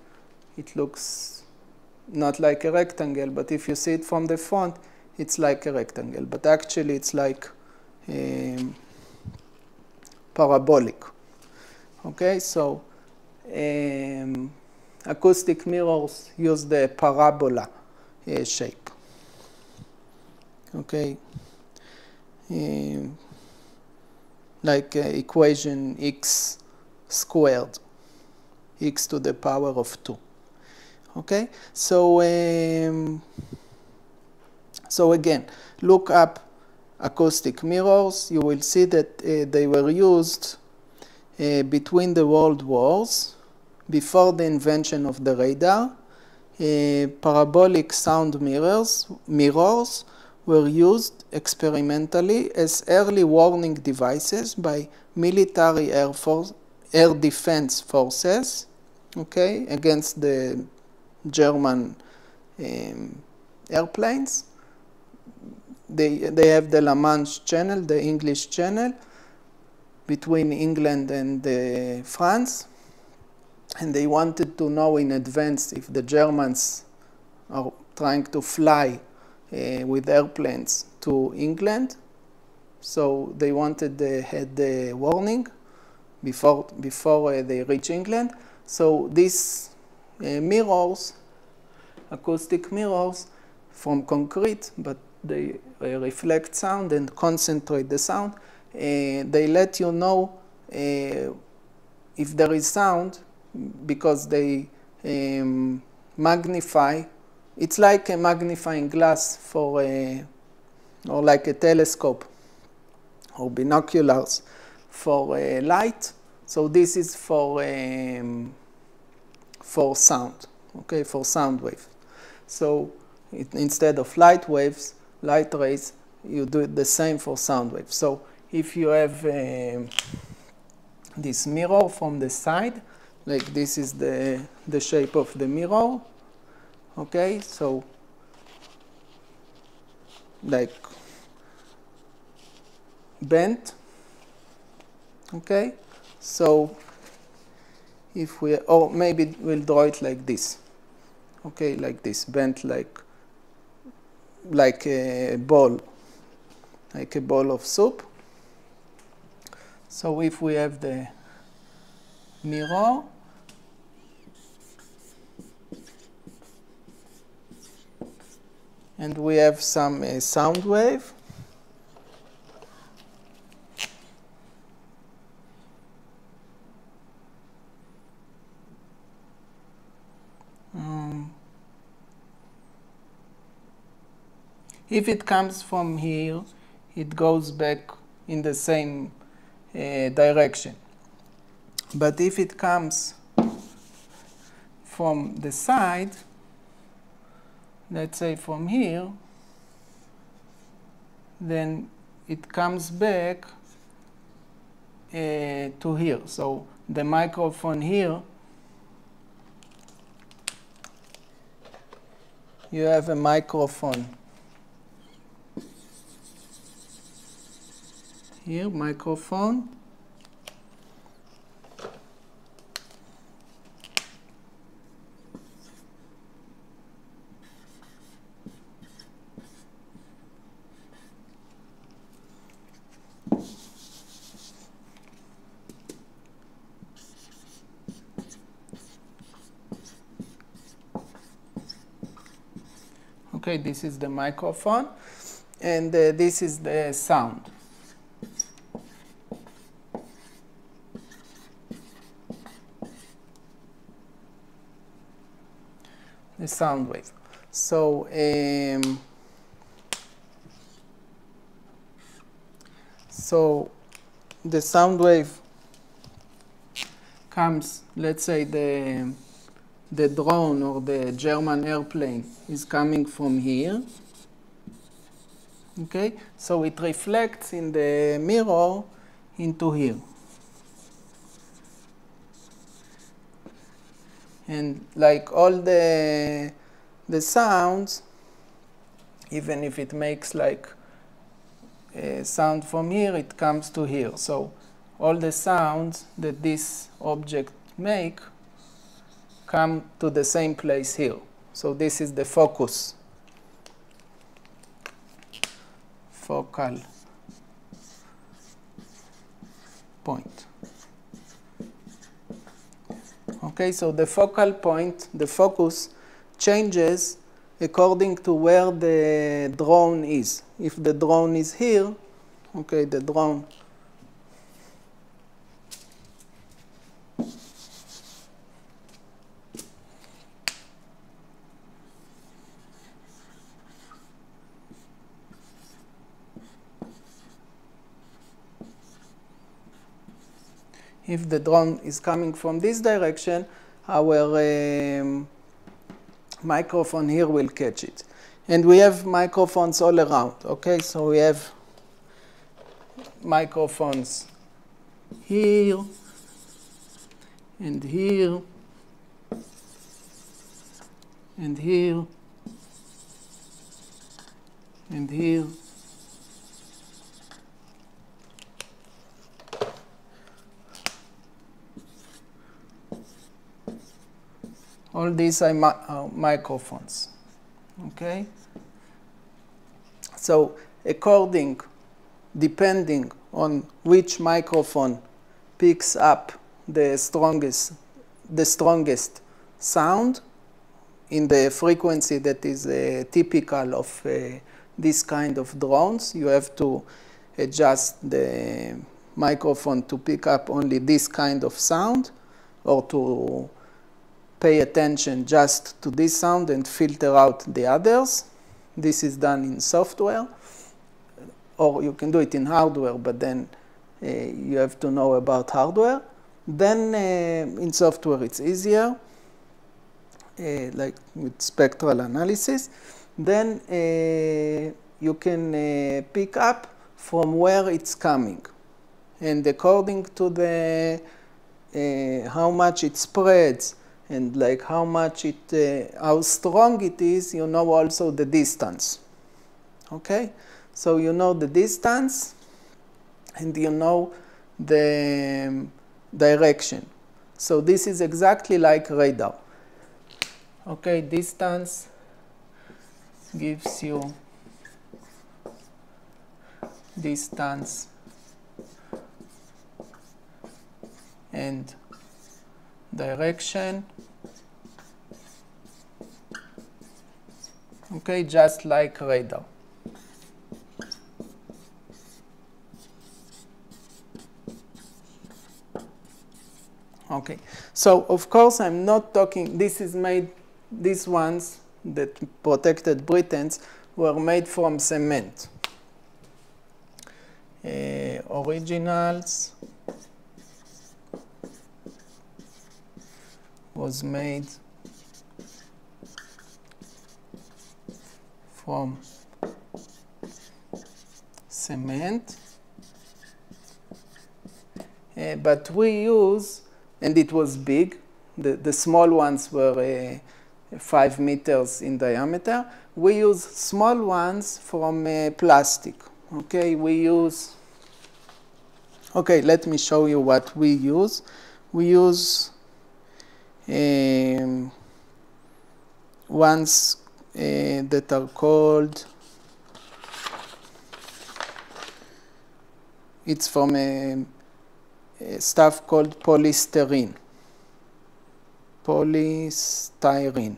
it looks not like a rectangle, but if you see it from the front, it's like a rectangle. But actually it's like parabolic. Okay, so acoustic mirrors use the parabola shape. Okay, like equation x squared, x to the power of 2. Okay, so so again, look up acoustic mirrors. You will see that they were used between the world wars, before the invention of the radar. Parabolic sound mirrors were used experimentally as early warning devices by military air defense forces, okay, against the German airplanes. They have the La Manche channel, the English channel, between England and France, and they wanted to know in advance if the Germans are trying to fly with airplanes to England. So they wanted had the warning before they reach England. So these mirrors, acoustic mirrors from concrete, but they reflect sound and concentrate the sound. They let you know if there is sound, because they magnify. It's like a magnifying glass for or like a telescope or binoculars for light. So this is for sound, okay, for sound waves. So instead of light waves, light rays, you do it the same for sound waves. So if you have this mirror from the side, like this is the shape of the mirror, okay, so like bent, okay, so if we, or maybe we'll draw it like this, okay, like this, bent like a ball, like a bowl of soup. So if we have the mirror, and we have some sound wave, if it comes from here, it goes back in the same direction. But if it comes from the side, let's say from here, then it comes back to here. So the microphone here, you have a microphone here, microphone. Okay, this is the microphone, and this is the sound. The sound wave. So so the sound wave comes, let's say the drone or the German airplane is coming from here. Okay, so it reflects in the mirror into here. And like all the sounds, even if it makes like a sound from here, it comes to here. So all the sounds that this object make come to the same place here. So this is the focus, focal point. Okay, so the focal point, the focus, changes according to where the drone is. If the drone is here, okay, the drone if the drone is coming from this direction, our microphone here will catch it. And we have microphones all around, okay? So we have microphones here, and here, and here, and here. All these are microphones, okay? So depending on which microphone picks up the strongest sound in the frequency that is typical of this kind of drones, you have to adjust the microphone to pick up only this kind of sound, or to pay attention just to this sound and filter out the others. This is done in software, or you can do it in hardware, but then you have to know about hardware. Then in software it's easier, like with spectral analysis. Then you can pick up from where it's coming. And according to the how much it spreads, and like how strong it is, you know also the distance. Okay? So you know the distance, and you know the direction. So this is exactly like radar. Okay, distance gives you distance and direction. Okay, just like radar. Okay, so of course I'm not talking, these ones that protected Britons were made from cement. Originals was made from cement, but we use, and it was big, the small ones were 5 meters in diameter. We use small ones from plastic. Okay, let me show you what we use. We use ones that are called, it's from a stuff called polystyrene. Polystyrene.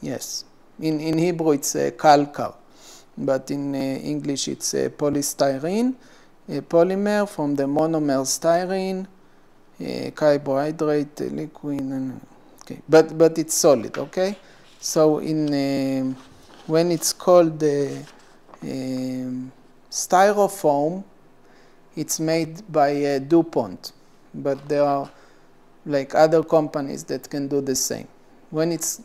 Yes. In Hebrew it's kalkar, but in English it's polystyrene, a polymer from the monomer styrene, carbohydrate, liquid, okay. But it's solid, okay? So when it's called styrofoam, it's made by DuPont, but there are like other companies that can do the same. When it's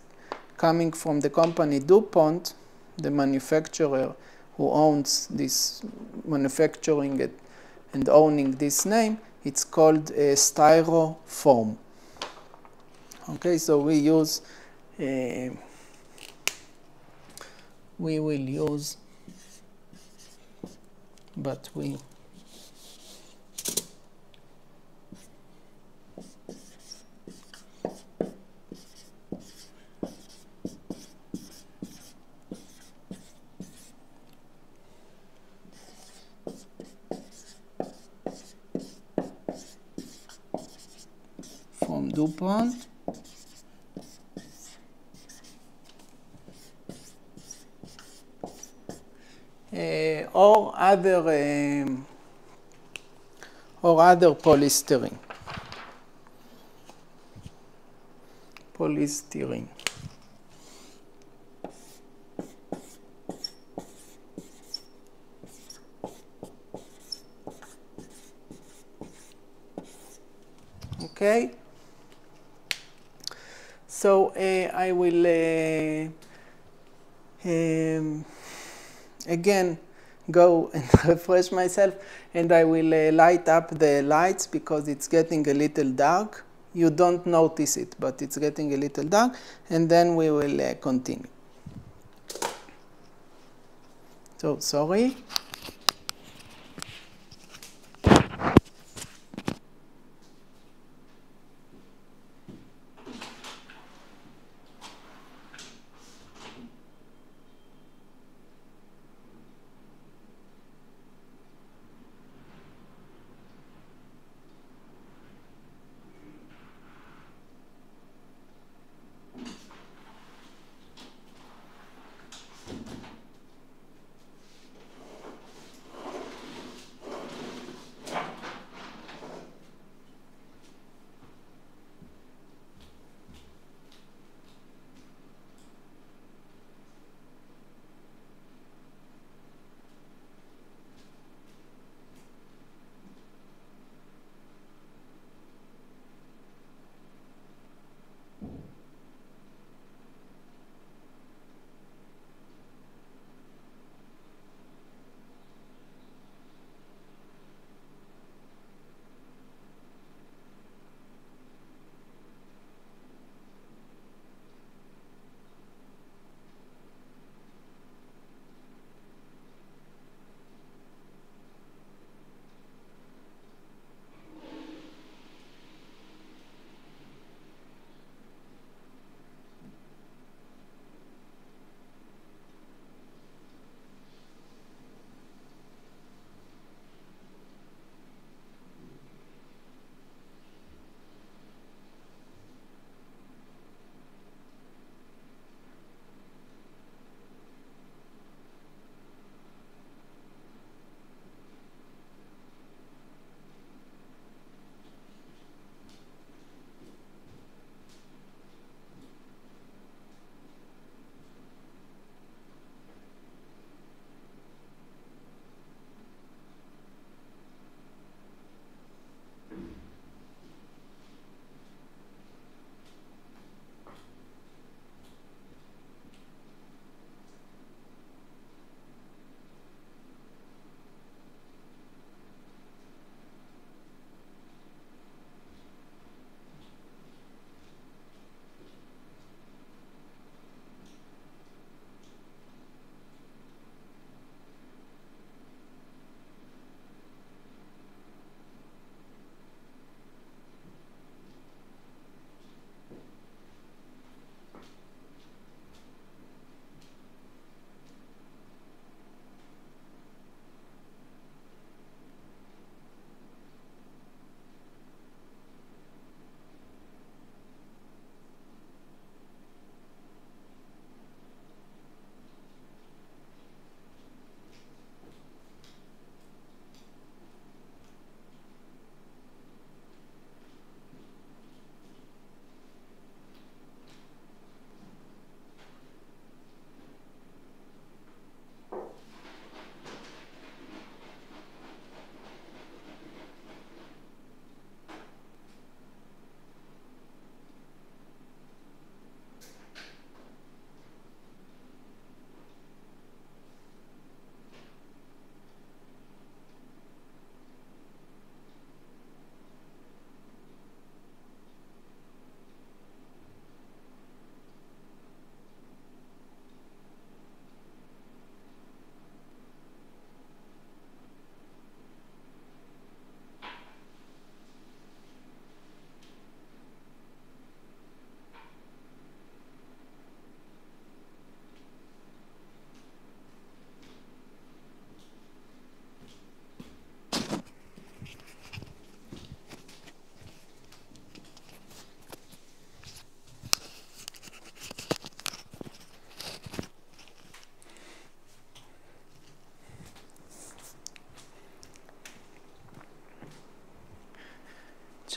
coming from the company DuPont, the manufacturer who owns this, manufacturing it and owning this name, it's called styrofoam. Okay, so we will use, from DuPont. Or other polystyrene. Okay. So I will again go and refresh myself, and I will light up the lights because it's getting a little dark. You don't notice it, but it's getting a little dark, and then we will continue. So sorry.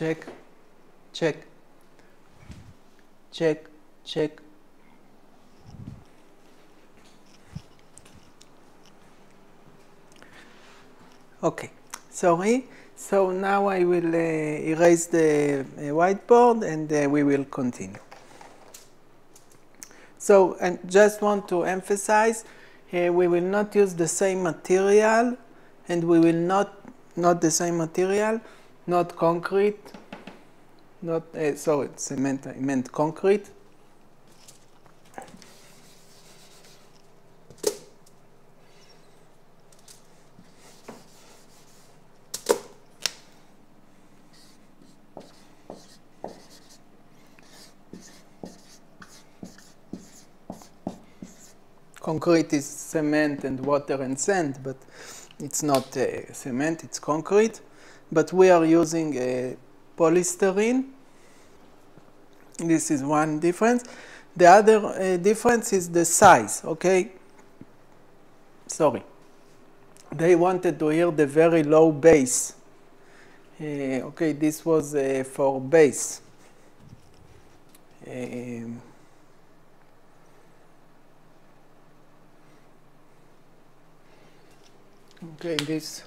check, check, check, check. Okay, sorry. So now I will erase the whiteboard and we will continue. So I just want to emphasize, we will not use the same material, and we will not the same material, not concrete, not, sorry, cement, I meant concrete. Concrete is cement and water and sand, but it's not cement, it's concrete. But we are using polystyrene. This is one difference. The other difference is the size, okay? Sorry. They wanted to hear the very low bass. Okay, this was for bass. Okay, this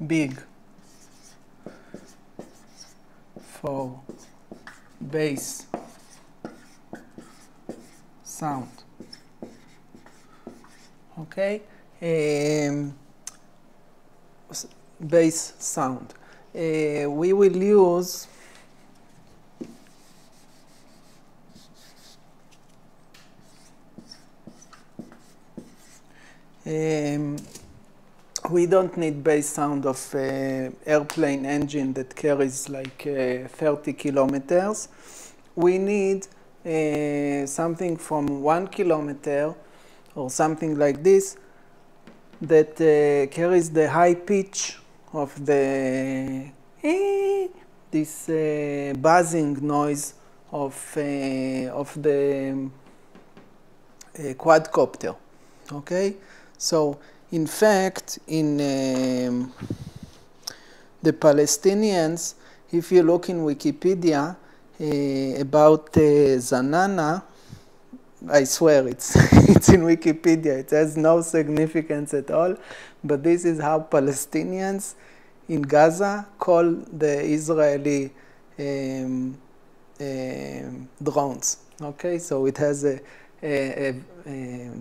big for bass sound. Okay, bass sound. We will use we don't need bass sound of airplane engine that carries like 30 kilometers. We need something from 1 kilometer or something like this that carries the high pitch of the this buzzing noise of the quadcopter. Okay, so in fact, in the Palestinians, if you look in Wikipedia about Zanana, I swear it's it's in Wikipedia. It has no significance at all, but this is how Palestinians in Gaza call the Israeli drones. Okay, so it has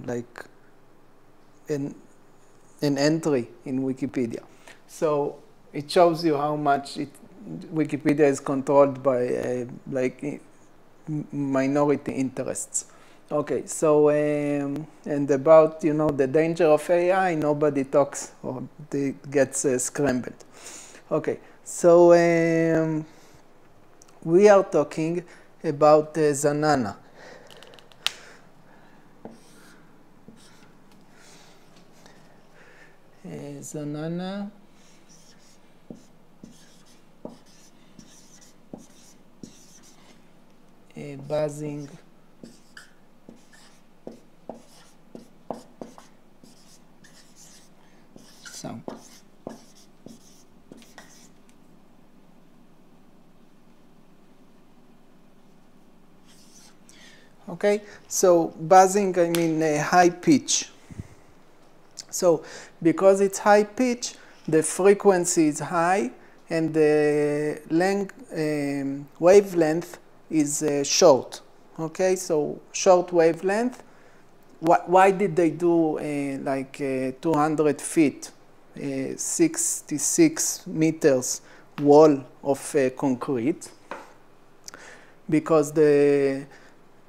like an entry in Wikipedia. So it shows you how much Wikipedia is controlled by like minority interests. Okay, so and about the danger of AI, nobody talks or it gets scrambled. Okay, so we are talking about Zanana. Zanana buzzing sound. Okay, so buzzing, I mean high pitch. So because it's high pitch, the frequency is high and the wavelength is short. Okay, so short wavelength. Why did they do like 200 feet, 66 meters wall of concrete? Because the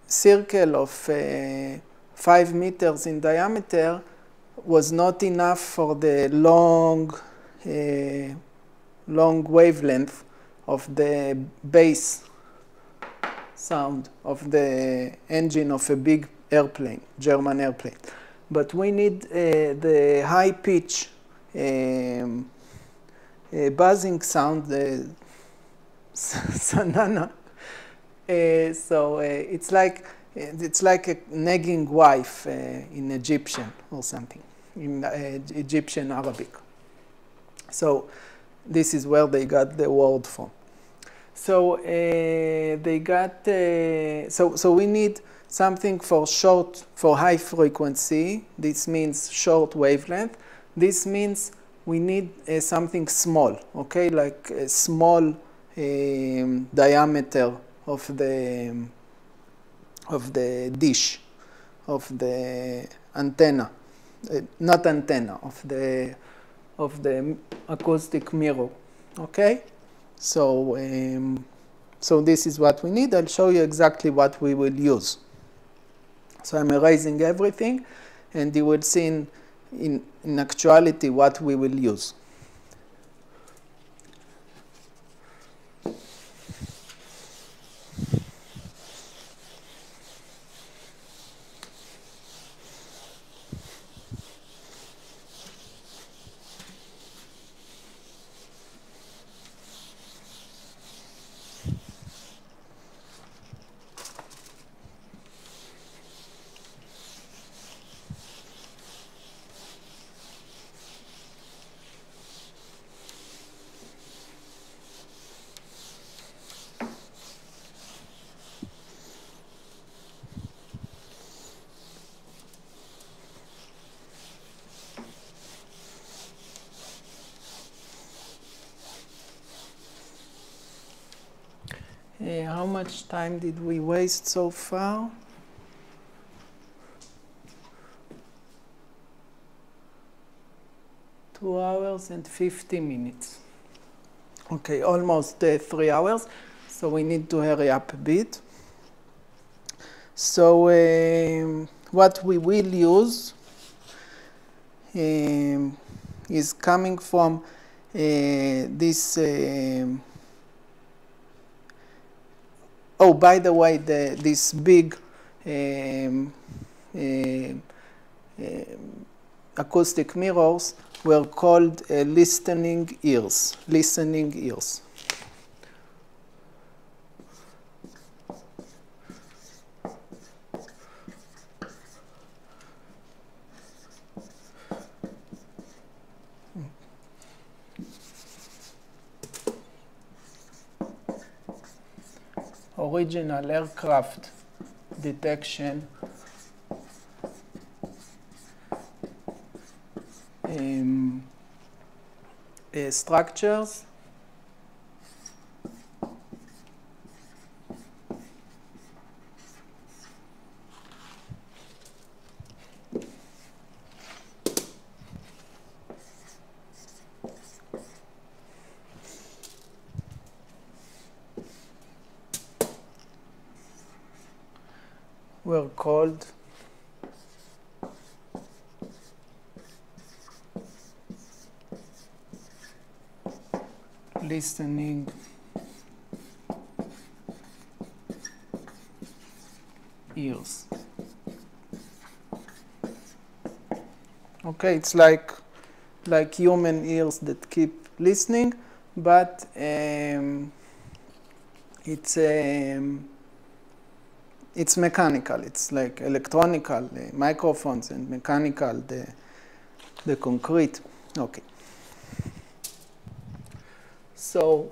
circle of 5 meters in diameter was not enough for the long wavelength of the bass sound of the engine of a big airplane, German airplane. But we need the high pitch buzzing sound, the Zanana. So it's like a nagging wife in Egyptian or something, in Egyptian Arabic. So this is where they got the word from. So they got, so we need something for high frequency. This means short wavelength. This means we need something small, okay, like a small diameter of the dish, of the antenna, not antenna, of the acoustic mirror, okay? So, so this is what we need. I'll show you exactly what we will use. So I'm erasing everything, and you will see in actuality what we will use. How much time did we waste so far? Two hours and 50 minutes. Okay, almost 3 hours, so we need to hurry up a bit. So what we will use is coming from this. Oh, by the way, this big acoustic mirrors were called listening ears. Listening ears. Original aircraft detection structures. Were called listening ears. Okay, it's like human ears that keep listening, but it's mechanical. It's like electronical microphones and mechanical the concrete. Okay. So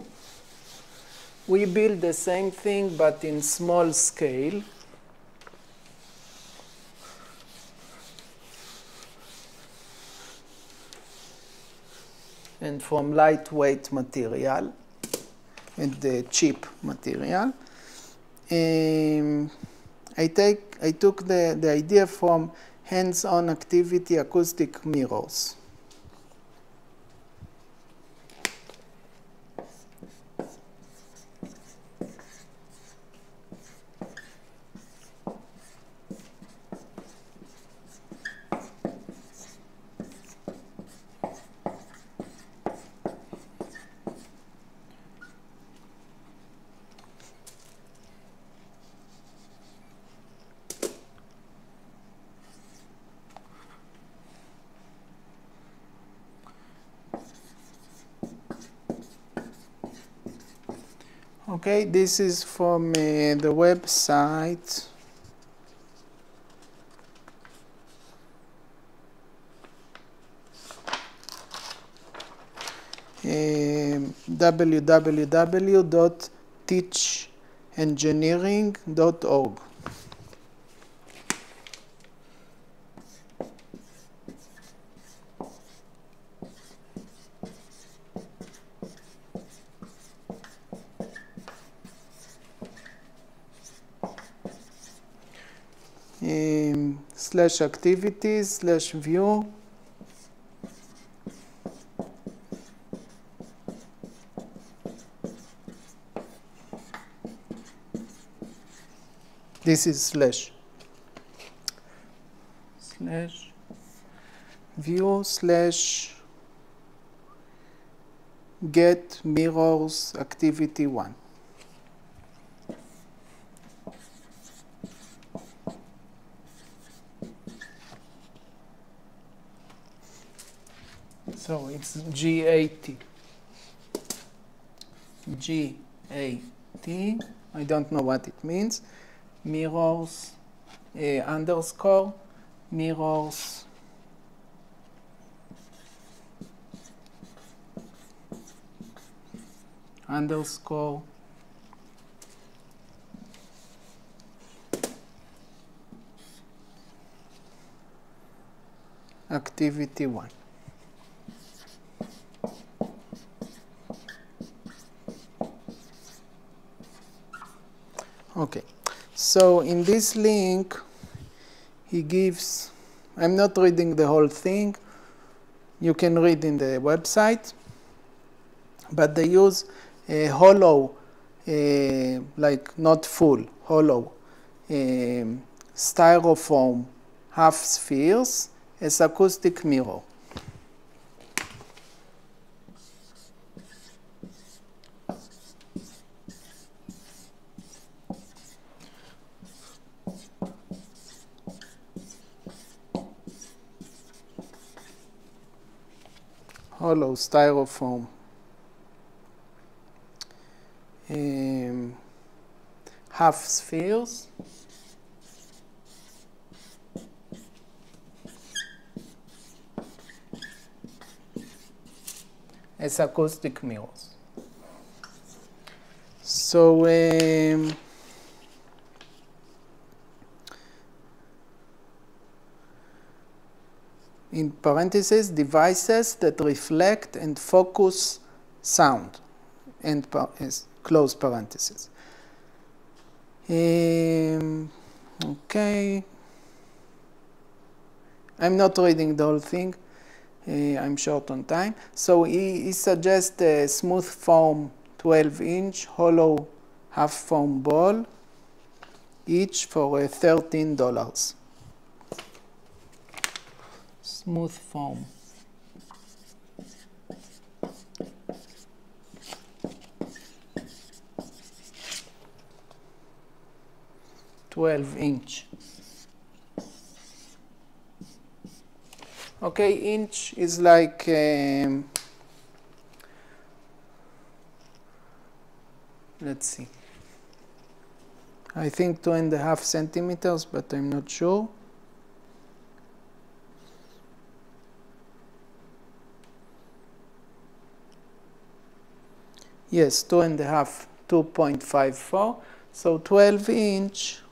we build the same thing but in small scale. And from lightweight material and the cheap material. I took the idea from hands-on activity acoustic mirrors. Okay, this is from the website. www.teachengineering.org. /activities/view. This is /view/get mirrors activity 1. So it's GAT. GAT. I don't know what it means. Mirrors underscore mirrors underscore activity 1. Okay, so in this link, he gives, I'm not reading the whole thing, you can read in the website, but they use a hollow, like not full, hollow, styrofoam half spheres as acoustic mirror. Hollow styrofoam half spheres as acoustic mirrors. So in parentheses, devices that reflect and focus sound, and close parentheses. Okay. I'm not reading the whole thing. I'm short on time. So he suggests a smooth foam 12-inch hollow half foam ball, each for $13. Smooth foam. $12-inch. Okay, inch is like let's see. I think 2.5 centimeters, but I'm not sure. Yes, 2.5, 2.54. So 12-inch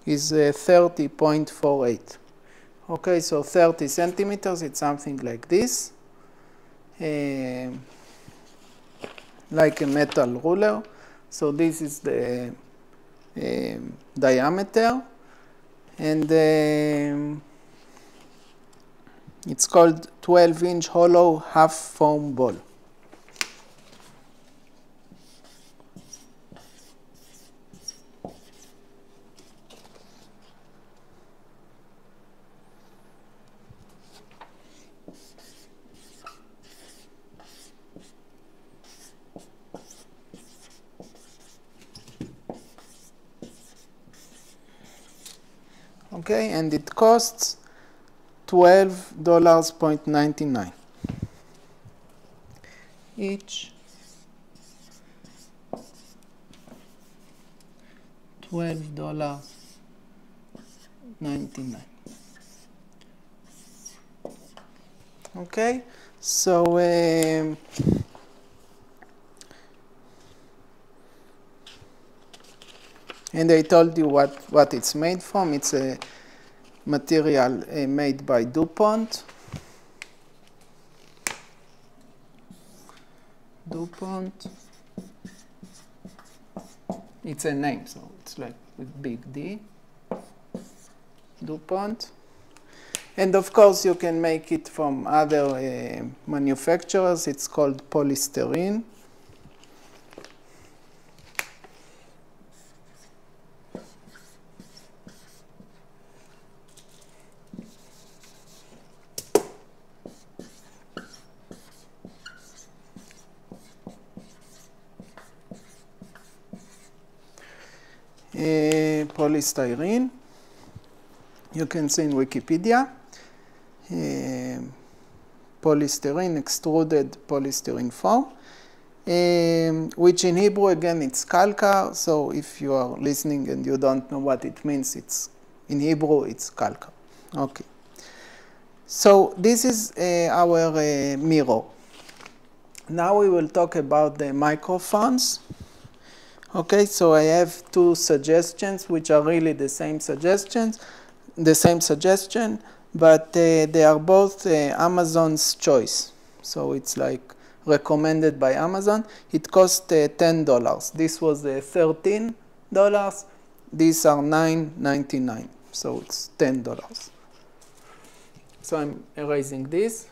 is 30.48. Okay, so 30 centimeters, it's something like this, like a metal ruler. So this is the diameter, and it's called 12-inch hollow half foam ball. Okay, and it costs $12.99 each. $12 99. Okay, so and I told you what it's made from. It's a material made by DuPont. DuPont. It's a name, so it's like with big D. DuPont. And of course, you can make it from other manufacturers. It's called polystyrene. Polystyrene. You can see in Wikipedia. Polystyrene, extruded polystyrene form, which in Hebrew, again, it's kalkar. So if you are listening and you don't know what it means, it's in Hebrew, it's kalkar. Okay. So this is our mirror. Now we will talk about the microphones. Okay, so I have two suggestions, which are really the same suggestion, but they are both Amazon's choice. So it's like recommended by Amazon. It cost $10. This was $13. These are $9.99. So it's $10. So I'm erasing this.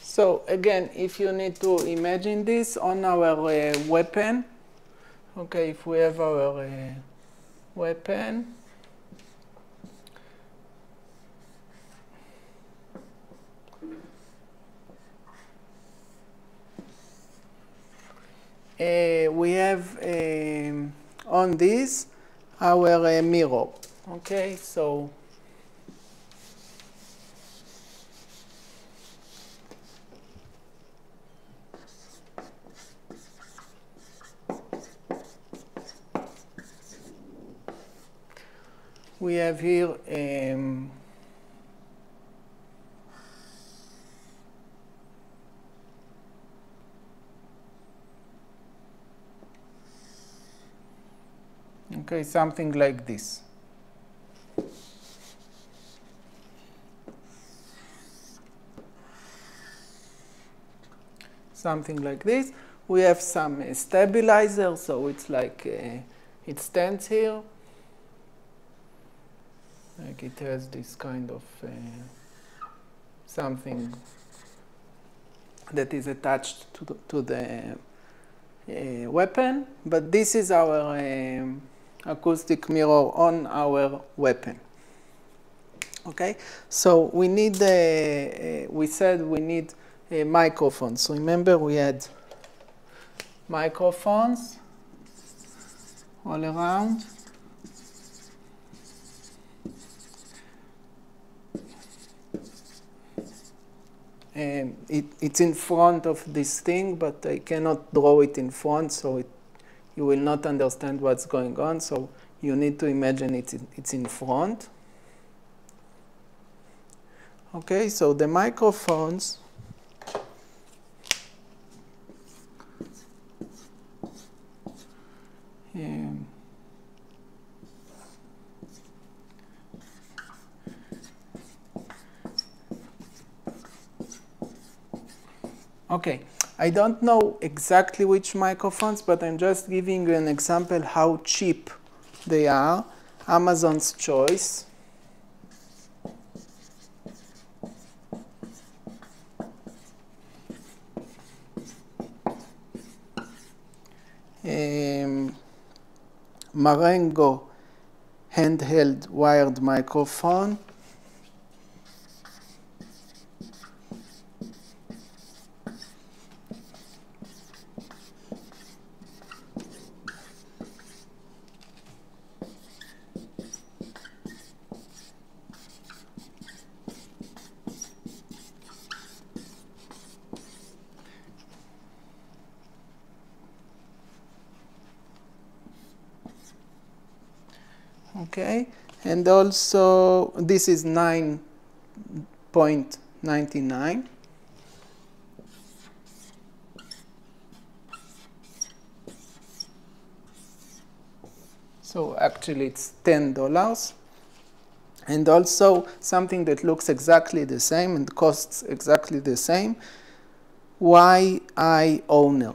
So again, if you need to imagine this on our weapon, okay, if we have our weapon, we have on this our mirror, okay, so we have here okay, something like this. Something like this. We have some stabilizer, so it's like it stands here. Like it has this kind of something that is attached to the weapon, but this is our acoustic mirror on our weapon. Okay, so we need we said we need microphones. So remember we had microphones all around. It's in front of this thing, but I cannot draw it in front, so you will not understand what's going on. So you need to imagine it's in front. Okay, so the microphones okay, I don't know exactly which microphones, but I'm just giving you an example how cheap they are. Amazon's choice. Marengo handheld wired microphone. Okay, and also this is 9.99. So actually it's $10. And also something that looks exactly the same and costs exactly the same, YI owner.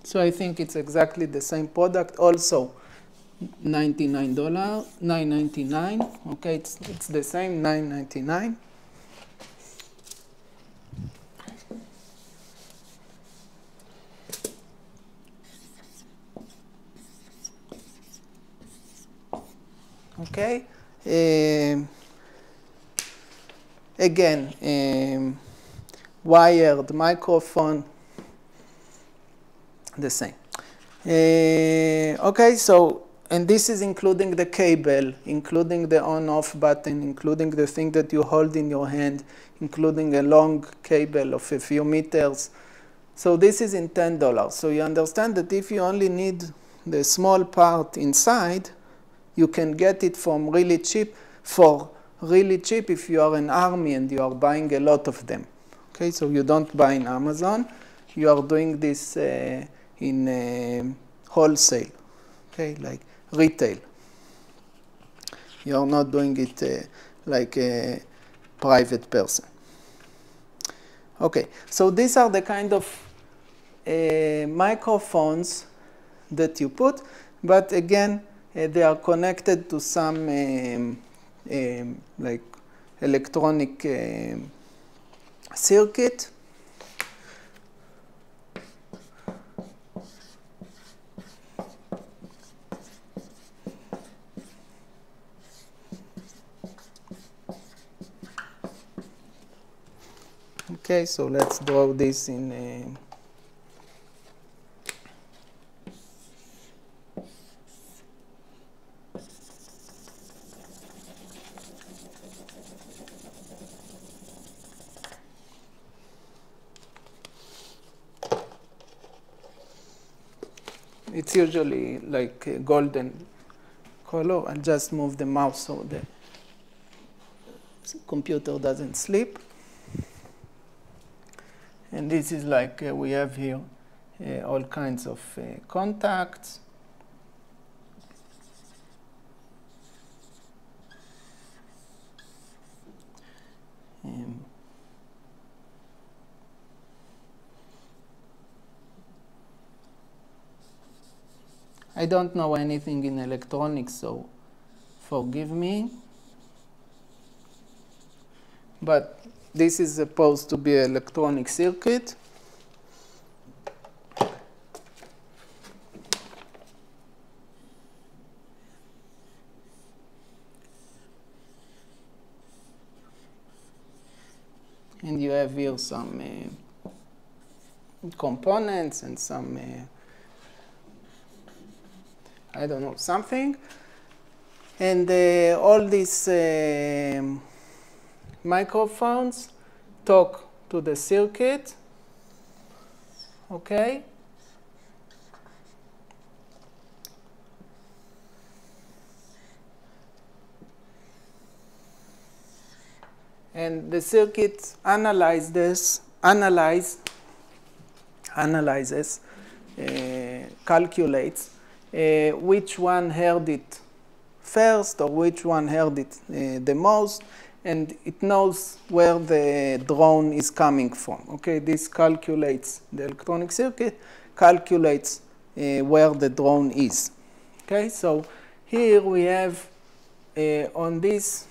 So I think it's exactly the same product. Also $99, $9.99. Okay, it's the same, $9.99. Okay. Again, wired microphone, the same. Okay, so, and this is including the cable, including the on-off button, including the thing that you hold in your hand, including a long cable of a few meters. So this is in $10. So you understand that if you only need the small part inside, you can get it from really cheap, for really cheap if you are an army and you are buying a lot of them. Okay, so you don't buy in Amazon. You are doing this in wholesale, okay, like retail. You are not doing it like a private person. Okay, so these are the kind of microphones that you put, but again, they are connected to some like electronic circuit. Okay, so let's draw this in it's usually like a golden color. I'll just move the mouse so the computer doesn't sleep. And this is like we have here all kinds of contacts. I don't know anything in electronics, so forgive me. But this is supposed to be an electronic circuit. And you have here some components and some, I don't know, something. And all these microphones talk to the circuit, okay? And the circuit analyzes, calculates which one heard it first or which one heard it the most, and it knows where the drone is coming from. Okay, this calculates, the electronic circuit calculates where the drone is. Okay, so here we have on this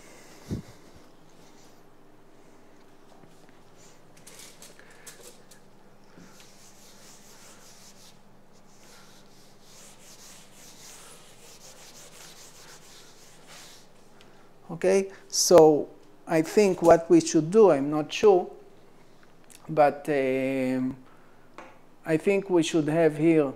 Okay, so I think what we should do, I'm not sure, but I think we should have here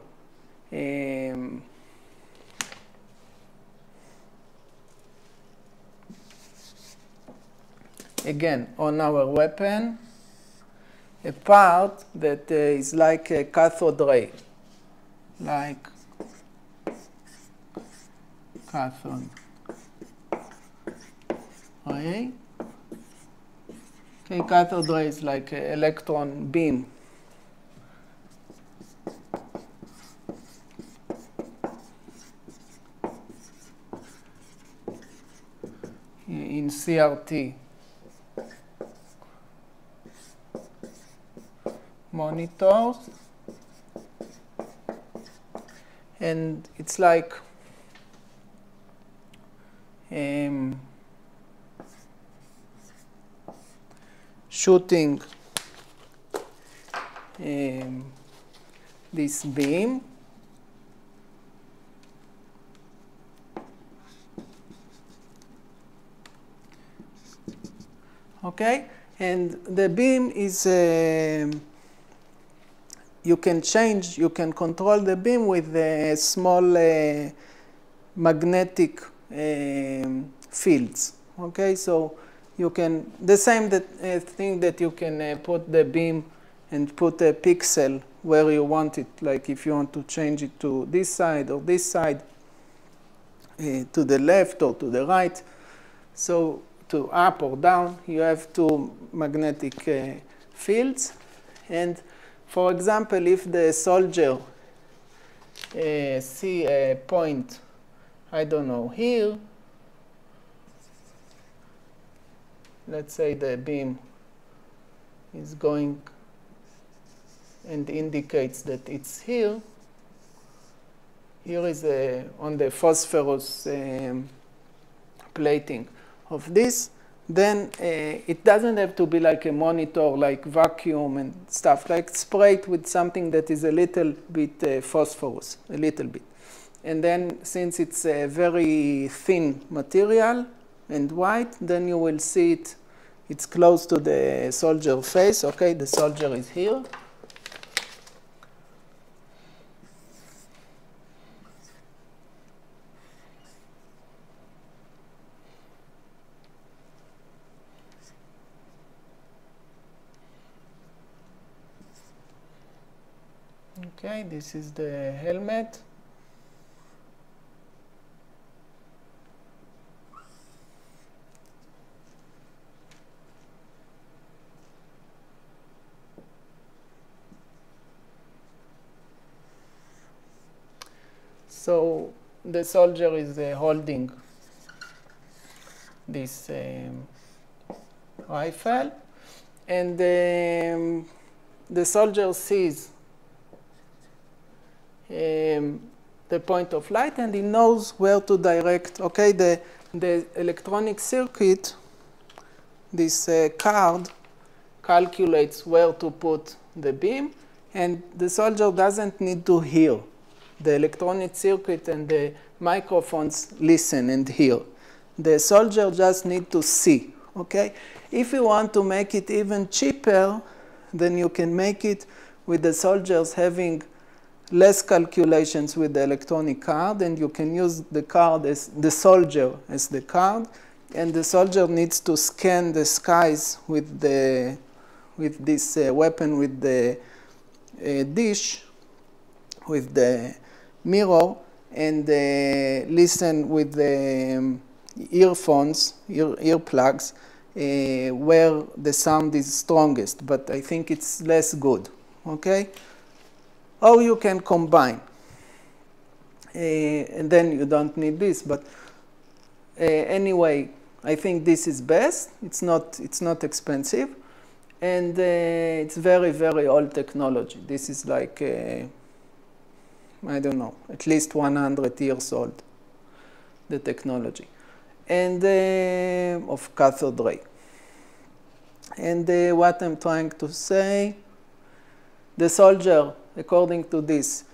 again on our weapon a part that is like a cathode ray, like cathode ray. Okay, cathode ray is like an electron beam. In CRT monitors, and it's like shooting this beam. Okay, and the beam is you can control the beam with small magnetic fields. Okay, so you can, the same thing that you can put the beam and put a pixel where you want it, like if you want to change it to this side or this side, to the left or to the right, so to up or down, you have two magnetic fields. And for example, if the soldier see a point, I don't know, here, let's say the beam is going and indicates that it's here. Here is on the phosphorus plating of this. Then it doesn't have to be like a monitor, like vacuum and stuff, like spray it with something that is a little bit phosphorus, a little bit. And then since it's a very thin material and white, then you will see it, it's close to the soldier face. Okay, the soldier is here. Okay, this is the helmet. So the soldier is holding this rifle, and the soldier sees the point of light, and he knows where to direct. Okay, the electronic circuit, this card, calculates where to put the beam, and the soldier doesn't need to hear. The electronic circuit and the microphones listen and hear. The soldier just needs to see. Okay, if you want to make it even cheaper, then you can make it with the soldiers having less calculations with the electronic card, and you can use the card as the soldier as the card, and the soldier needs to scan the skies with this weapon, with the dish, with the mirror, and listen with the earphones, earplugs, where the sound is strongest, but I think it's less good. Okay. Or you can combine, and then you don't need this. But anyway, I think this is best. It's not expensive, and it's very, very old technology. This is like I don't know, at least 100 years old, the technology, and of cathode ray. And what I'm trying to say, the soldier, according to this,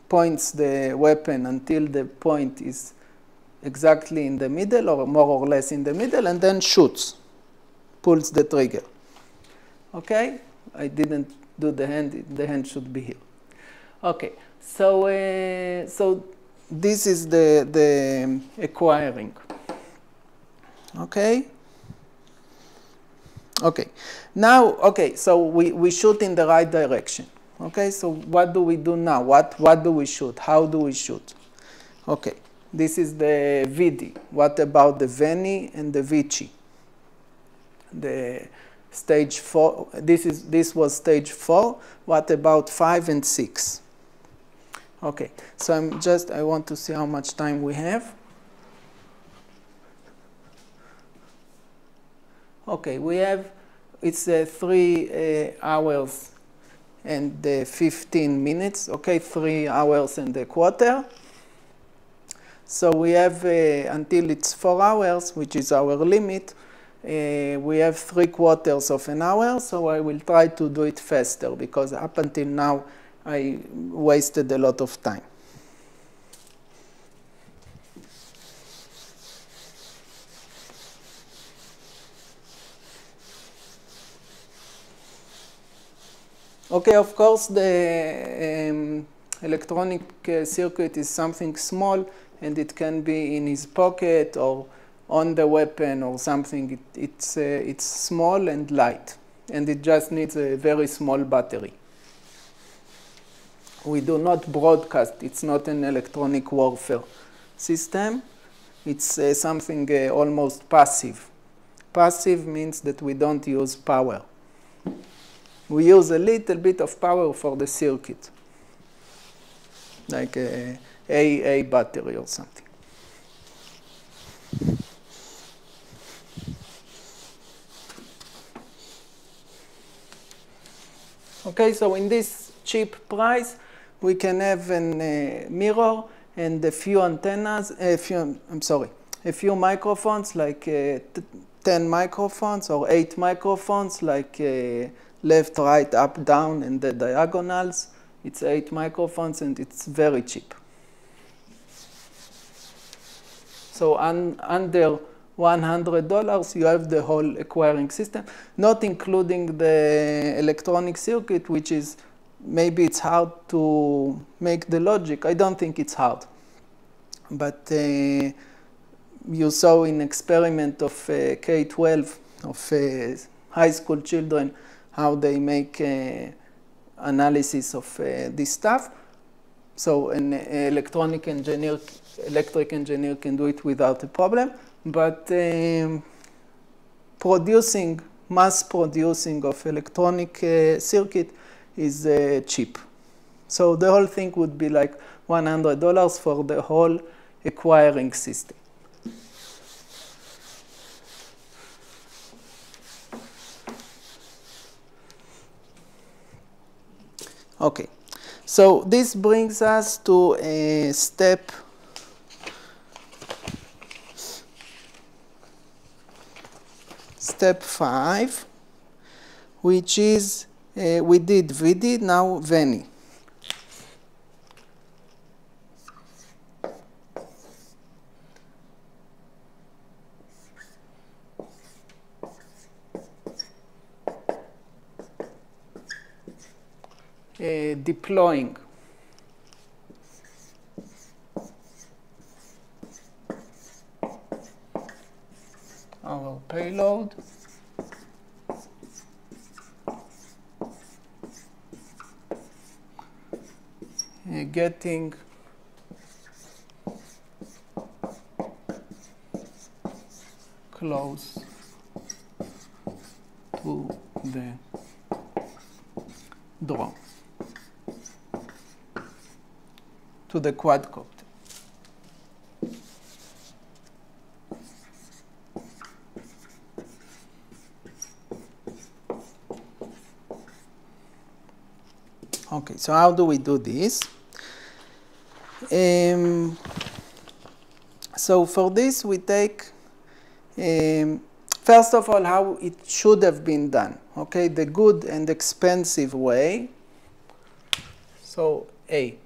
points the weapon until the point is exactly in the middle or more or less in the middle, and then shoots, pulls the trigger. Okay, I didn't do the hand should be here. Okay, so so this is the acquiring. Okay. Okay, now, okay, so we shoot in the right direction. Okay, so what do we do now? What do we shoot? How do we shoot? Okay, this is the VD. What about the VENI and the VICI? The stage 4, this was stage 4. What about 5 and 6? Okay, so I want to see how much time we have. Okay, we have, it's 3 hours and 15 minutes. Okay, 3 hours and a quarter. So we have until it's 4 hours, which is our limit. We have 3/4 of an hour, so I will try to do it faster because up until now I wasted a lot of time. Okay, of course, the electronic circuit is something small, and it can be in his pocket or on the weapon or something. It's small and light, and it just needs a very small battery. We do not broadcast. It's not an electronic warfare system. It's something almost passive. Passive means that we don't use power. We use a little bit of power for the circuit, like a AA battery or something. Okay, so in this cheap price, we can have a mirror and a few antennas, a few microphones, like 10 microphones or 8 microphones, like left, right, up, down, and the diagonals. It's 8 microphones, and it's very cheap. So under $100, you have the whole acquiring system, not including the electronic circuit, which is, maybe it's hard to make the logic. I don't think it's hard. But you saw in experiment of K-12 of high school children how they make analysis of this stuff. So an electric engineer can do it without a problem. But mass producing of electronic circuit is cheap. So the whole thing would be like $100 for the whole acquiring system. Okay, so this brings us to step 5, which is, we did VD, now VENI. Deploying. Our payload. Getting close to the drone, to the quadcopter. Okay, so how do we do this? So for this, we take, first of all, how it should have been done. Okay, the good and expensive way. So A.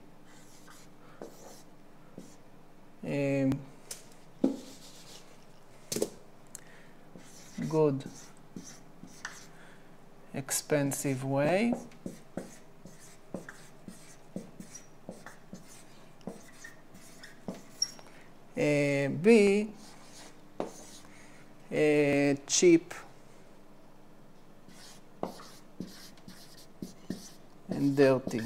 good expensive way. B, cheap and dirty.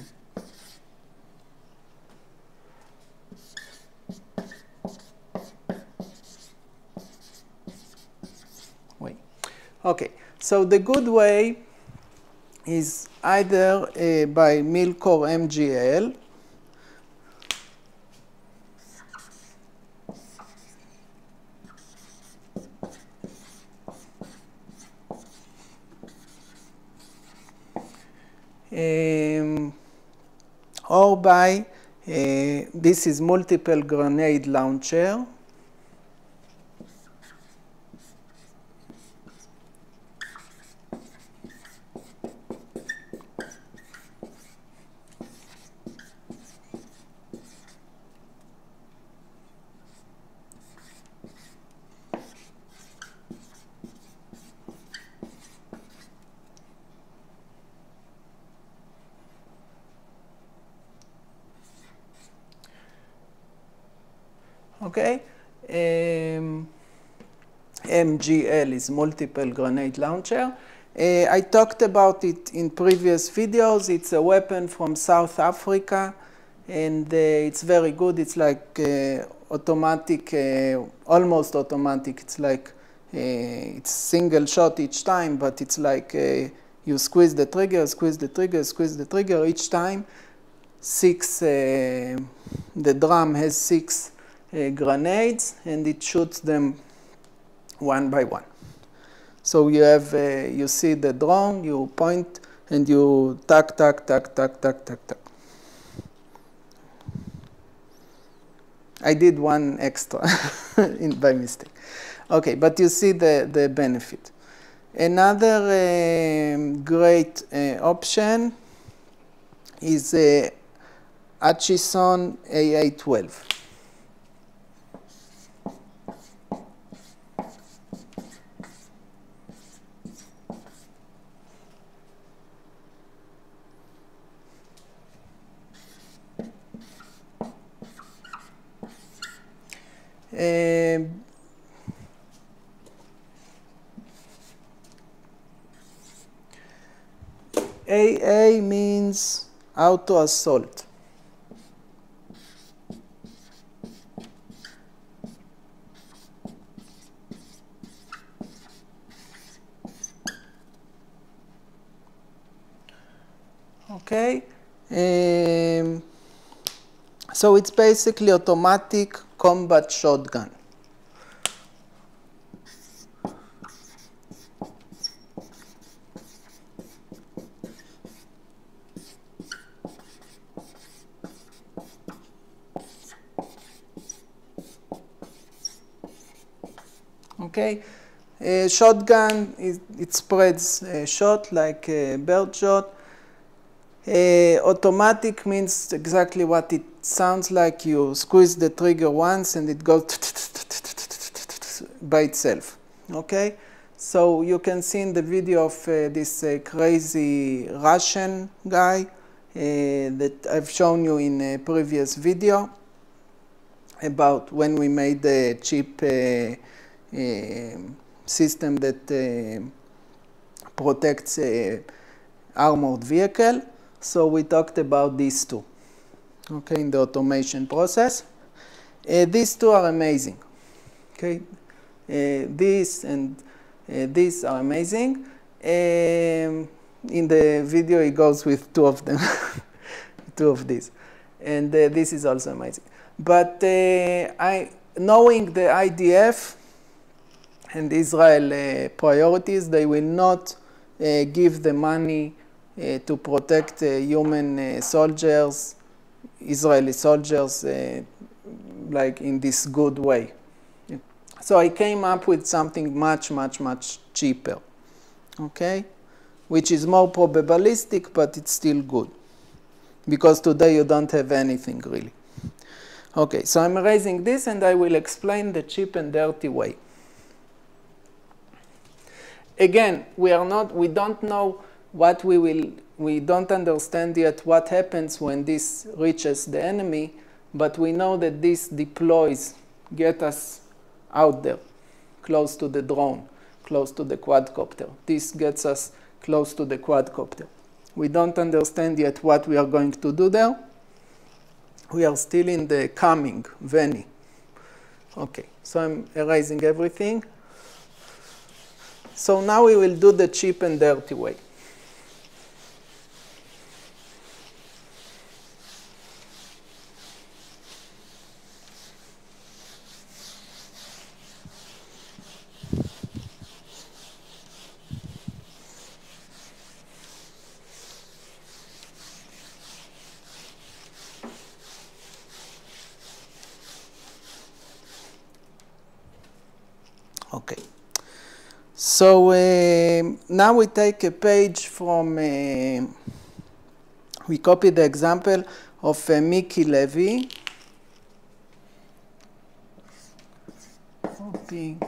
Wait. Okay, so the good way is either by Milcor MGL, or by, this is multiple grenade launcher. Okay, MGL is multiple grenade launcher. I talked about it in previous videos. It's a weapon from South Africa, and it's very good. It's like automatic, almost automatic. It's like it's single shot each time, but it's like you squeeze the trigger, squeeze the trigger, squeeze the trigger each time. The drum has 6 grenades, and it shoots them one by one. So you have, you see the drone, you point, and you tack, tack, tack, tack, tack, tack, tack. I did one extra by mistake. Okay, but you see the benefit. Another great option is Atchison AA12. AA means auto assault. Okay, so it's basically automatic combat shotgun. Okay, shotgun, it spreads shot like bird shot. Automatic means exactly what it sounds like. You squeeze the trigger once and it goes by itself. Okay, so you can see in the video of this crazy Russian guy that I've shown you in a previous video about when we made the cheap system that protects armored vehicle. So we talked about these two, okay, in the automation process. These two are amazing, okay. This and these are amazing. In the video, it goes with 2 of them, 2 of these, and this is also amazing. But knowing the IDF and Israel priorities, they will not give the money to protect human soldiers, Israeli soldiers, like in this good way. So I came up with something much, much, much cheaper, okay, which is more probabilistic, but it's still good, because today you don't have anything really. Okay, so I'm erasing this, and I will explain the cheap and dirty way. again, we don't know what we don't understand yet what happens when this reaches the enemy, but we know that this deploys, get us out there, close to the drone, close to the quadcopter. This gets us close to the quadcopter. We don't understand yet what we are going to do there. We are still in the coming, Veni. Okay, so I'm erasing everything. So now we will do the cheap and dirty way. Okay. So now we take a page from, we copy the example of Mickey Levy. Copy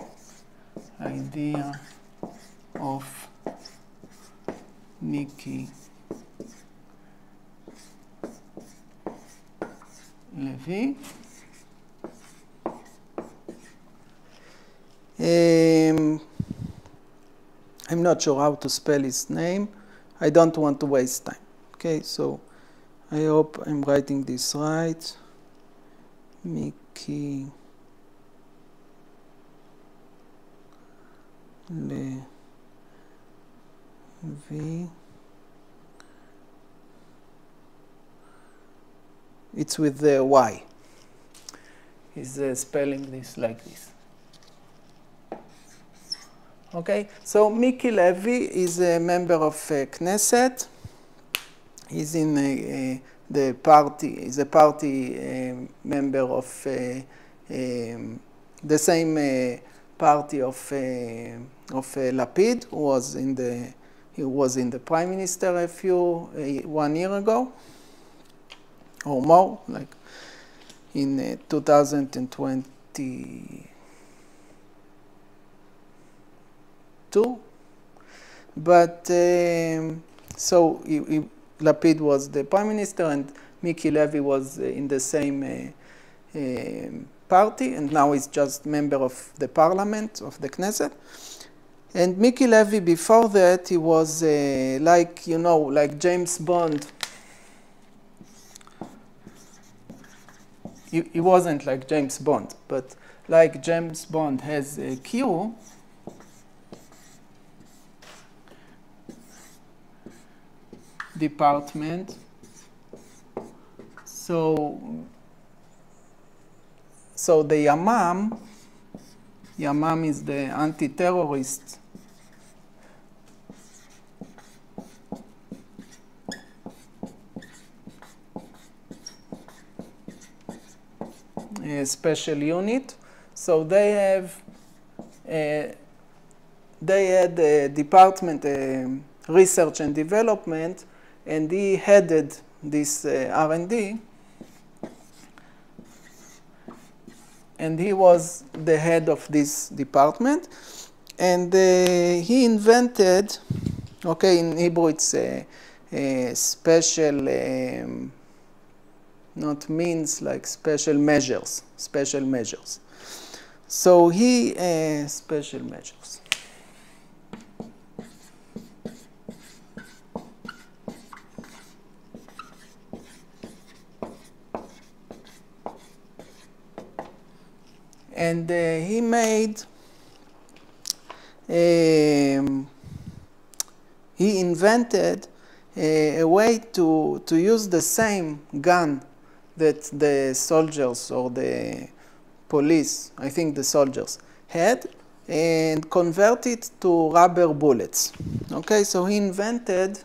idea of Mickey Levy. I'm not sure how to spell his name. I don't want to waste time. Okay, so I hope I'm writing this right. Mickey Levy. It's with the Y. He's spelling this like this. Okay, so Mickey Levy is a member of Knesset. He's in the party. He's a party member of the same party of Lapid, who was in the prime minister 1 year ago, or more, like in 2020. But so Lapid was the prime minister and Mickey Levy was in the same party, and now he's just member of the parliament of the Knesset. And Mickey Levy, before that, he was like James Bond. He wasn't like James Bond, but like James Bond has a Q. Department. So the Yamam is the anti-terrorist special unit. So they had a department, research and development, and he headed this R&D, and he was the head of this department, and he invented, okay, in Hebrew it's a special, not means, like special measures. So he, special measures. And he invented a way to use the same gun that the soldiers or the police, I think the soldiers, had, and convert it to rubber bullets. Okay, so he invented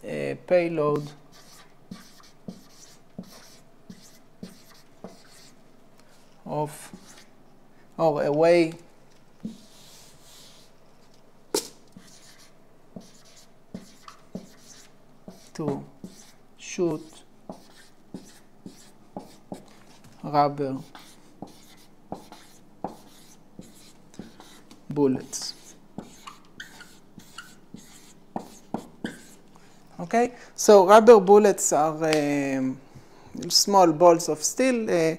a payload of, or a way to shoot rubber bullets. Okay, so rubber bullets are small balls of steel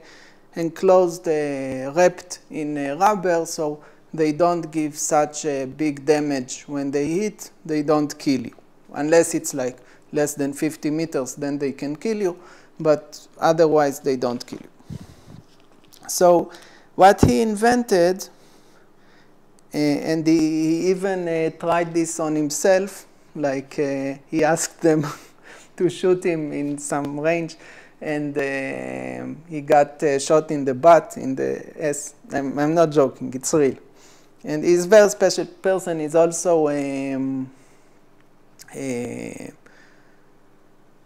enclosed, wrapped in rubber, so they don't give such big damage. When they hit, they don't kill you. Unless it's like less than 50 meters, then they can kill you, but otherwise they don't kill you. So what he invented, and he even tried this on himself, like he asked them to shoot him in some range, and he got shot in the butt, in the ass. I'm not joking, it's real. And he's a very special person. He's also,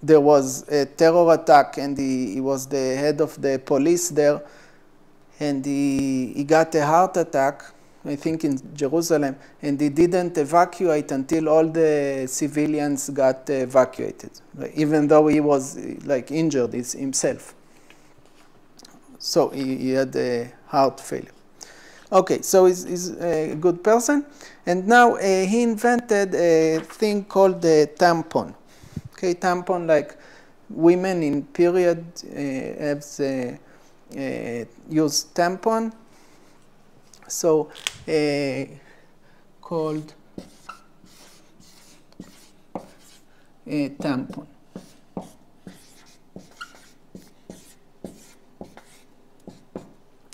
there was a terror attack, and he was the head of the police there, and he got a heart attack, I think in Jerusalem, and he didn't evacuate until all the civilians got evacuated, even though he was like injured himself. So he had a heart failure. Okay, so he's a good person. And now he invented a thing called the tampon. Okay, tampon, like women in period use tampon. So called a tampon.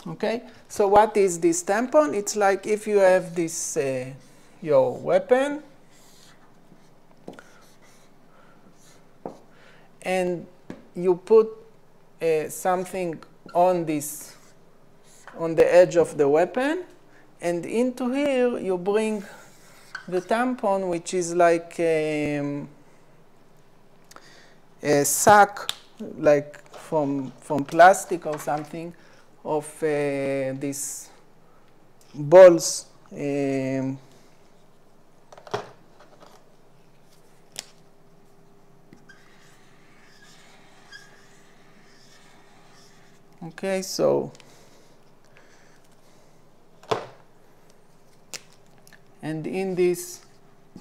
Okay, so what is this tampon? It's like if you have this, your weapon, and you put something on this, on the edge of the weapon, and into here you bring the tampon, which is like a sack, like from plastic or something, of these balls. Okay, so, and in this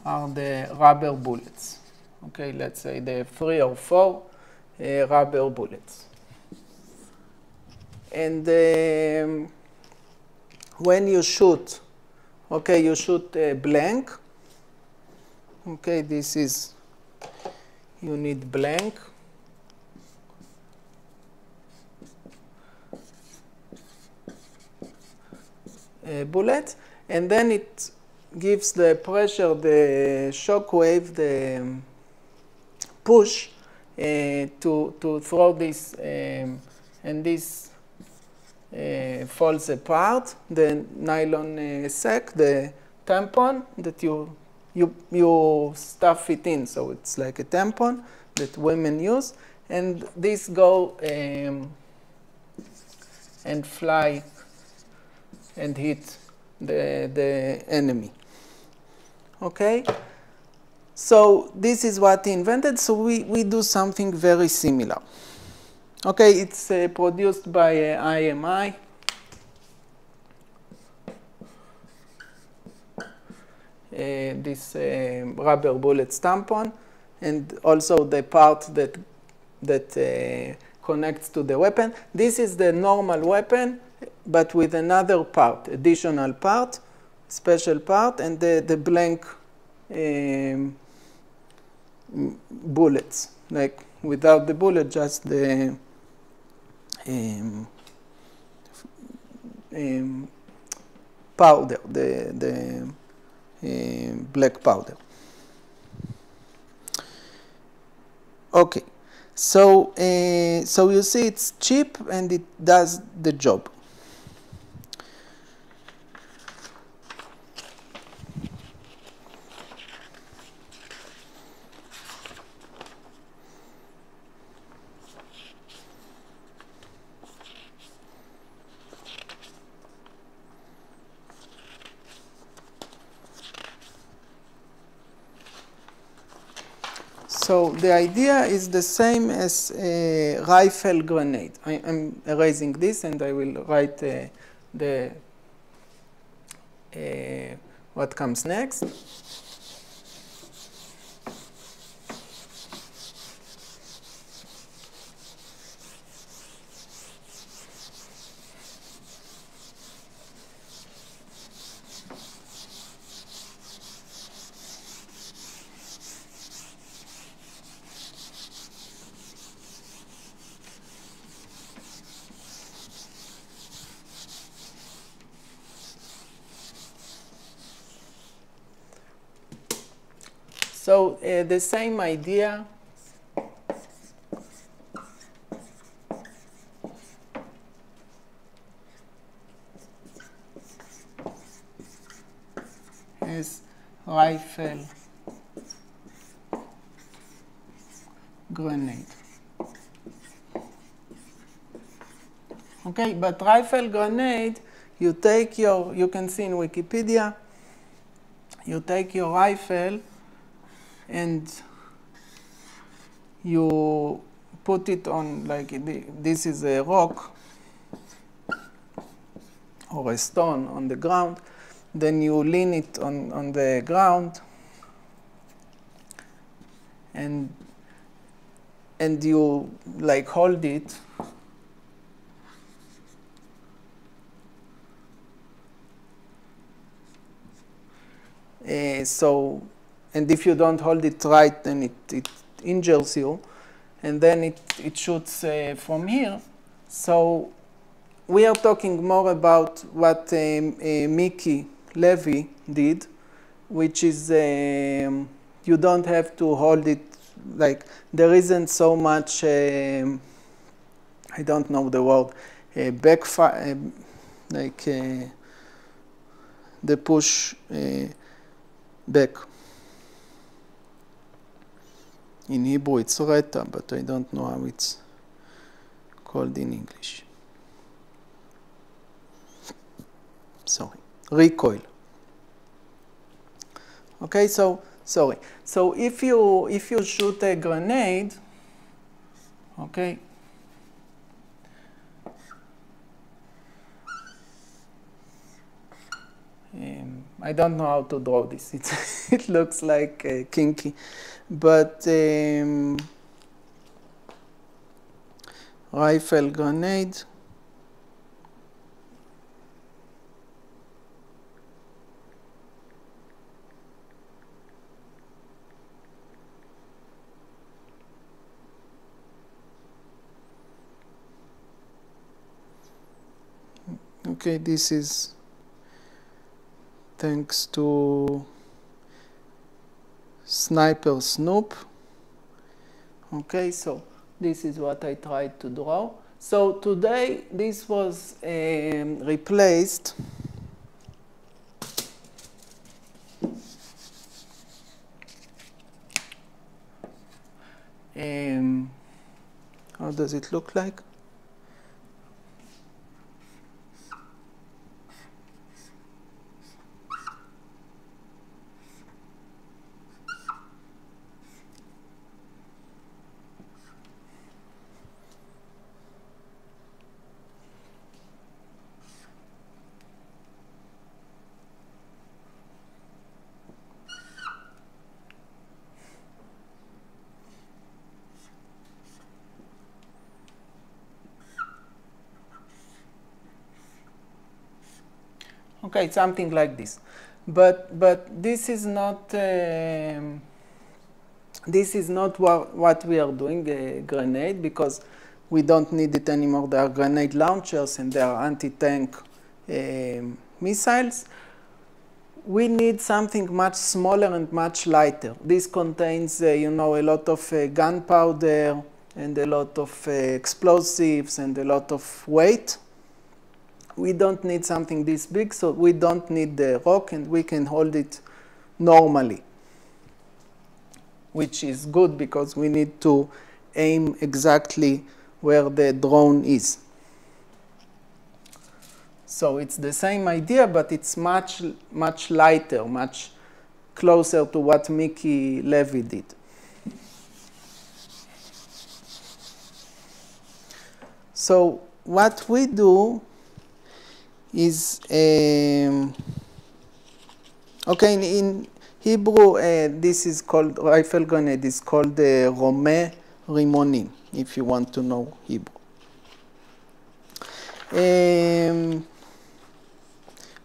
are the rubber bullets. Okay, let's say there are 3 or 4 rubber bullets. And when you shoot, okay, you shoot blank. Okay, this is, you need blank. Bullet, and then it gives the pressure, the shock wave, the push to throw this, and this falls apart, the nylon sack, the tampon that you stuff it in, so it's like a tampon that women use, and this go and fly and hit the enemy. Okay? So this is what he invented. So we do something very similar. Okay, it's produced by IMI. This rubber bullet tampon, and also the part that connects to the weapon. This is the normal weapon, but with another part, additional part, special part, and the blank bullets, like without the bullet, just the powder, the black powder. Okay, so so you see it's cheap and it does the job. So the idea is the same as a rifle grenade. I'm erasing this, and I will write what comes next. So the same idea as rifle grenade. Okay, but rifle grenade, you can see in Wikipedia, you take your rifle and you put it on, like this is a rock or a stone on the ground, then you lean it on the ground, and you like hold it, and if you don't hold it right, then it injures you, and then it shoots from here. So we are talking more about what Mickey Levy did, which is you don't have to hold it, like there isn't so much, I don't know the word, backfire, like the push back. In Hebrew it's reta, but I don't know how it's called in English. Sorry, recoil. Okay, so sorry. So if you shoot a grenade, okay, I don't know how to draw this. It looks like kinky, but rifle grenade. Okay, this is thanks to Sniper Snoop. Okay, so this is what I tried to draw. So today this was replaced how does it look like? Okay, something like this, but this is not what we are doing, a grenade, because we don't need it anymore. There are grenade launchers and there are anti-tank missiles. We need something much smaller and much lighter. This contains, you know, a lot of gunpowder and a lot of explosives and a lot of weight. We don't need something this big, so we don't need the rock, and we can hold it normally, which is good because we need to aim exactly where the drone is. So it's the same idea, but it's much lighter, much closer to what Mickey Levy did. So what we do is, okay, in Hebrew, this is called, rifle grenade is called Romeh Rimonim, if you want to know Hebrew.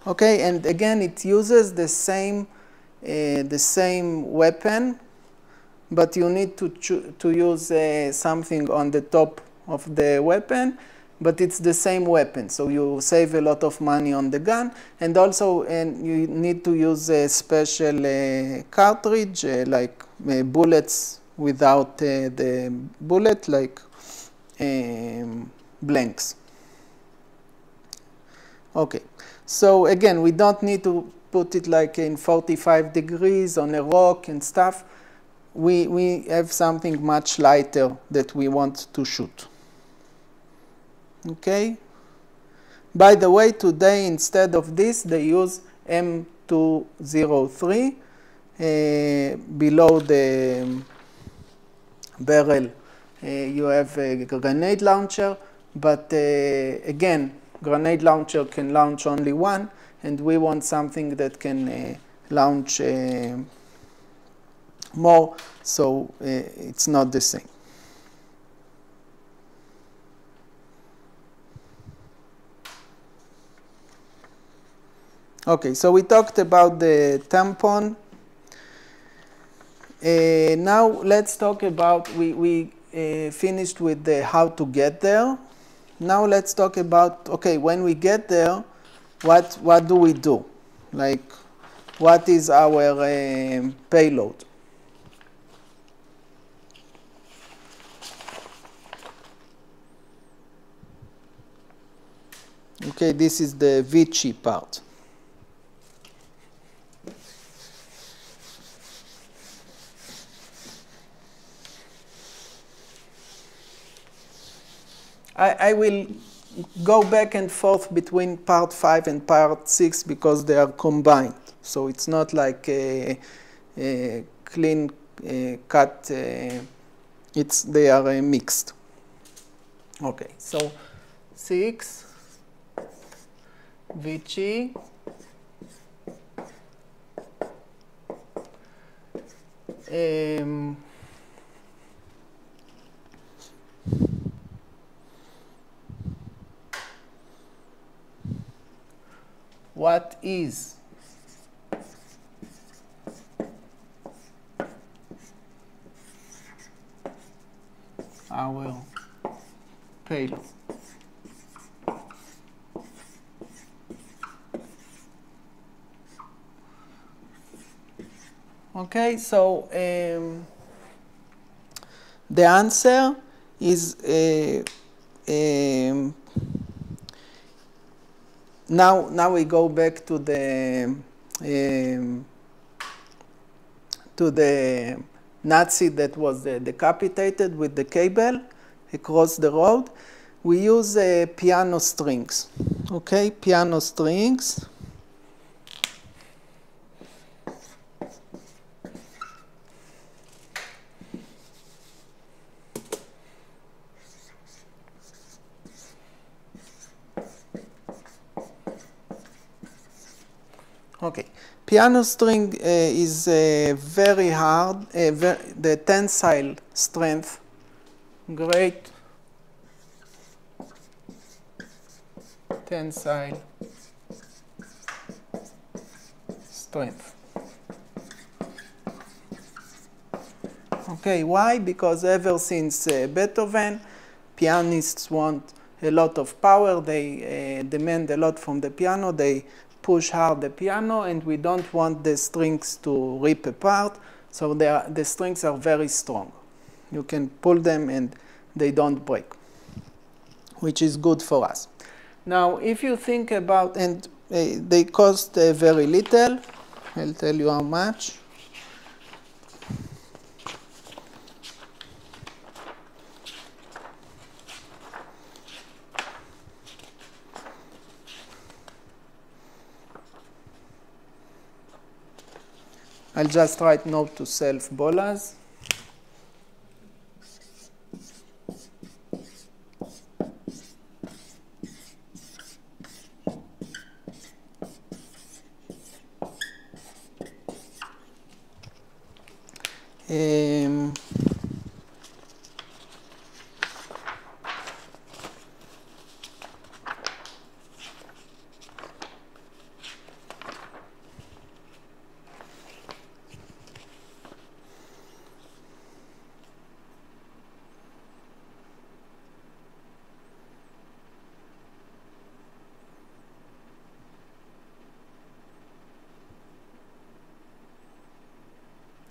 Okay, and again, it uses the same weapon, but you need to use something on the top of the weapon, but it's the same weapon, so you save a lot of money on the gun, and also you need to use a special cartridge, like bullets without the bullet, like blanks. Okay, so again, we don't need to put it like in 45 degrees on a rock and stuff. We have something much lighter that we want to shoot. Okay. By the way, today instead of this, they use M203 below the barrel. You have a grenade launcher, but again, grenade launcher can launch only one, and we want something that can launch more, so it's not the same. Okay, so we talked about the tampon. Now let's talk about, we finished with the how to get there. Now let's talk about, okay, when we get there, what do we do? Like, what is our payload? Okay, this is the Vichy part. I will go back and forth between part 5 and part 6 because they are combined. So it's not like a clean cut, they are mixed. Okay, so 6, Vichy, what is our payload? Okay, so the answer is now we go back to the Nazi that was decapitated with the cable across the road. We use piano strings. Okay, piano strings. Okay, piano string is very hard, the tensile strength, great tensile strength. Okay, why? Because ever since Beethoven, pianists want a lot of power, they demand a lot from the piano, they push hard the piano, and we don't want the strings to rip apart, so the strings are very strong. You can pull them and they don't break, which is good for us. Now, if you think about, and they cost very little, I'll tell you how much. I'll just write note to self bolas.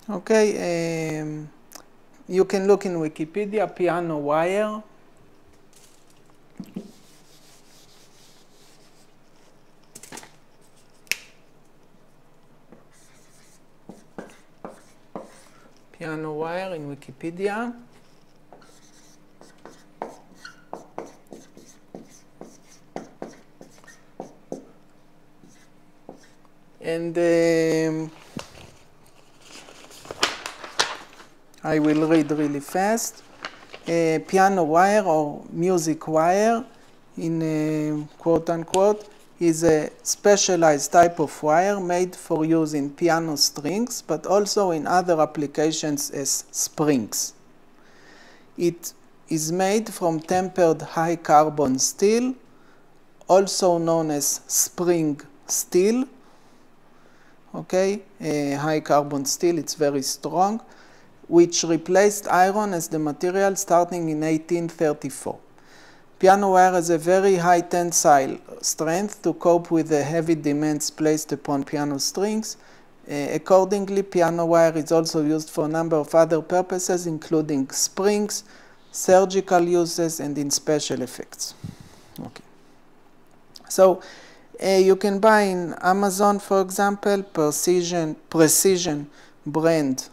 Okay, you can look in Wikipedia, piano wire. Piano wire in Wikipedia. And I will read really fast. Piano wire or music wire, in quote unquote, is a specialized type of wire made for use in piano strings, but also in other applications as springs. It is made from tempered high carbon steel, also known as spring steel. Okay, high carbon steel, it's very strong, which replaced iron as the material starting in 1834. Piano wire has a very high tensile strength to cope with the heavy demands placed upon piano strings. Accordingly, piano wire is also used for a number of other purposes, including springs, surgical uses, and in special effects. Okay. So you can buy in Amazon, for example, precision brand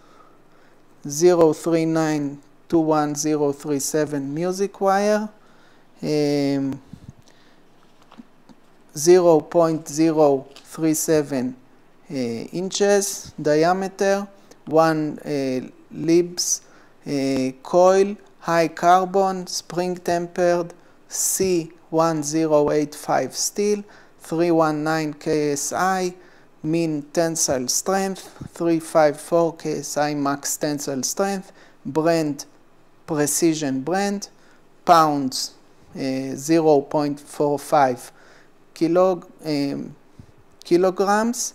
0392137 music wire, 0.037 inches diameter, 1 Libs coil, high carbon, spring tempered, C1085 steel, 319 KSI, mean tensile strength, 354 KSI max tensile strength, brand, precision brand, pounds, 0.45 kilograms.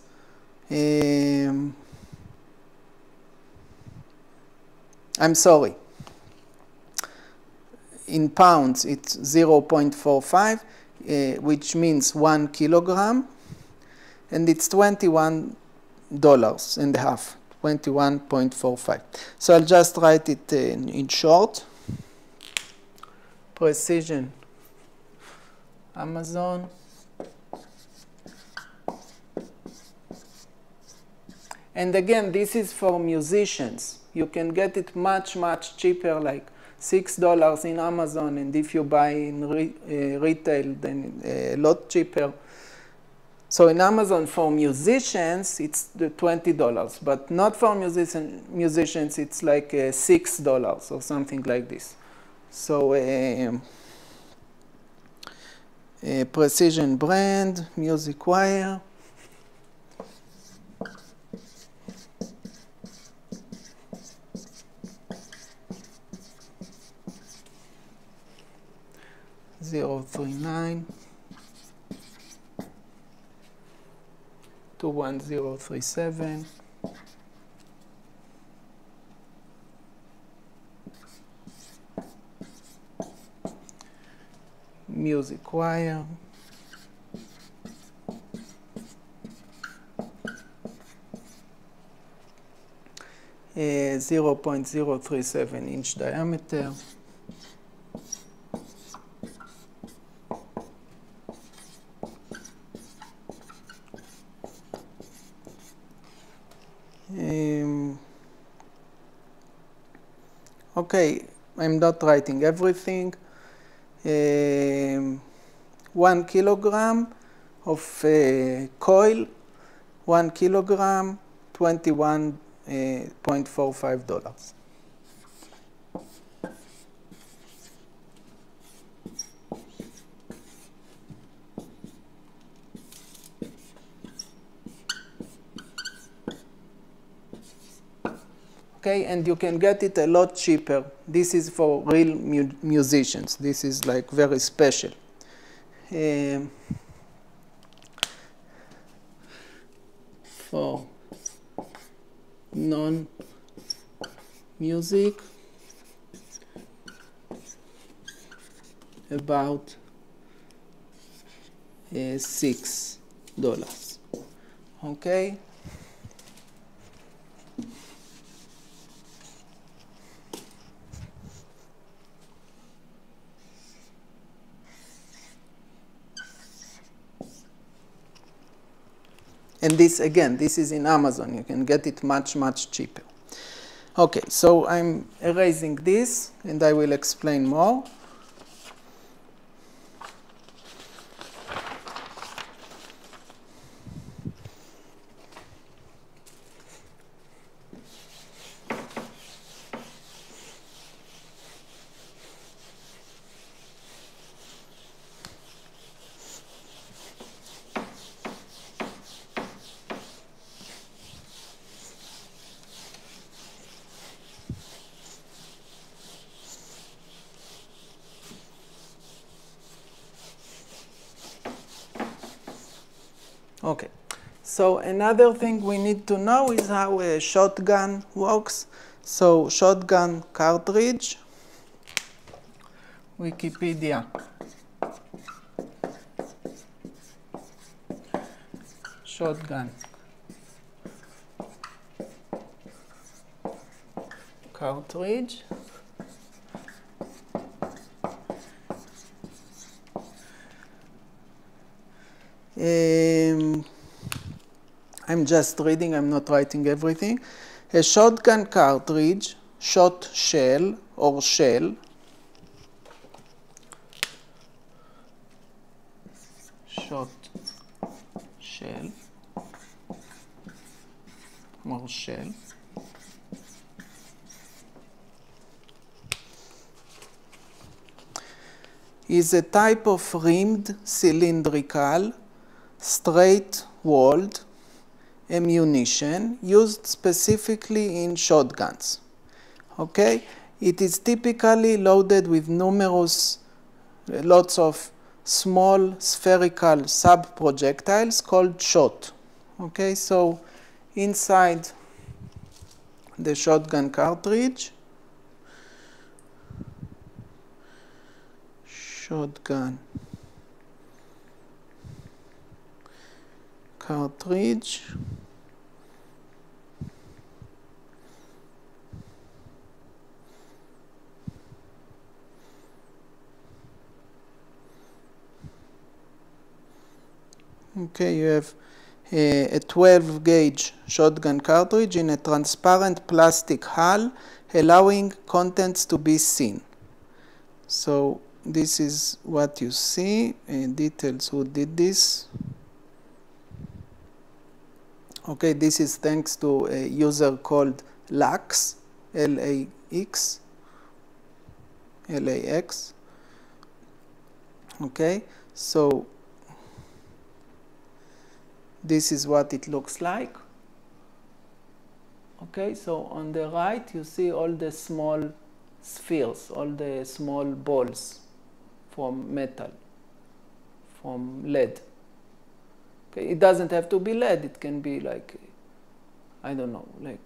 I'm sorry. In pounds, it's 0.45, which means 1 kilogram. And it's $21.50, 21.45. So I'll just write it in short. Precision, Amazon. And again, this is for musicians. You can get it much, much cheaper, like $6 in Amazon. And if you buy in retail, then a lot cheaper. So in Amazon for musicians, it's the $20, but not for musicians, it's like $6 or something like this. So precision brand, music wire. (039) 21037. Music wire. A 0.037 inch diameter. Okay, I'm not writing everything. 1 kilogram of coil, 1 kilogram, $21.45. Okay, and you can get it a lot cheaper. This is for real musicians. This is like very special. For non-music, about $6. Okay. And this, again, this is in Amazon. You can get it much, much cheaper. Okay, so I'm erasing this, and I will explain more. Okay, so another thing we need to know is how a shotgun works. So shotgun cartridge, Wikipedia. Shotgun cartridge. I'm just reading, I'm not writing everything. A shotgun cartridge, shot shell or shell, shot shell or shell, is a type of rimmed cylindrical straight-walled ammunition used specifically in shotguns. Okay, it is typically loaded with lots of small spherical sub-projectiles called shot. Okay, so inside the shotgun cartridge, shotgun cartridge, okay, you have a 12-gauge shotgun cartridge in a transparent plastic hull, allowing contents to be seen. So this is what you see. Details who did this. Okay, this is thanks to a user called Lax, L-A-X. Okay, so this is what it looks like. Okay, so on the right you see all the small spheres, all the small balls from metal, from lead. Okay, it doesn't have to be lead, it can be like, I don't know, like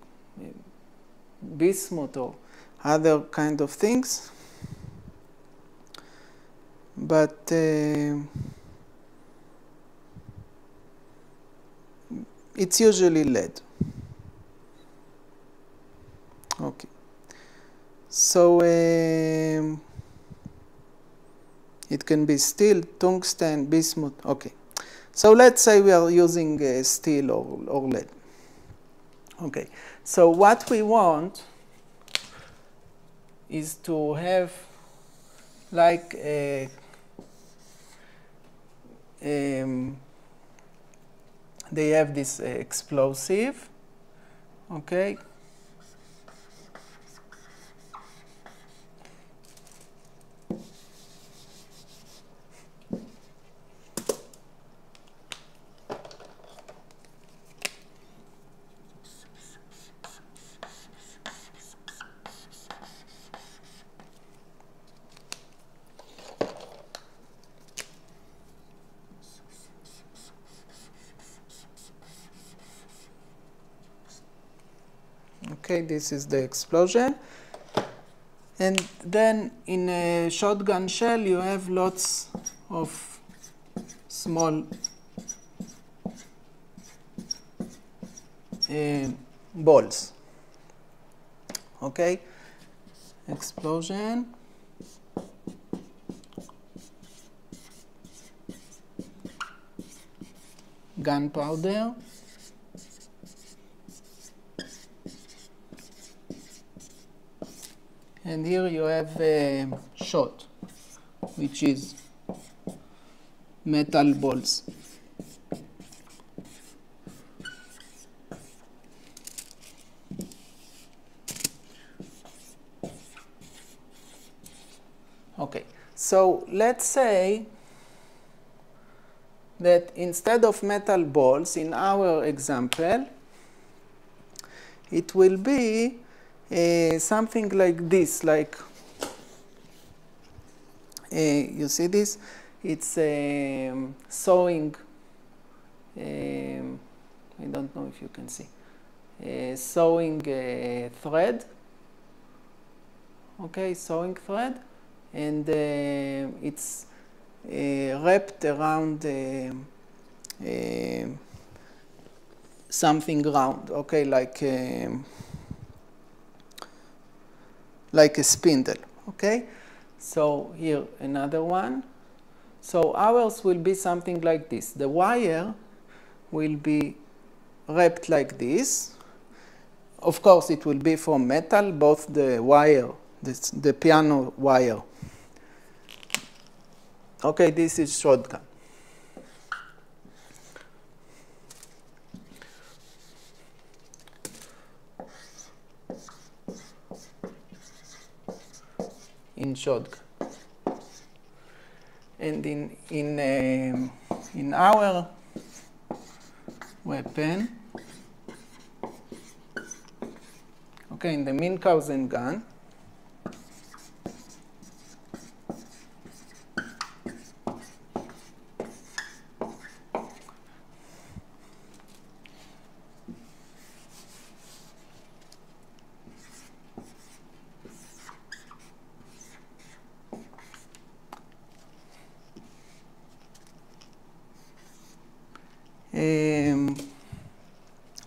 bismuth or other kind of things. But it's usually lead. Okay. So it can be steel, tungsten, bismuth. Okay. So let's say we are using steel or lead. Okay. So what we want is to have like they have this explosive. Okay. Okay, this is the explosion. And then in a shotgun shell, you have lots of small balls. Okay, explosion. Gunpowder. And here you have a shot, which is metal balls. Okay, so let's say that instead of metal balls, in our example, it will be something like this, like, you see this? It's a sewing, I don't know if you can see, sewing thread, okay, sewing thread, and it's wrapped around something round, okay, like a spindle, okay? So here another one. So ours will be something like this. The wire will be wrapped like this. Of course, it will be from metal, both the wire, the piano wire. Okay, this is shotgun. In shotgun. And in our weapon, okay, in the Munchausen gun,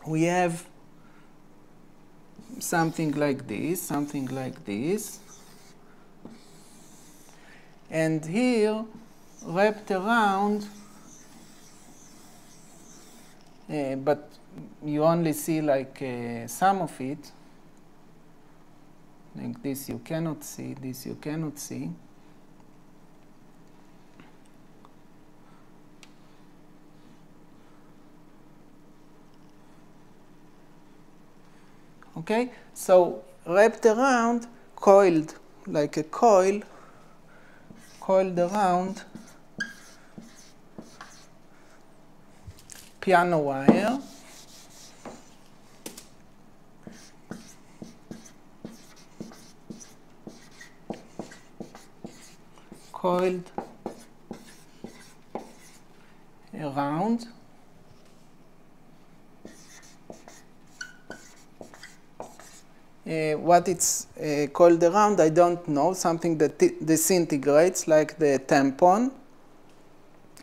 we have something like this, and here wrapped around, but you only see like some of it, like this you cannot see, this you cannot see. Okay, so wrapped around, coiled, like a coil, coiled around piano wire, coiled around what it's called around, I don't know, something that disintegrates like the tampon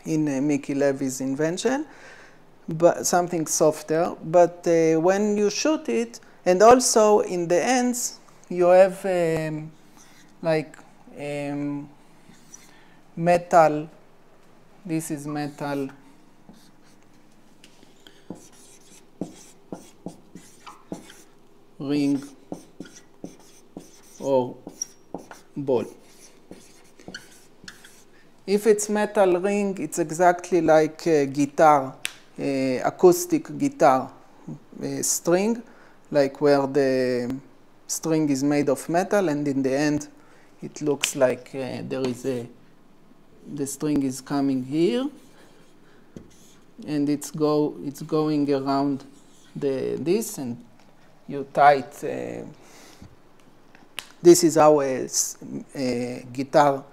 in Mickey Levy's invention, but something softer. But when you shoot it, and also in the ends, you have like metal, this is metal ring or ball. If it's metal ring, it's exactly like a guitar, acoustic guitar string, like where the string is made of metal, and in the end it looks like there is the string is coming here, and it's going around this, and you tie it. This is how a guitar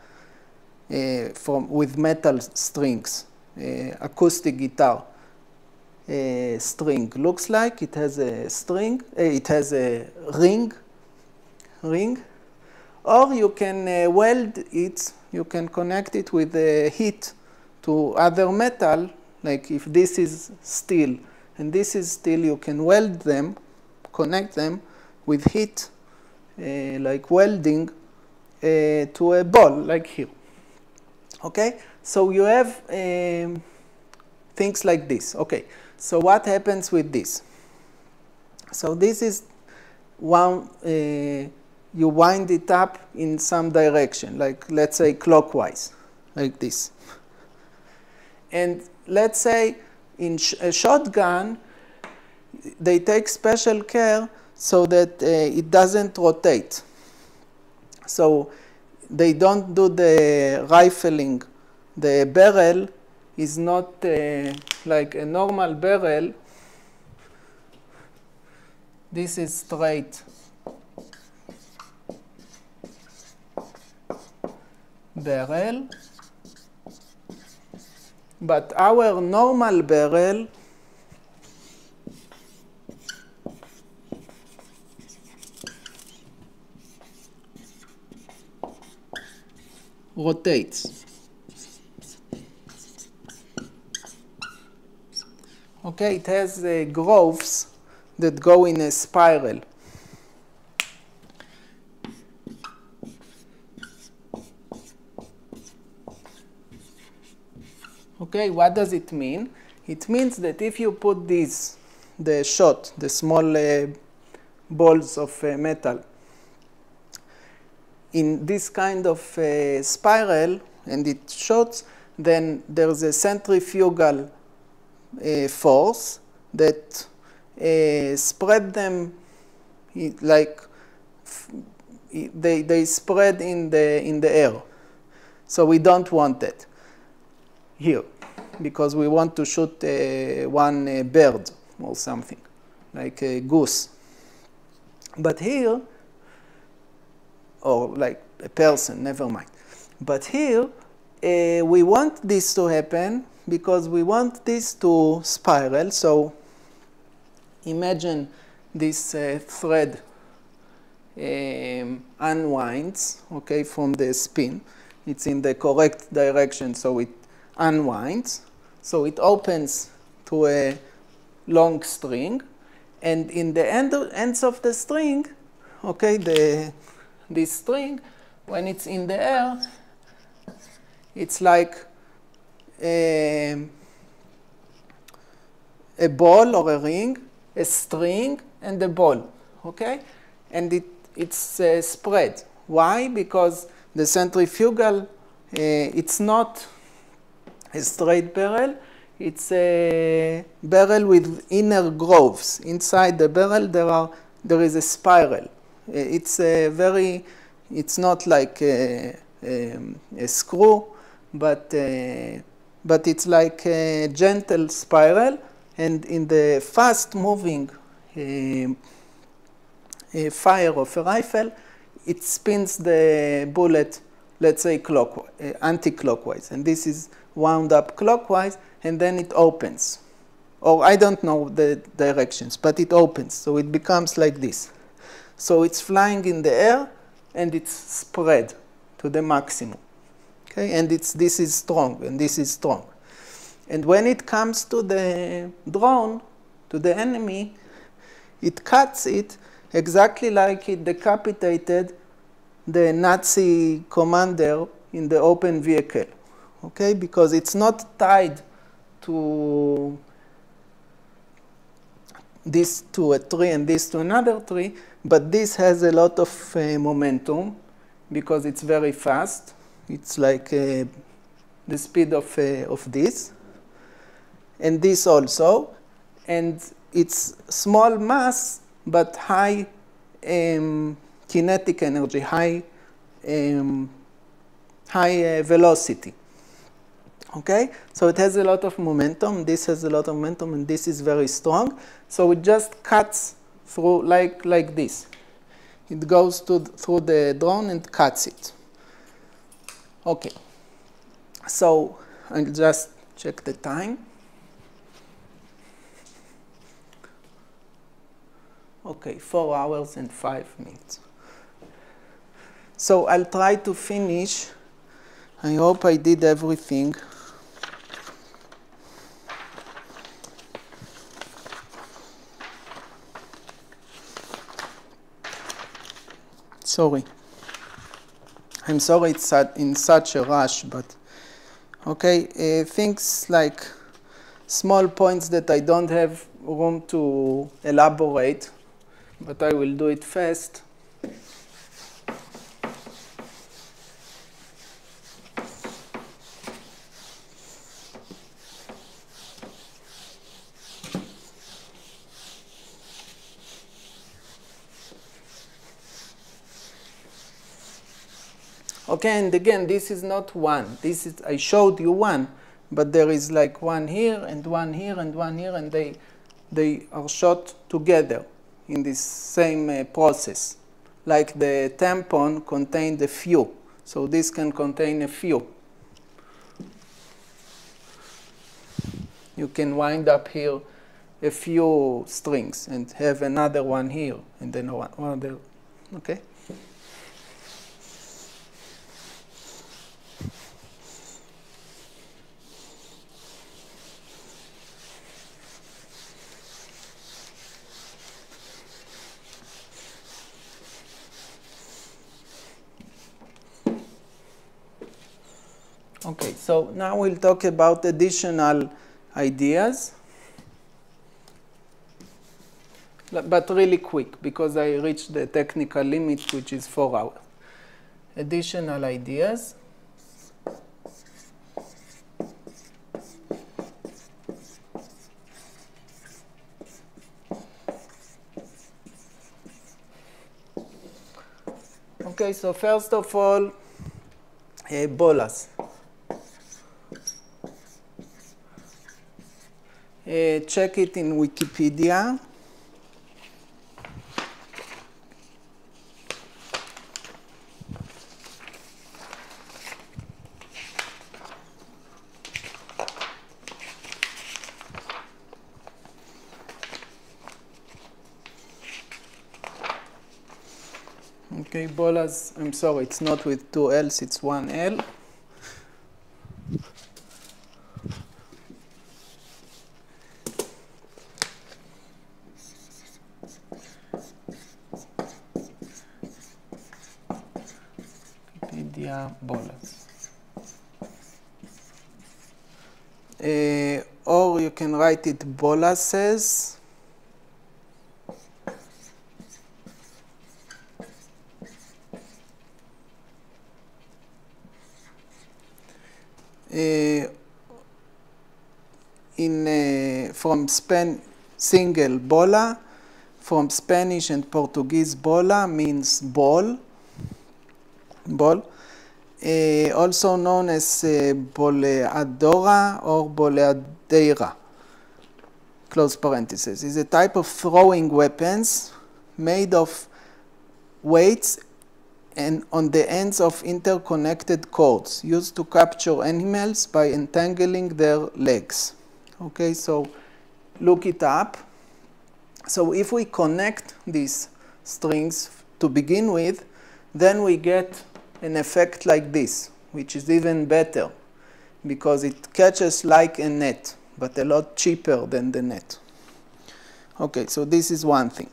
with metal strings, acoustic guitar string looks like. It has a string, it has a ring, or you can weld it, you can connect it with heat to other metal, like if this is steel and this is steel, you can weld them, connect them with heat, like welding, to a ball, like here. Okay, so you have things like this. Okay, so what happens with this? So this is one, you wind it up in some direction, like let's say clockwise, like this. And let's say in a shotgun, they take special care so that it doesn't rotate. So they don't do the rifling. The barrel is not like a normal barrel. This is straight barrel. But our normal barrel rotates. Okay, it has grooves that go in a spiral. Okay, what does it mean? It means that if you put these, the shot, the small balls of metal, in this kind of spiral and it shoots, then there's a centrifugal force that spread them, like they spread in the air. So we don't want that here, because we want to shoot one bird or something, like a goose. But here, or like a person, never mind. But here, we want this to happen because we want this to spiral. So imagine this thread unwinds, okay, from the spin. It's in the correct direction, so it unwinds. So it opens to a long string. And in the ends of the string, okay, this string, when it's in the air, it's like a ball or a ring, a string, and a ball, okay? And it's spread. Why? Because the centrifugal, it's not a straight barrel. It's a barrel with inner grooves. Inside the barrel, there is a spiral. It's it's not like a screw, but it's like a gentle spiral. And in the fast-moving fire of a rifle, it spins the bullet, let's say, anti-clockwise. And this is wound up clockwise, and then it opens. Or I don't know the directions, but it opens. So it becomes like this. So it's flying in the air, and it's spread to the maximum. Okay? And this is strong, and this is strong. And when it comes to the drone, to the enemy, it cuts it exactly like it decapitated the Nazi commander in the open vehicle. Okay? Because it's not tied to this to a tree and this to another tree, but this has a lot of momentum because it's very fast. It's like the speed of this. And this also. And it's small mass, but high kinetic energy, high velocity. Okay? So it has a lot of momentum. This has a lot of momentum, and this is very strong. So it just cuts through like this. It goes through the drone and cuts it. Okay. So I'll just check the time. Okay, 4 hours and 5 minutes. So I'll try to finish. I hope I did everything. Sorry. I'm sorry it's in such a rush, but okay, things like small points that I don't have room to elaborate, but I will do it fast. Okay, and again, this is not one. This is, I showed you one, but there is like one here and one here and one here, and they are shot together in this same process. Like the tampon contained a few, so this can contain a few. You can wind up here a few strings and have another one here, and then one there. Okay? Okay, so now we'll talk about additional ideas, but really quick, because I reached the technical limit, which is 4 hours. Additional ideas. Okay, so first of all, bolas. Check it in Wikipedia. Okay, bolas, I'm sorry, it's not with 2 L's, it's 1 L. Bolas. Or you can write it bolases. From single bola, from Spanish and Portuguese bola means ball. Also known as boleadora or boleadeira, close parentheses, is a type of throwing weapons made of weights and on the ends of interconnected cords used to capture animals by entangling their legs. Okay, so look it up. So if we connect these strings to begin with, then we get an effect like this, which is even better because it catches like a net, but a lot cheaper than the net. Okay, so this is one thing.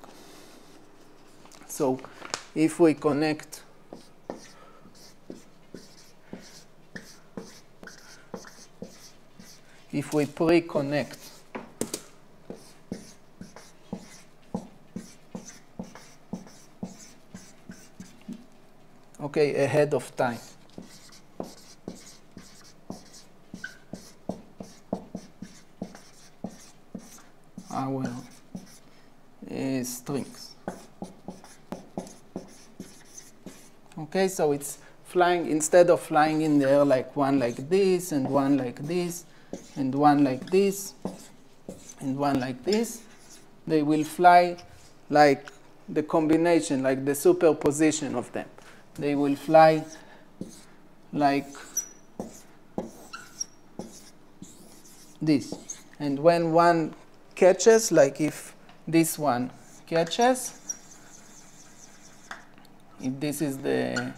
So if we connect if we pre-connect okay, ahead of time. Our strings. Okay, so it's flying, instead of flying in the air like one like this, and one like this, and one like this, and one like this, they will fly like the combination, like the superposition of them. They will fly like this. And when one catches, like if this one catches, if this is the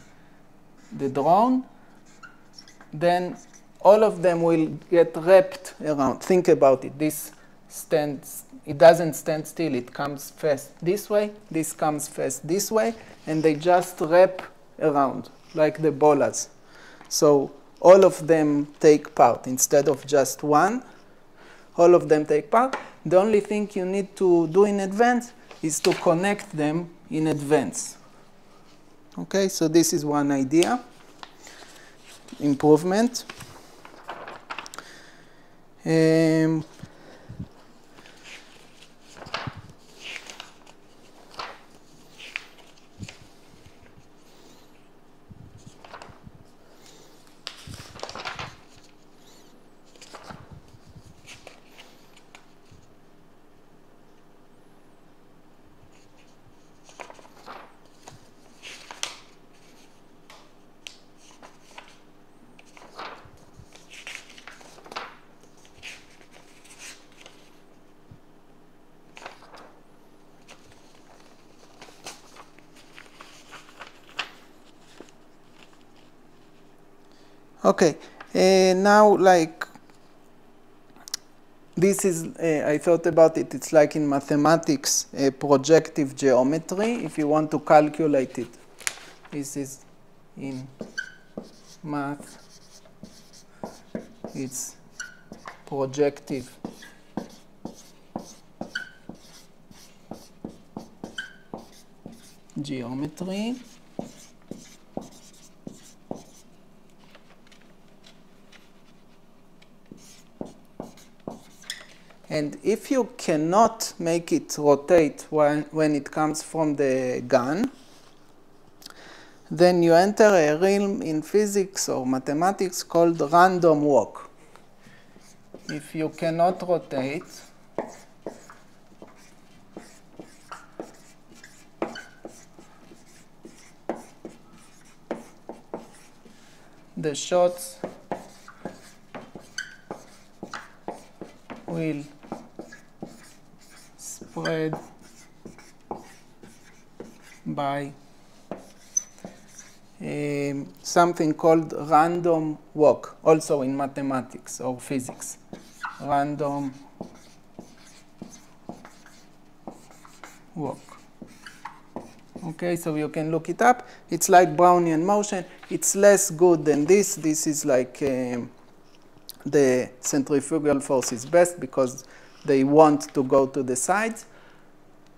drone, then all of them will get wrapped around. Think about it. This stands, it doesn't stand still. It comes fast this way. This comes fast this way. And they just wrap around like the bolas. So all of them take part instead of just one. All of them take part. The only thing you need to do in advance is to connect them in advance. Okay, so this is one idea. Improvement. Okay, now like this is, I thought about it, it's like in mathematics, projective geometry. If you want to calculate it, this is in math, it's projective geometry. And if you cannot make it rotate when it comes from the gun, then you enter a realm in physics or mathematics called random walk. If you cannot rotate, the shots will spread by something called random walk, also in mathematics or physics. Random walk. Okay, so you can look it up. It's like Brownian motion. It's less good than this. This is like the centrifugal force is best because they want to go to the sides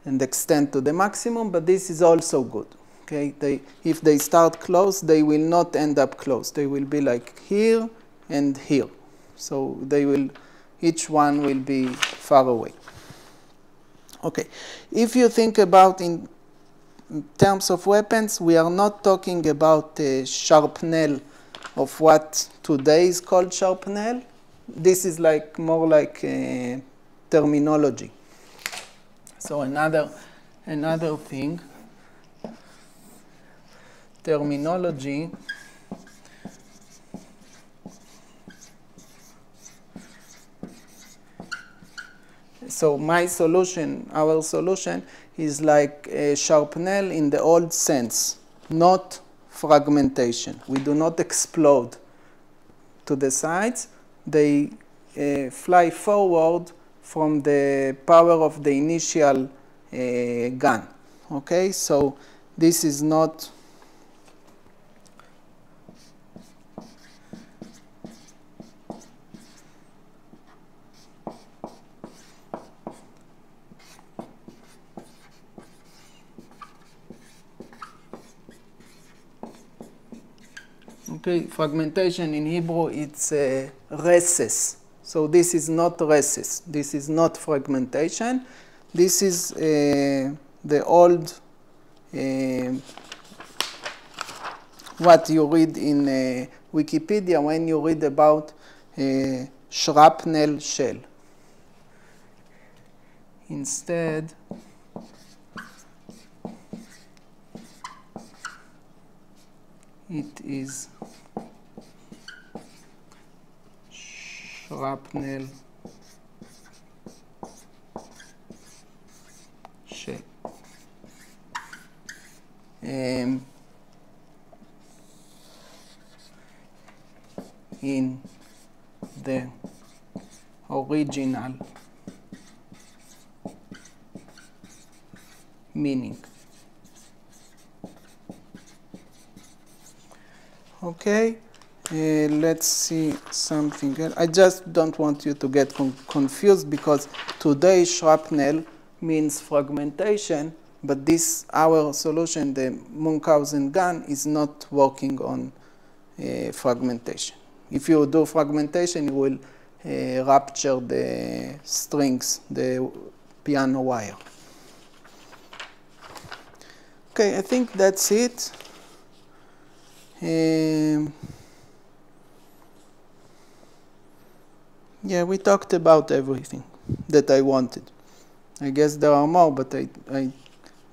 and extend to the maximum, but this is also good. Okay, if they start close, they will not end up close. They will be like here and here. So they will, each one will be far away. Okay, if you think about in terms of weapons, we are not talking about sharpnel of what today is called sharpnel. This is like more like terminology. So another thing, terminology. So my solution, our solution, is like a sharpnel in the old sense, not fragmentation. We do not explode to the sides. They fly forward from the power of the initial gun. Okay, so this is not okay, fragmentation in Hebrew, it's reses. So this is not reses. This is not fragmentation. This is the old, what you read in Wikipedia when you read about shrapnel shell. Instead, it is shrapnel shell. the original meaning. Okay, let's see something else. I just don't want you to get confused, because today shrapnel means fragmentation, but this, our solution, the Munchausen gun, is not working on fragmentation. If you do fragmentation, you will rupture the strings, the piano wire. Okay, I think that's it. Yeah, we talked about everything that I wanted. I guess there are more, but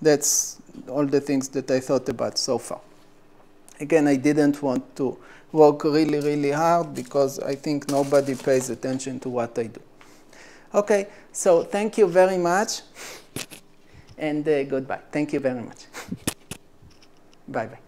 that's all the things that I thought about so far. Again, I didn't want to work really, really hard, because I think nobody pays attention to what I do. Okay, so thank you very much, and goodbye. Thank you very much. Bye-bye.